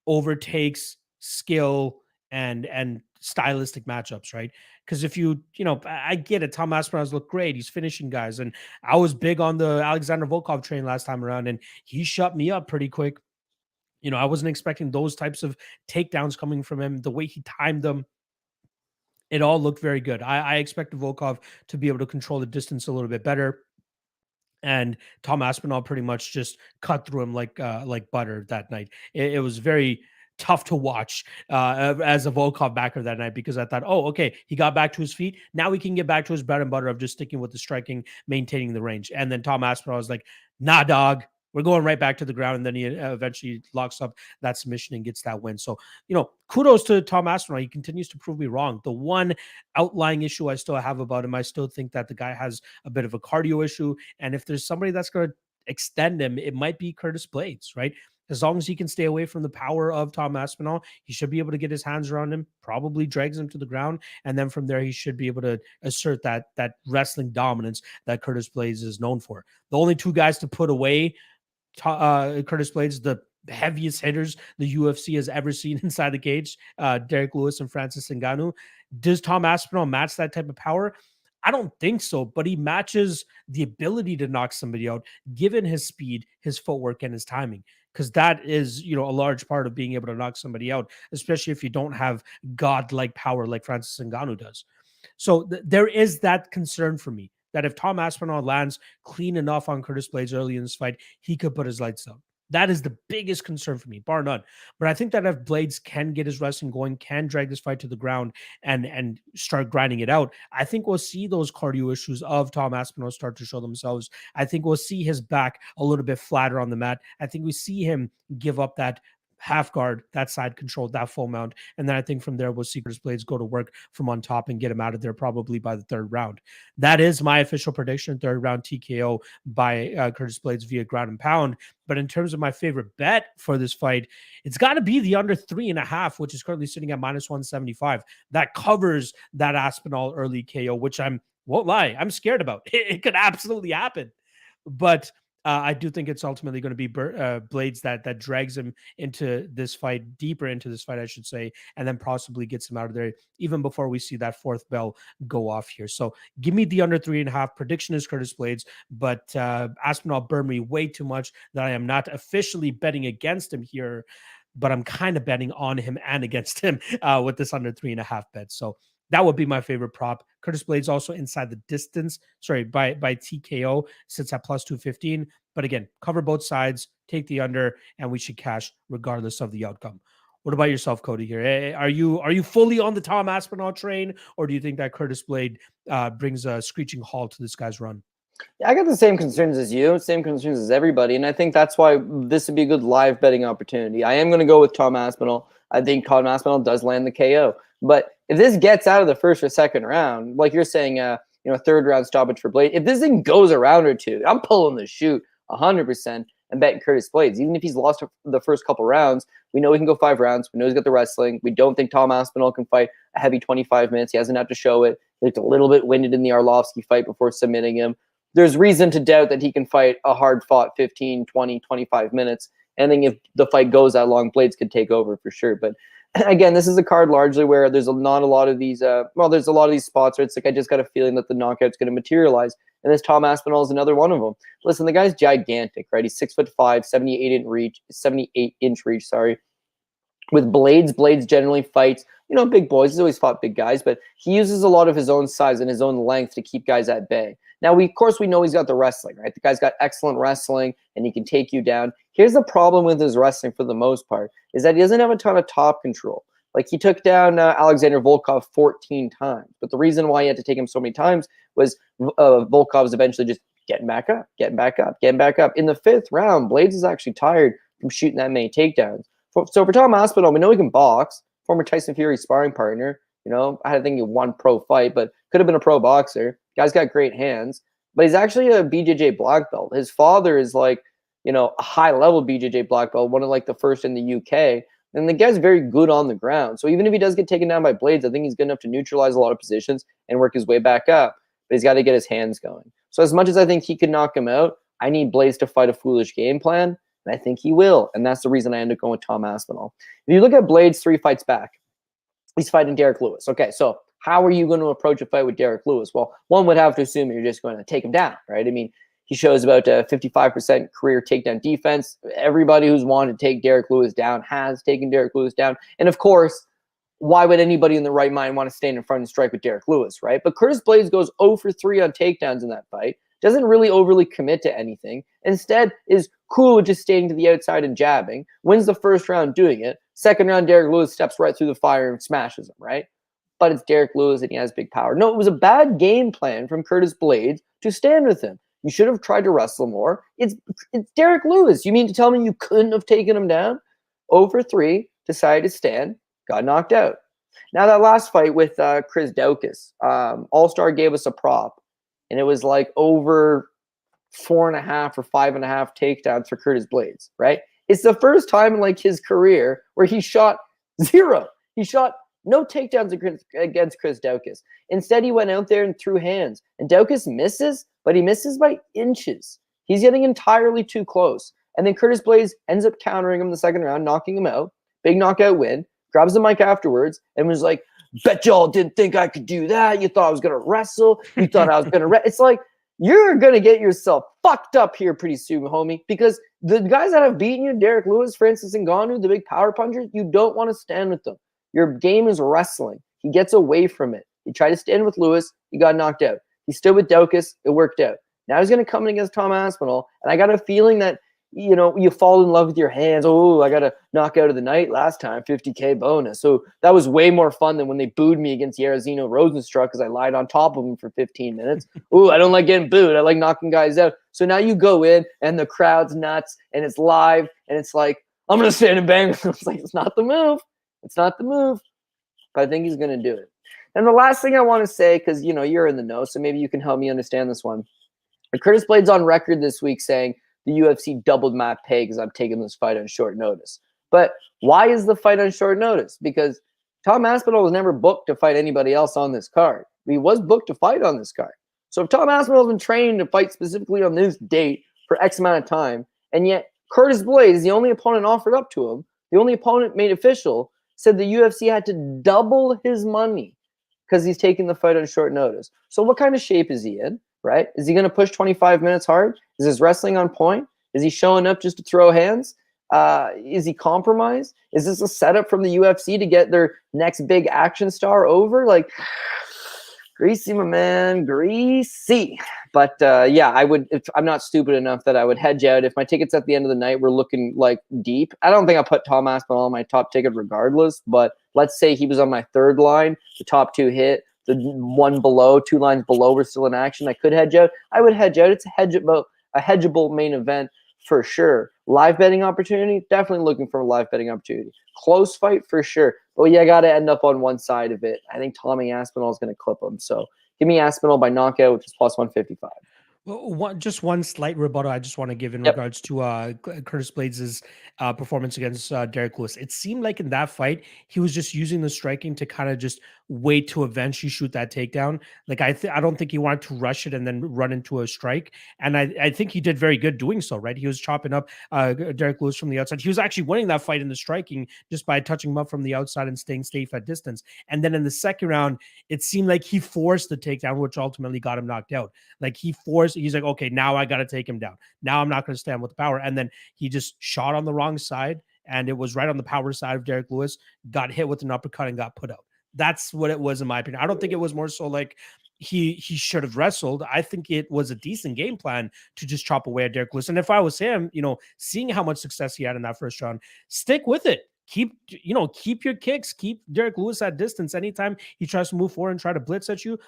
overtakes skill and stylistic matchups, right? Because if I get it, Tom Aspinall's looked great. He's finishing guys, and I was big on the Alexander Volkov train last time around, and he shut me up pretty quick. I wasn't expecting those types of takedowns coming from him. The way he timed them, it all looked very good. I expected Volkov to be able to control the distance a little bit better. And Tom Aspinall pretty much just cut through him like butter that night. It was very tough to watch as a Volkov backer that night, because I thought, oh, okay, he got back to his feet. Now he can get back to his bread and butter of just sticking with the striking, maintaining the range. And then Tom Aspinall was like, nah, dog, we're going right back to the ground. And then he eventually locks up that submission and gets that win. So, kudos to Tom Aspinall. He continues to prove me wrong. The one outlying issue I still have about him, I still think that the guy has a bit of a cardio issue. And if there's somebody that's going to extend him, it might be Curtis Blaydes, right? As long as he can stay away from the power of Tom Aspinall, he should be able to get his hands around him, probably drags him to the ground. And then from there, he should be able to assert that wrestling dominance that Curtis Blaydes is known for. The only two guys to put away Curtis Blaydes, the heaviest hitters the UFC has ever seen inside the cage, Derek Lewis and Francis Ngannou. Does Tom Aspinall match that type of power? I don't think so, but he matches the ability to knock somebody out, given his speed, his footwork, and his timing. Because that is, a large part of being able to knock somebody out, especially if you don't have godlike power like Francis Ngannou does. So there is that concern for me, that if Tom Aspinall lands clean enough on Curtis Blaydes early in this fight, he could put his lights out. That is the biggest concern for me, bar none. But I think that if Blaydes can get his wrestling going, can drag this fight to the ground and start grinding it out, I think we'll see those cardio issues of Tom Aspinall start to show themselves. I think we'll see his back a little bit flatter on the mat. I think we see him give up that half guard, that side control, that full mount. And then I think from there, we'll see Curtis Blaydes go to work from on top and get him out of there probably by the third round. That is my official prediction, third round TKO by Curtis Blaydes via ground and pound. But in terms of my favorite bet for this fight, it's got to be the under 3.5, which is currently sitting at minus 175. That covers that Aspinall early KO, which won't lie, I'm scared about. It could absolutely happen. But I do think it's ultimately going to be Blaydes that drags him into this fight, deeper into this fight, I should say, and then possibly gets him out of there even before we see that fourth bell go off here. So give me the under 3.5. Prediction is Curtis Blaydes, but Aspinall burned me way too much that I am not officially betting against him here, but I'm kind of betting on him and against him with this under 3.5 bet. So That would be my favorite prop. Curtis Blaydes also inside the distance. Sorry, by TKO sits at plus 215. But again, cover both sides, take the under, and we should cash regardless of the outcome. What about yourself, Cody? Here, are you fully on the Tom Aspinall train, or do you think that Curtis Blaydes brings a screeching halt to this guy's run? Yeah, I got the same concerns as you, same concerns as everybody, and I think that's why this would be a good live betting opportunity. I am going to go with Tom Aspinall. I think Tom Aspinall does land the KO, but if this gets out of the first or second round, like you're saying, third round stoppage for Blaydes, if this thing goes a round or two, I'm pulling the shoot 100% and betting Curtis Blaydes. Even if he's lost the first couple rounds, we know he can go 5 rounds. We know he's got the wrestling. We don't think Tom Aspinall can fight a heavy 25 minutes. He hasn't had to show it. He looked a little bit winded in the Arlovsky fight before submitting him. There's reason to doubt that he can fight a hard-fought 15, 20, 25 minutes. And then if the fight goes that long, Blaydes could take over for sure. But again, this is a card largely where there's not a lot of these there's a lot of these spots where it's like I just got a feeling that the knockout's going to materialize. And this Tom Aspinall is another one of them. Listen, the guy's gigantic, right? He's 6'5", 78-inch reach, sorry. With Blaydes generally fights, big boys. He's always fought big guys, but he uses a lot of his own size and his own length to keep guys at bay. Now, of course, we know he's got the wrestling, right? The guy's got excellent wrestling, and he can take you down. Here's the problem with his wrestling for the most part, is that he doesn't have a ton of top control. Like, he took down Alexander Volkov 14 times, but the reason why he had to take him so many times was Volkov's eventually just getting back up. In the 5th round, Blaydes is actually tired from shooting that many takedowns. So for Tom Aspinall, we know he can box, former Tyson Fury sparring partner. I think he won pro fight, but could have been a pro boxer. Guy's got great hands, but he's actually a BJJ black belt. His father is a high-level BJJ black belt, one of the first in the UK. And the guy's very good on the ground. So even if he does get taken down by Blaydes, I think he's good enough to neutralize a lot of positions and work his way back up. But he's got to get his hands going. So as much as I think he could knock him out, I need Blaydes to fight a foolish game plan, and I think he will. And that's the reason I end up going with Tom Aspinall. If you look at Blaydes 3 fights back, he's fighting Derek Lewis. Okay, so how are you going to approach a fight with Derek Lewis? Well, one would have to assume you're just going to take him down, right? I mean, he shows about a 55% career takedown defense. Everybody who's wanted to take Derek Lewis down has taken Derek Lewis down. And of course, why would anybody in the right mind want to stand in front and strike with Derek Lewis, right? But Curtis Blaydes goes 0 for 3 on takedowns in that fight. Doesn't really overly commit to anything. Instead, is cool with just staying to the outside and jabbing. Wins the first round doing it. Second round, Derek Lewis steps right through the fire and smashes him, right? But it's Derek Lewis and he has big power. No, it was a bad game plan from Curtis Blaydes to stand with him. You should have tried to wrestle more. It's Derek Lewis. You mean to tell me you couldn't have taken him down? 0 for 3, decided to stand, got knocked out. Now that last fight with Chris Daukaus, All-Star gave us a prop, and it was over 4.5 or 5.5 takedowns for Curtis Blaydes, right? It's the first time in his career where he shot 0. He shot no takedowns against Chris Daukaus. Instead, he went out there and threw hands. And Daukaus misses, but he misses by inches. He's getting entirely too close. And then Curtis Blaydes ends up countering him in the second round, knocking him out. Big knockout win. Grabs the mic afterwards and was like, bet y'all didn't think I could do that. You thought I was going to wrestle. You thought I was going to It's like, you're going to get yourself fucked up here pretty soon, homie, because the guys that have beaten you, Derek Lewis, Francis Ngannou, the big power punchers, you don't want to stand with them. Your game is wrestling. He gets away from it. He tried to stand with Lewis. He got knocked out. He stood with Daukaus. It worked out. Now he's going to come in against Tom Aspinall, and I got a feeling that, you fall in love with your hands. Oh, I got a knockout of the night last time, 50K bonus. So that was way more fun than when they booed me against Yarazino Rosenstruck because I lied on top of him for 15 minutes. Ooh, I don't like getting booed. I like knocking guys out. So now you go in, and the crowd's nuts, and it's live, and it's like, I'm going to stand and bang. It's like, it's not the move. It's not the move. But I think he's going to do it. And the last thing I want to say, because, you're in the know, so maybe you can help me understand this one. Curtis Blaydes on record this week saying, the UFC doubled my pay because I'm taking this fight on short notice. But why is the fight on short notice? Because Tom Aspinall was never booked to fight anybody else on this card. He was booked to fight on this card. So if Tom Aspinall has been trained to fight specifically on this date for X amount of time, and yet Curtis Blaydes, the only opponent offered up to him, the only opponent made official, said the UFC had to double his money because he's taking the fight on short notice. So what kind of shape is he in? Right? Is he going to push 25 minutes hard? Is his wrestling on point? Is he showing up just to throw hands? Is he compromised? Is this a setup from the UFC to get their next big action star over? Like, greasy, my man, greasy. But yeah, I would. I'm not stupid enough that I would hedge out. If my tickets at the end of the night were looking like deep, I don't think I'll put Tom Aspinall on my top ticket regardless. But let's say he was on my third line, the top two hit, the one below, two lines below were still in action. I could hedge out. I would hedge out. It's a hedgeable main event for sure. Live betting opportunity, definitely looking for a live betting opportunity. Close fight for sure. But you got to end up on one side of it. I think Tommy Aspinall is going to clip him. So give me Aspinall by knockout, which is plus 155. Well, just one slight rebuttal I just want to give in Yep. regards to Curtis Blaydes' performance against Derek Lewis. It seemed like in that fight, he was just using the striking to kind of just wait to eventually shoot that takedown. Like, I don't think he wanted to rush it and then run into a strike. And I think he did very good doing so, right? He was chopping up Derek Lewis from the outside. He was actually winning that fight in the striking just by touching him up from the outside and staying safe at distance. And then in the second round, it seemed like he forced the takedown, which ultimately got him knocked out. Like, he's like, okay, now I got to take him down. Now I'm not going to stand with the power. And then he just shot on the wrong side, and it was right on the power side of Derek Lewis, got hit with an uppercut and got put out. That's what it was, in my opinion. I don't think it was more so like he should have wrestled. I think it was a decent game plan to just chop away at Derek Lewis. And if I was him, seeing how much success he had in that first round, stick with it. Keep your kicks, keep Derek Lewis at distance. Anytime he tries to move forward and try to blitz at you,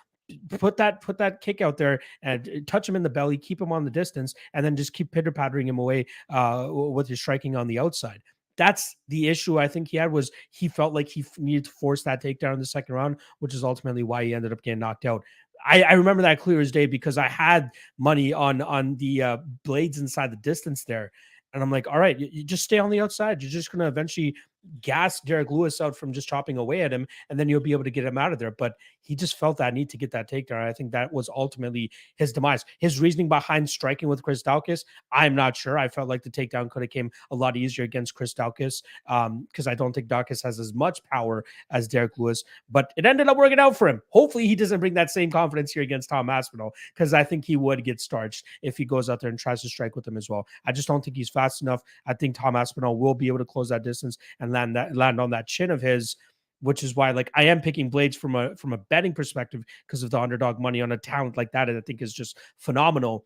put that kick out there and touch him in the belly, keep him on the distance, and then just keep pitter-pattering him away with his striking on the outside. That's the issue I think he had, was he felt like he needed to force that takedown in the second round, which is ultimately why he ended up getting knocked out. I remember that clear as day because I had money on the Blaydes inside the distance there. And I'm like, all right, you just stay on the outside. You're just going to eventually gas Derek Lewis out from just chopping away at him, and then you'll be able to get him out of there. But he just felt that need to get that takedown. I think that was ultimately his demise. His reasoning behind striking with Chris Daukaus, I'm not sure. I felt like the takedown could have came a lot easier against Chris Daukaus because I don't think Daukaus has as much power as Derek Lewis, but it ended up working out for him. Hopefully he doesn't bring that same confidence here against Tom Aspinall, because I think he would get starched if he goes out there and tries to strike with him as well. I just don't think he's fast enough. I think Tom Aspinall will be able to close that distance and land on that chin of his, which is why, like, I am picking Blaydes from a betting perspective because of the underdog money on a talent like that. And I think is just phenomenal.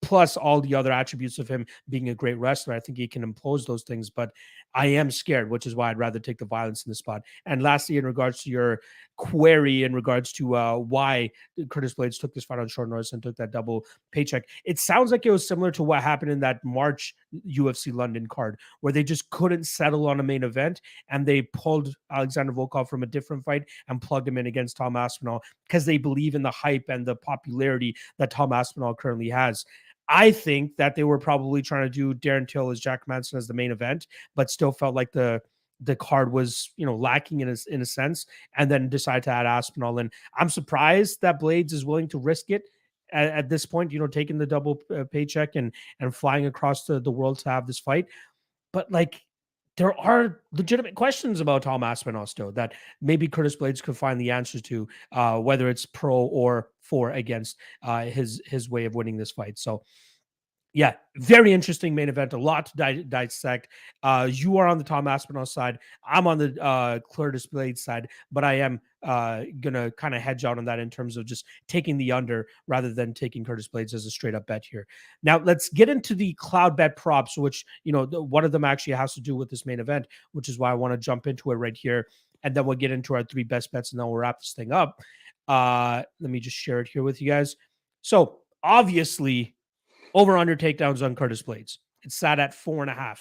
Plus all the other attributes of him being a great wrestler. I think he can impose those things, but I am scared, which is why I'd rather take the violence in the spot. And lastly, in regards to your query in regards to why Curtis Blaydes took this fight on short notice and took that double paycheck, it sounds like it was similar to what happened in that March UFC London card, where they just couldn't settle on a main event and they pulled Alexander Volkov from a different fight and plugged him in against Tom Aspinall because they believe in the hype and the popularity that Tom Aspinall currently has. I think that they were probably trying to do Darren Till as Jack Manson as the main event, but still felt like the card was, lacking in a sense, and then decided to add Aspinall. And I'm surprised that Blaydes is willing to risk it at this point, taking the double paycheck and flying across the world to have this fight. But like, there are legitimate questions about Tom Aspinall still that maybe Curtis Blaydes could find the answers to, whether it's pro or for against his way of winning this fight. So yeah, very interesting main event. A lot to dissect. You are on the Tom Aspinall side. I'm on the Curtis Blaydes side, but I am going to kind of hedge out on that in terms of just taking the under rather than taking Curtis Blaydes as a straight up bet here. Now, let's get into the Cloudbet props, which, one of them actually has to do with this main event, which is why I want to jump into it right here. And then we'll get into our 3 best bets and then we'll wrap this thing up. Let me just share it here with you guys. So obviously, over under takedowns on Curtis Blaydes. It's sat at 4.5.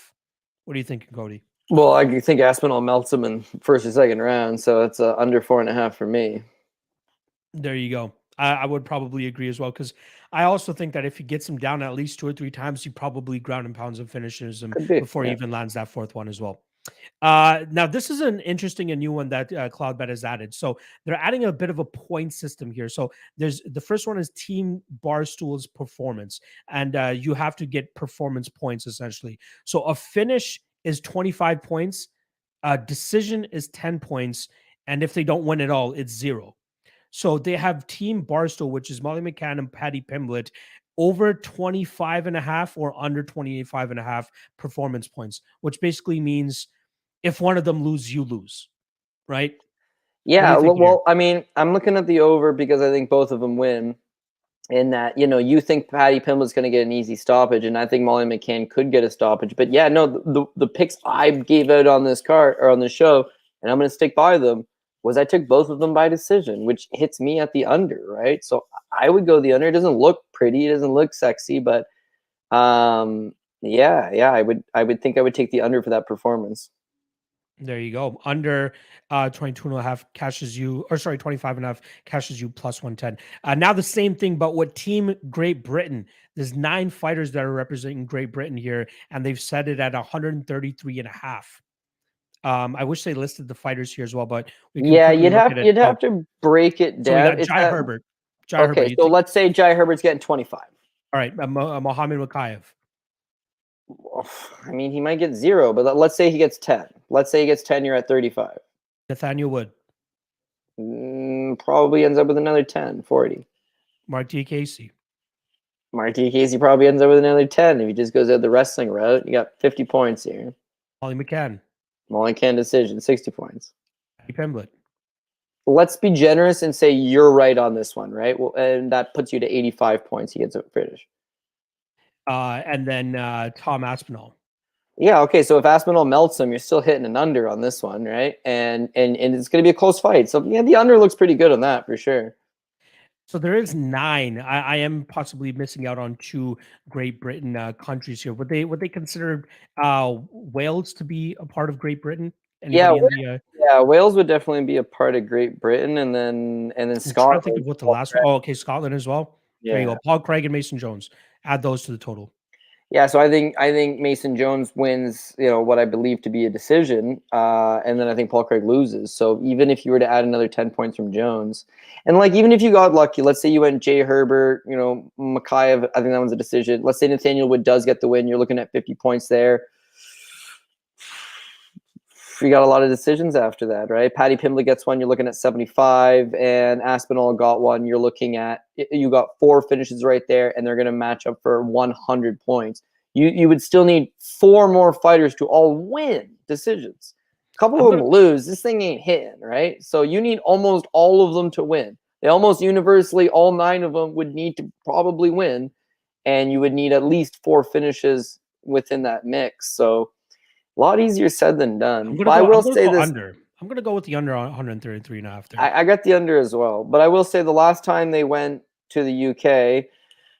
What are you thinking, Cody? Well, I think Aspinall melts him in first or second round, so it's under 4.5 for me. There you go. I would probably agree as well, because I also think that if he gets him down at least 2 or 3 times, he probably ground and pounds and finishes him before he even lands that 4th one as well. Now, this is an interesting and new one that Cloudbet has added. So they're adding a bit of a point system here. So there's the first one is Team Barstool's performance, and you have to get performance points essentially. So a finish is 25 points, a decision is 10 points, and if they don't win at all, it's 0. So they have Team Barstool, which is Molly McCann and Patty Pimblett, over 25.5 or under 25.5 performance points, which basically means if one of them lose, you lose, right? Yeah, What do you think well, I mean, I'm looking at the over because I think both of them win. In that, you think Paddy Pimblett's going to get an easy stoppage, and I think Molly McCann could get a stoppage. But yeah, no, the picks I gave out on this card or on the show, and I'm going to stick by them, was I took both of them by decision, which hits me at the under, right? So I would go the under. It doesn't look pretty, it doesn't look sexy, but yeah, I would think I would take the under for that performance. There you go. Under 22.5 cashes you, or sorry, 25.5 cashes you plus 110. Now the same thing, but with Team Great Britain. There's 9 fighters that are representing Great Britain here, and they've set it at 133.5. I wish they listed the fighters here as well, but we can Yeah, quickly you'd look have at it. you'd have to break it So we down. got Jai Herbert. Jai Okay, Herbert, so let's say Jai Herbert's getting 25. all right, Mohamed Mokaev. I mean, he might get 0, but let's say he gets 10. Let's say he gets 10, you're at 35. Nathaniel Wood. Probably ends up with another 10, 40. Mark Diakiese. Mark Diakiese probably ends up with another 10 if he just goes out the wrestling route. You got 50 points here. Molly McCann. Molly McCann decision, 60 points. Pimblett. Let's be generous and say you're right on this one, right? Well, and that puts you to 85 points. He gets a British. And then Tom Aspinall. Yeah, okay. So if Aspinall melts him, you're still hitting an under on this one, right? And it's going to be a close fight. So yeah, the under looks pretty good on that for sure. So there is 9. I am possibly missing out on 2 Great Britain countries here. Would they consider Wales to be a part of Great Britain? Yeah, Anybody yeah. Wales would definitely be a part of Great Britain, and then I'm trying to Scotland. think of what the last one. Oh, okay, Scotland as well. Yeah. There you go. Paul Craig and Mason Jones. Add those to the total. Yeah, so I think Mason Jones wins, what I believe to be a decision, and then I think Paul Craig loses. So even if you were to add another 10 points from Jones, and even if you got lucky, let's say you went Jay Herbert, Mokaev, I think that one's a decision. Let's say Nathaniel Wood does get the win, you're looking at 50 points there. You got a lot of decisions after that, right? Paddy Pimblett gets one, you're looking at 75, and Aspinall got one, you got 4 finishes right there, and they're going to match up for 100 points. You would still need 4 more fighters to all win decisions. A couple of them lose. This thing ain't hitting, right? So you need almost all of them to win. They almost universally, all 9 of them would need to probably win, and you would need at least 4 finishes within that mix. So a lot easier said than done. But I will say this. I'm going to go with the under on 133.5 there. I got the under as well. But I will say the last time they went to the UK,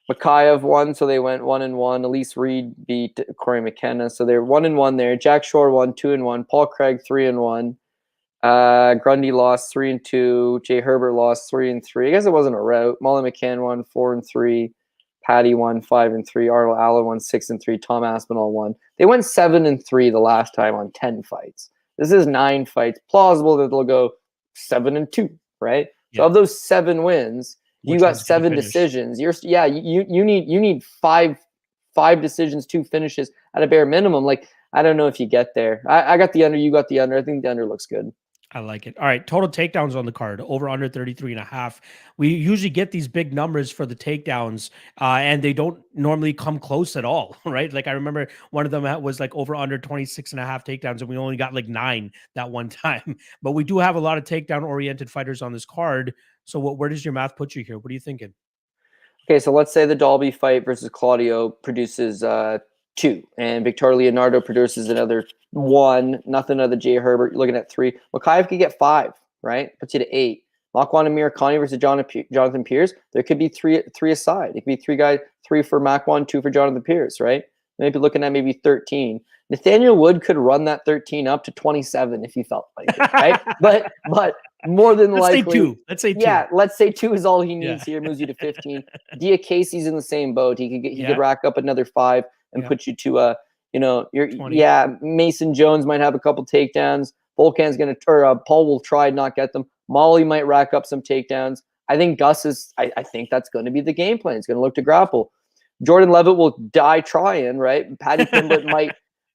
Mokaev won, so they went 1-1. Elise Reed beat Corey McKenna, so they're 1-1 there. Jack Shore won 2-1. Paul Craig 3-1. Grundy lost 3-2. Jay Herbert lost 3-3. I guess it wasn't a rout. Molly McCann won 4-3. Patty won 5-3. Arnold Allen won 6-3. Tom Aspinall won. They went 7-3 the last time on 10 fights. This is 9 fights. Plausible that they'll go 7-2, right? Yeah. So of those 7 wins, you got 7 decisions. You need 5 decisions, 2 finishes at a bare minimum. I don't know if you get there. I got the under. You got the under. I think the under looks good. I like it. All right. Total takedowns on the card, over under 33.5. We usually get these big numbers for the takedowns, and they don't normally come close at all, right? I remember one of them was over under 26.5 takedowns, and we only got 9 that one time. But we do have a lot of takedown oriented fighters on this card. So where does your math put you here? What are you thinking? Okay, so let's say the Dalby fight versus Claudio produces 2, and Victor Leonardo produces another 1. Nothing of the Jay Herbert. You're looking at 3. Mokaev could get 5, right? Puts you to 8. Makwan Amirkhani versus Jonathan Pearce. There could be 3 aside. It could be 3 guys, 3 for Makwan, 2 for Jonathan Pearce, right? Maybe looking at maybe 13. Nathaniel Wood could run that 13 up to 27 if he felt like it, right? but more than likely, let's say 2. Yeah, let's say 2 is all he needs here. Moves you to 15. Diakiese's in the same boat. He could rack up another 5 and put you to Mason Jones might have a couple takedowns. Volkan's Paul will try and not get them. Molly might rack up some takedowns. I think Gus is. I think that's going to be the game plan. He's going to look to grapple. Jordan Leavitt will die trying, right? Paddy Pimblett might.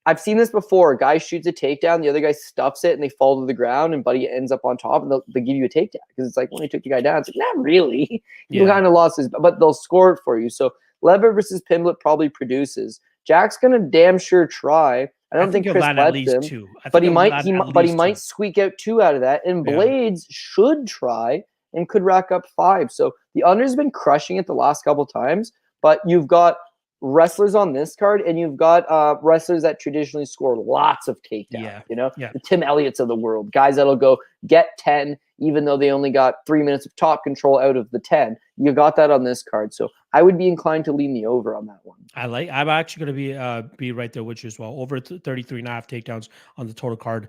I've seen this before. A guy shoots a takedown, the other guy stuffs it, and they fall to the ground, and Buddy ends up on top, and they give you a takedown because it's when he took the guy down, it's not really. You kind of lost his, but they'll score it for you. So Leavitt versus Pimblett probably produces. Jack's gonna damn sure try. I don't think he'll Chris land at lets least him, 2. I but think he he'll might land he at mi- but he least might 2. squeak out 2 out of that. And Yeah. Blaydes should try and could rack up 5. So the under's been crushing it the last couple times, but you've got wrestlers on this card, and you've got wrestlers that traditionally score lots of takedowns. Yeah. You know, Yeah. the Tim Elliott's of the world, guys that'll go get 10, even though they only got 3 minutes of top control out of the 10. You got that on this card, so I would be inclined to lean the over on that one. I'm actually going to be right there with you as well. Over 33.5 takedowns on the total card.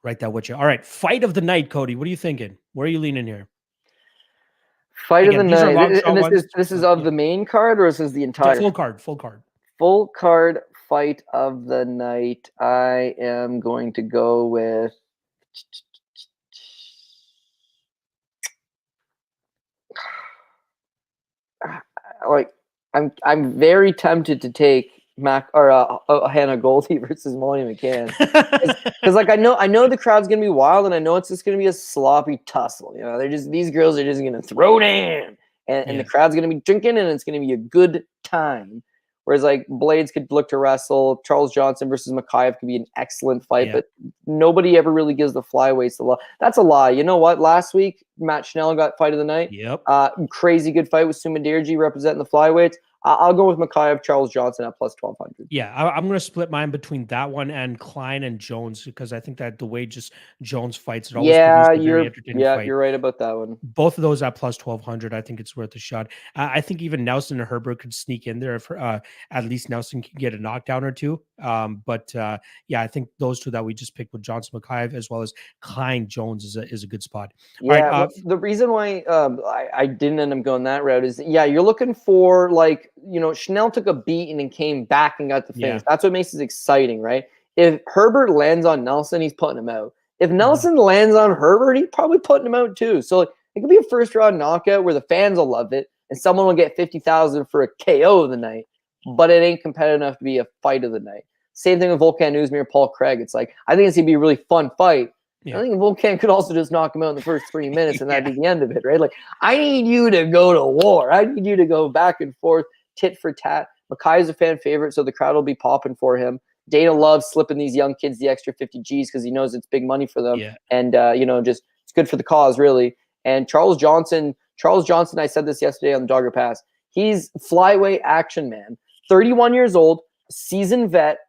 Right there with you. All right, fight of the night, Cody. What are you thinking? Where are you leaning here? Fight Again, of the these are long night, shot and ones, this is but of yeah. the main card, or is this the entire Full card, full card. full card fight of the night? I am going to go with like I'm very tempted to take Hannah Goldie versus Molly McCann, because like I know the crowd's gonna be wild, and I know it's just gonna be a sloppy tussle. You know, these girls are just gonna throw down, and the crowd's gonna be drinking, and it's gonna be a good time. Whereas like Blaydes could look to wrestle, Charles Johnson versus Mokaev could be an excellent fight, but nobody ever really gives the flyweights the love. That's a lie. You know what? Last week, Matt Schnell got fight of the night. Yep. Crazy good fight with Sumadirji representing the flyweights. I'll go with Mokaev, Charles Johnson at plus 1,200. Yeah, I'm going to split mine between that one and Klein and Jones, because I think that the way just Jones fights, it always produces a very entertaining fight. You're right about that one. Both of those at plus 1,200, I think it's worth a shot. I think even Nelson and Herbert could sneak in there if at least Nelson can get a knockdown or two. But yeah, I think those two that we just picked with Johnson, Mokaev, as well as Klein Jones is a good spot. Yeah, all right, the reason why I didn't end up going that route is, you're looking for, like, Schnell took a beating and came back and got the finish. That's what makes it exciting, right? If Herbert lands on Nelson, he's putting him out. If Nelson lands on Herbert, he's probably putting him out too. So like, it could be a first round knockout where the fans will love it and someone will get 50,000 for a KO of the night, but it ain't competitive enough to be a fight of the night. Same thing with Volkan Oezdemir, Paul Craig. It's like, I think it's gonna be a really fun fight. I think Volkan could also just knock him out in the first 3 minutes and that'd be the end of it, right? Like, I need you to go to war. I need you to go back and forth, tit for tat. Makai's a fan favorite, so the crowd will be popping for him. Dana loves slipping these young kids the extra 50 G's because he knows it's big money for them. And, just it's good for the cause, really. And Charles Johnson, I said this yesterday on the Dogger Pass, he's flyweight action man, 31 years old, seasoned vet,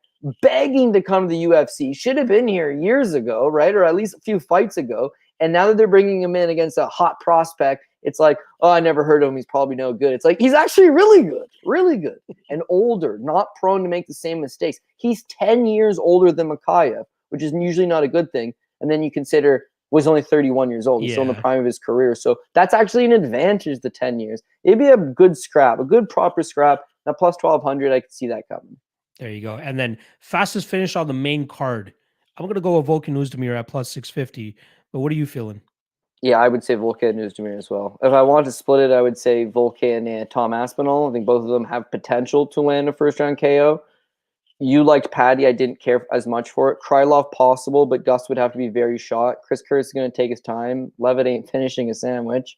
begging to come to the UFC. Should have been here years ago, right? Or at least a few fights ago. And now that they're bringing him in against a hot prospect, it's like, oh, I never heard of him. He's probably no good. It's like, he's actually really good, and older, not prone to make the same mistakes. He's 10 years older than Mokaev, which is usually not a good thing. And then you consider was only 31 years old. He's still in the prime of his career. So that's actually an advantage, the 10 years. It'd be a good scrap, a good proper scrap. Now plus 1,200, I could see that coming. There you go. And then fastest finish on the main card. I'm going to go with Volkan Oezdemir at plus 650. But what are you feeling? Yeah, I would say Volkan and Oezdemir as well. If I wanted to split it, I would say Volkan and Tom Aspinall. I think both of them have potential to land a first-round KO. You liked Paddy. I didn't care as much for it. Krylov possible, but Gus would have to be very shot. Chris Kurtz is going to take his time. Leavitt ain't finishing a sandwich.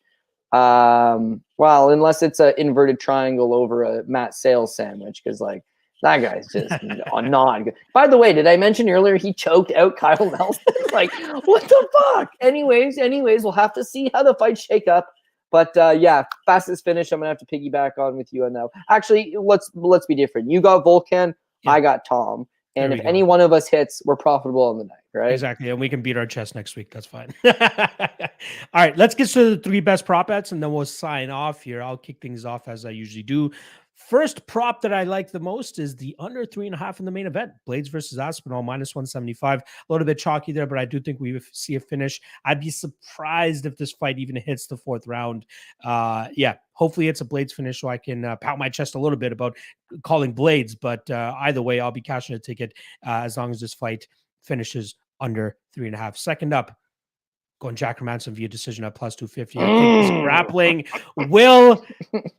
Well, unless it's an inverted triangle over a Matt Sales sandwich, because, like, that guy's just not good. By the way, did I mention earlier he choked out Kyle Nelson? Like, what the fuck? Anyways, we'll have to see how the fights shake up. But yeah, fastest finish, I'm gonna have to piggyback on with you on that. Actually, let's be different. You got Volkan, I got Tom. And if any one of us hits, we're profitable on the night, right? Exactly. And we can beat our chest next week. That's fine. All right, let's get to the 3 best prop bets and then we'll sign off here. I'll kick things off as I usually do. First prop that I like the most is the under 3.5 in the main event. Blaydes versus Aspinall, minus 175. A little bit chalky there, but I do think we see a finish. I'd be surprised if this fight even hits the 4th round. Yeah, hopefully it's a Blaydes finish so I can pout my chest a little bit about calling Blaydes. But either way, I'll be cashing a ticket as long as this fight finishes under 3.5. Second up, going Jack Hermansson via decision at plus 250. I think his grappling will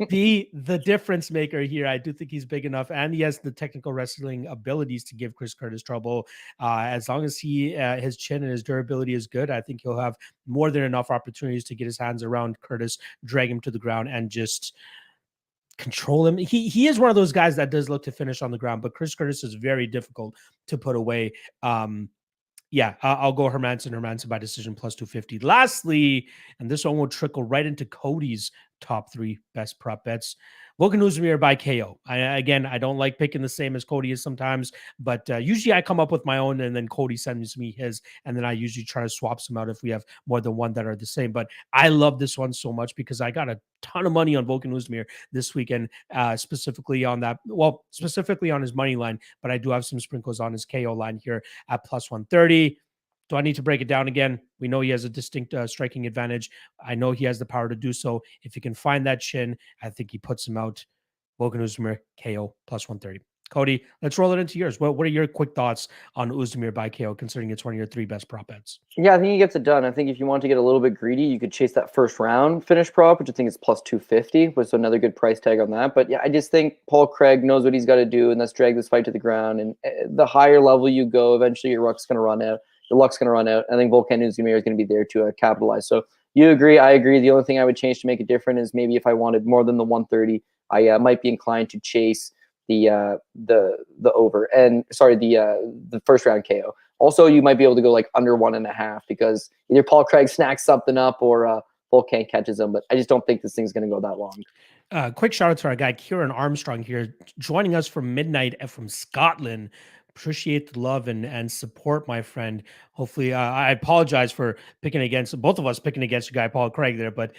be the difference maker here. I do think he's big enough, and he has the technical wrestling abilities to give Chris Curtis trouble. As long as his chin and his durability is good, I think he'll have more than enough opportunities to get his hands around Curtis, drag him to the ground, and just control him. He is one of those guys that does look to finish on the ground, but Chris Curtis is very difficult to put away. Yeah, I'll go Hermansson by decision plus 250. Lastly, and this one will trickle right into Cody's top 3 best prop bets. Oezdemir by KO. Again, I don't like picking the same as Cody is sometimes, but usually I come up with my own, and then Cody sends me his, and then I usually try to swap some out if we have more than one that are the same. But I love this one so much because I got a ton of money on Oezdemir this weekend, specifically on that. Well, specifically on his money line, but I do have some sprinkles on his KO line here at plus 130. Do I need to break it down again? We know he has a distinct striking advantage. I know he has the power to do so. If he can find that chin, I think he puts him out. Oezdemir, KO, plus 130. Cody, let's roll it into yours. What are your quick thoughts on Oezdemir by KO, considering it's one of your 3 best prop bets? Yeah, I think he gets it done. I think if you want to get a little bit greedy, you could chase that first round finish prop, which I think is plus 250, which is another good price tag on that. But yeah, I just think Paul Craig knows what he's got to do, and let's drag this fight to the ground. And the higher level you go, eventually your luck's going to run out. Your luck's going to run out. I think Oezdemir is going to be there to capitalize. So you agree, I agree. The only thing I would change to make it different is maybe if I wanted more than the 130, I might be inclined to chase the over, and sorry, the first round KO. Also, you might be able to go like under 1.5 because either Paul Craig snacks something up or Volkan catches him. But I just don't think this thing's going to go that long. Quick shout out to our guy Kieran Armstrong here, joining us from midnight from Scotland. Appreciate the love and support, my friend. Hopefully, I apologize for picking against both of us picking against your guy Paul Craig there, but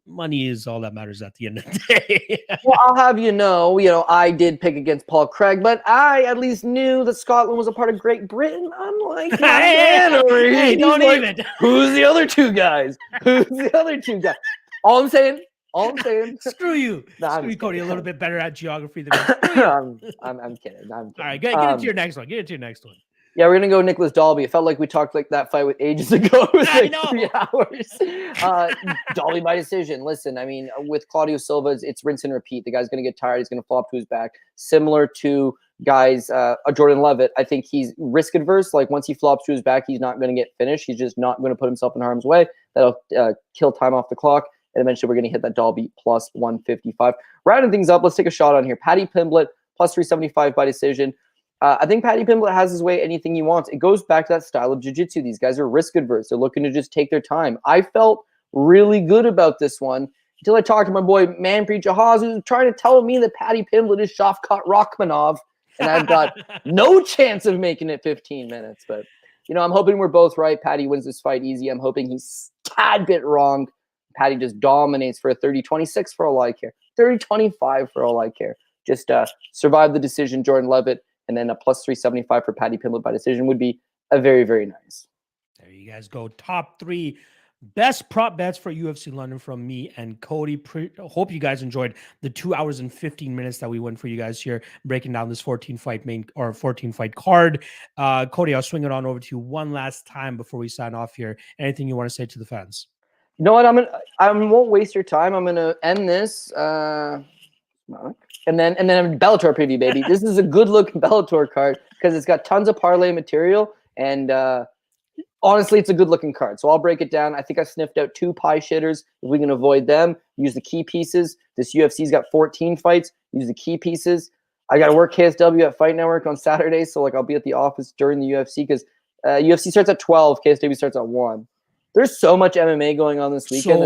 money is all that matters at the end of the day. Well, I'll have you know, I did pick against Paul Craig, but I at least knew that Scotland was a part of Great Britain. Unlike my man over here. Hey, don't even. Who's the other 2 guys? Who's the other 2 guys? All I'm saying. Screw you. Nah, Screw you, Cody. A little bit better at geography than me. I'm kidding. All right, get into your next one. Yeah, we're gonna go Nicholas Dalby. It felt like we talked like that fight with ages ago. It was like 3 hours. Dalby by decision. Listen, I mean, with Claudio Silva, it's rinse and repeat. The guy's gonna get tired. He's gonna flop to his back. Similar to guys, Jordan Leavitt. I think he's risk adverse. Like once he flops to his back, he's not gonna get finished. He's just not gonna put himself in harm's way. That'll kill time off the clock. And eventually we're going to hit that Dalby plus 155. Rounding things up, let's take a shot on here. Paddy Pimblett plus 375 by decision. I think Paddy Pimblett has his way anything he wants. It goes back to that style of jiu-jitsu. These guys are risk adverse. They're looking to just take their time. I felt really good about this one until I talked to my boy Manpreet Jahaz, who's trying to tell me that Paddy Pimblett is Shavkat Rakhmonov, and I've got no chance of making it 15 minutes. But, I'm hoping we're both right. Paddy wins this fight easy. I'm hoping he's a tad bit wrong. Paddy just dominates for a 30-26 for all I care. 30-25 for all I care. Just survive the decision, Jordan Leavitt, and then a plus 375 for Paddy Pimblett by decision would be a very, very nice. There you guys go. Top 3 best prop bets for UFC London from me and Cody. Hope you guys enjoyed the 2 hours and 15 minutes that we went for you guys here, breaking down this 14 fight card. Cody, I'll swing it on over to you one last time before we sign off here. Anything you want to say to the fans? You know what? I won't waste your time. I'm gonna end this, and then Bellator preview, baby. This is a good looking Bellator card because it's got tons of parlay material, and honestly, it's a good looking card. So I'll break it down. I think I sniffed out 2 pie shitters. If we can avoid them, use the key pieces. This UFC's got 14 fights. Use the key pieces. I got to work KSW at Fight Network on Saturday, so I'll be at the office during the UFC because UFC starts at 12, KSW starts at 1. There's so much MMA going on this weekend.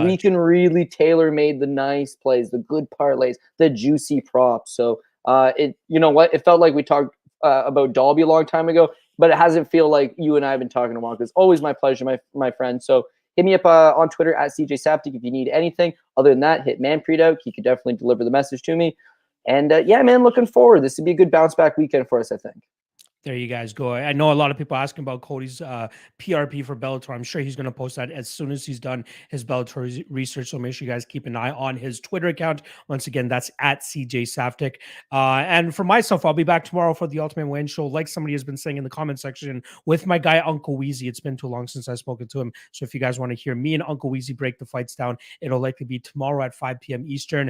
We can really tailor-made the nice plays, the good parlays, the juicy props. So you know what? It felt like we talked about Dalby a long time ago, but it hasn't feel like you and I have been talking a while. It's always my pleasure, my friend. So hit me up on Twitter at CJ Saptic if you need anything. Other than that, hit Manpreet out. He could definitely deliver the message to me. And yeah, man, looking forward. This would be a good bounce back weekend for us, I think. There you guys go. I know a lot of people asking about Cody's PRP for Bellator. I'm sure he's going to post that as soon as he's done his Bellator research. So make sure you guys keep an eye on his Twitter account. Once again, that's at CJ Saptic. And for myself, I'll be back tomorrow for the Ultimate Win Show. Like somebody has been saying in the comment section with my guy, Uncle Weezy. It's been too long since I've spoken to him. So if you guys want to hear me and Uncle Weezy break the fights down, it'll likely be tomorrow at 5 p.m. Eastern.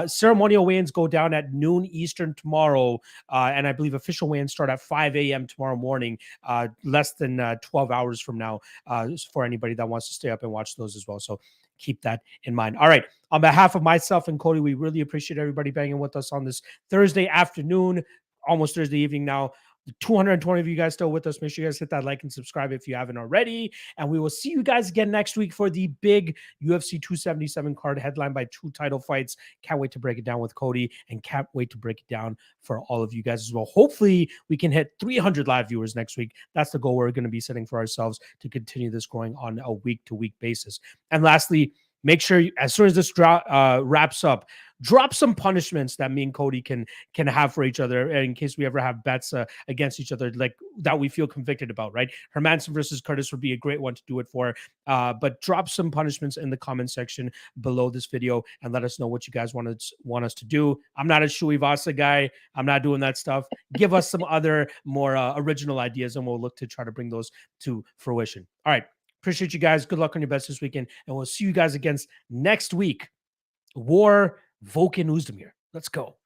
Ceremonial weigh-ins go down at noon Eastern tomorrow. And I believe official weigh-ins start at 5 a.m. tomorrow morning, less than 12 hours from now, for anybody that wants to stay up and watch those as well. So keep that in mind. All right. On behalf of myself and Cody, we really appreciate everybody banging with us on this Thursday afternoon, almost Thursday evening now. 220 of you guys still with us. Make sure you guys hit that like and subscribe if you haven't already. And we will see you guys again next week for the big UFC 277 card headlined by 2 title fights. Can't wait to break it down with Cody and can't wait to break it down for all of you guys as well. Hopefully we can hit 300 live viewers next week. That's the goal we're going to be setting for ourselves to continue this growing on a week-to-week basis. And lastly, make sure as soon as this wraps up, drop some punishments that me and Cody can have for each other in case we ever have bets against each other, like that we feel convicted about, right? Hermansson versus Curtis would be a great one to do it for. But drop some punishments in the comment section below this video and let us know what you guys want us to do. I'm not a Shui Vasa guy. I'm not doing that stuff. Give us some other more original ideas and we'll look to try to bring those to fruition. All right. Appreciate you guys. Good luck on your bets this weekend. And we'll see you guys again next week. War Volkan Oezdemir. Let's go.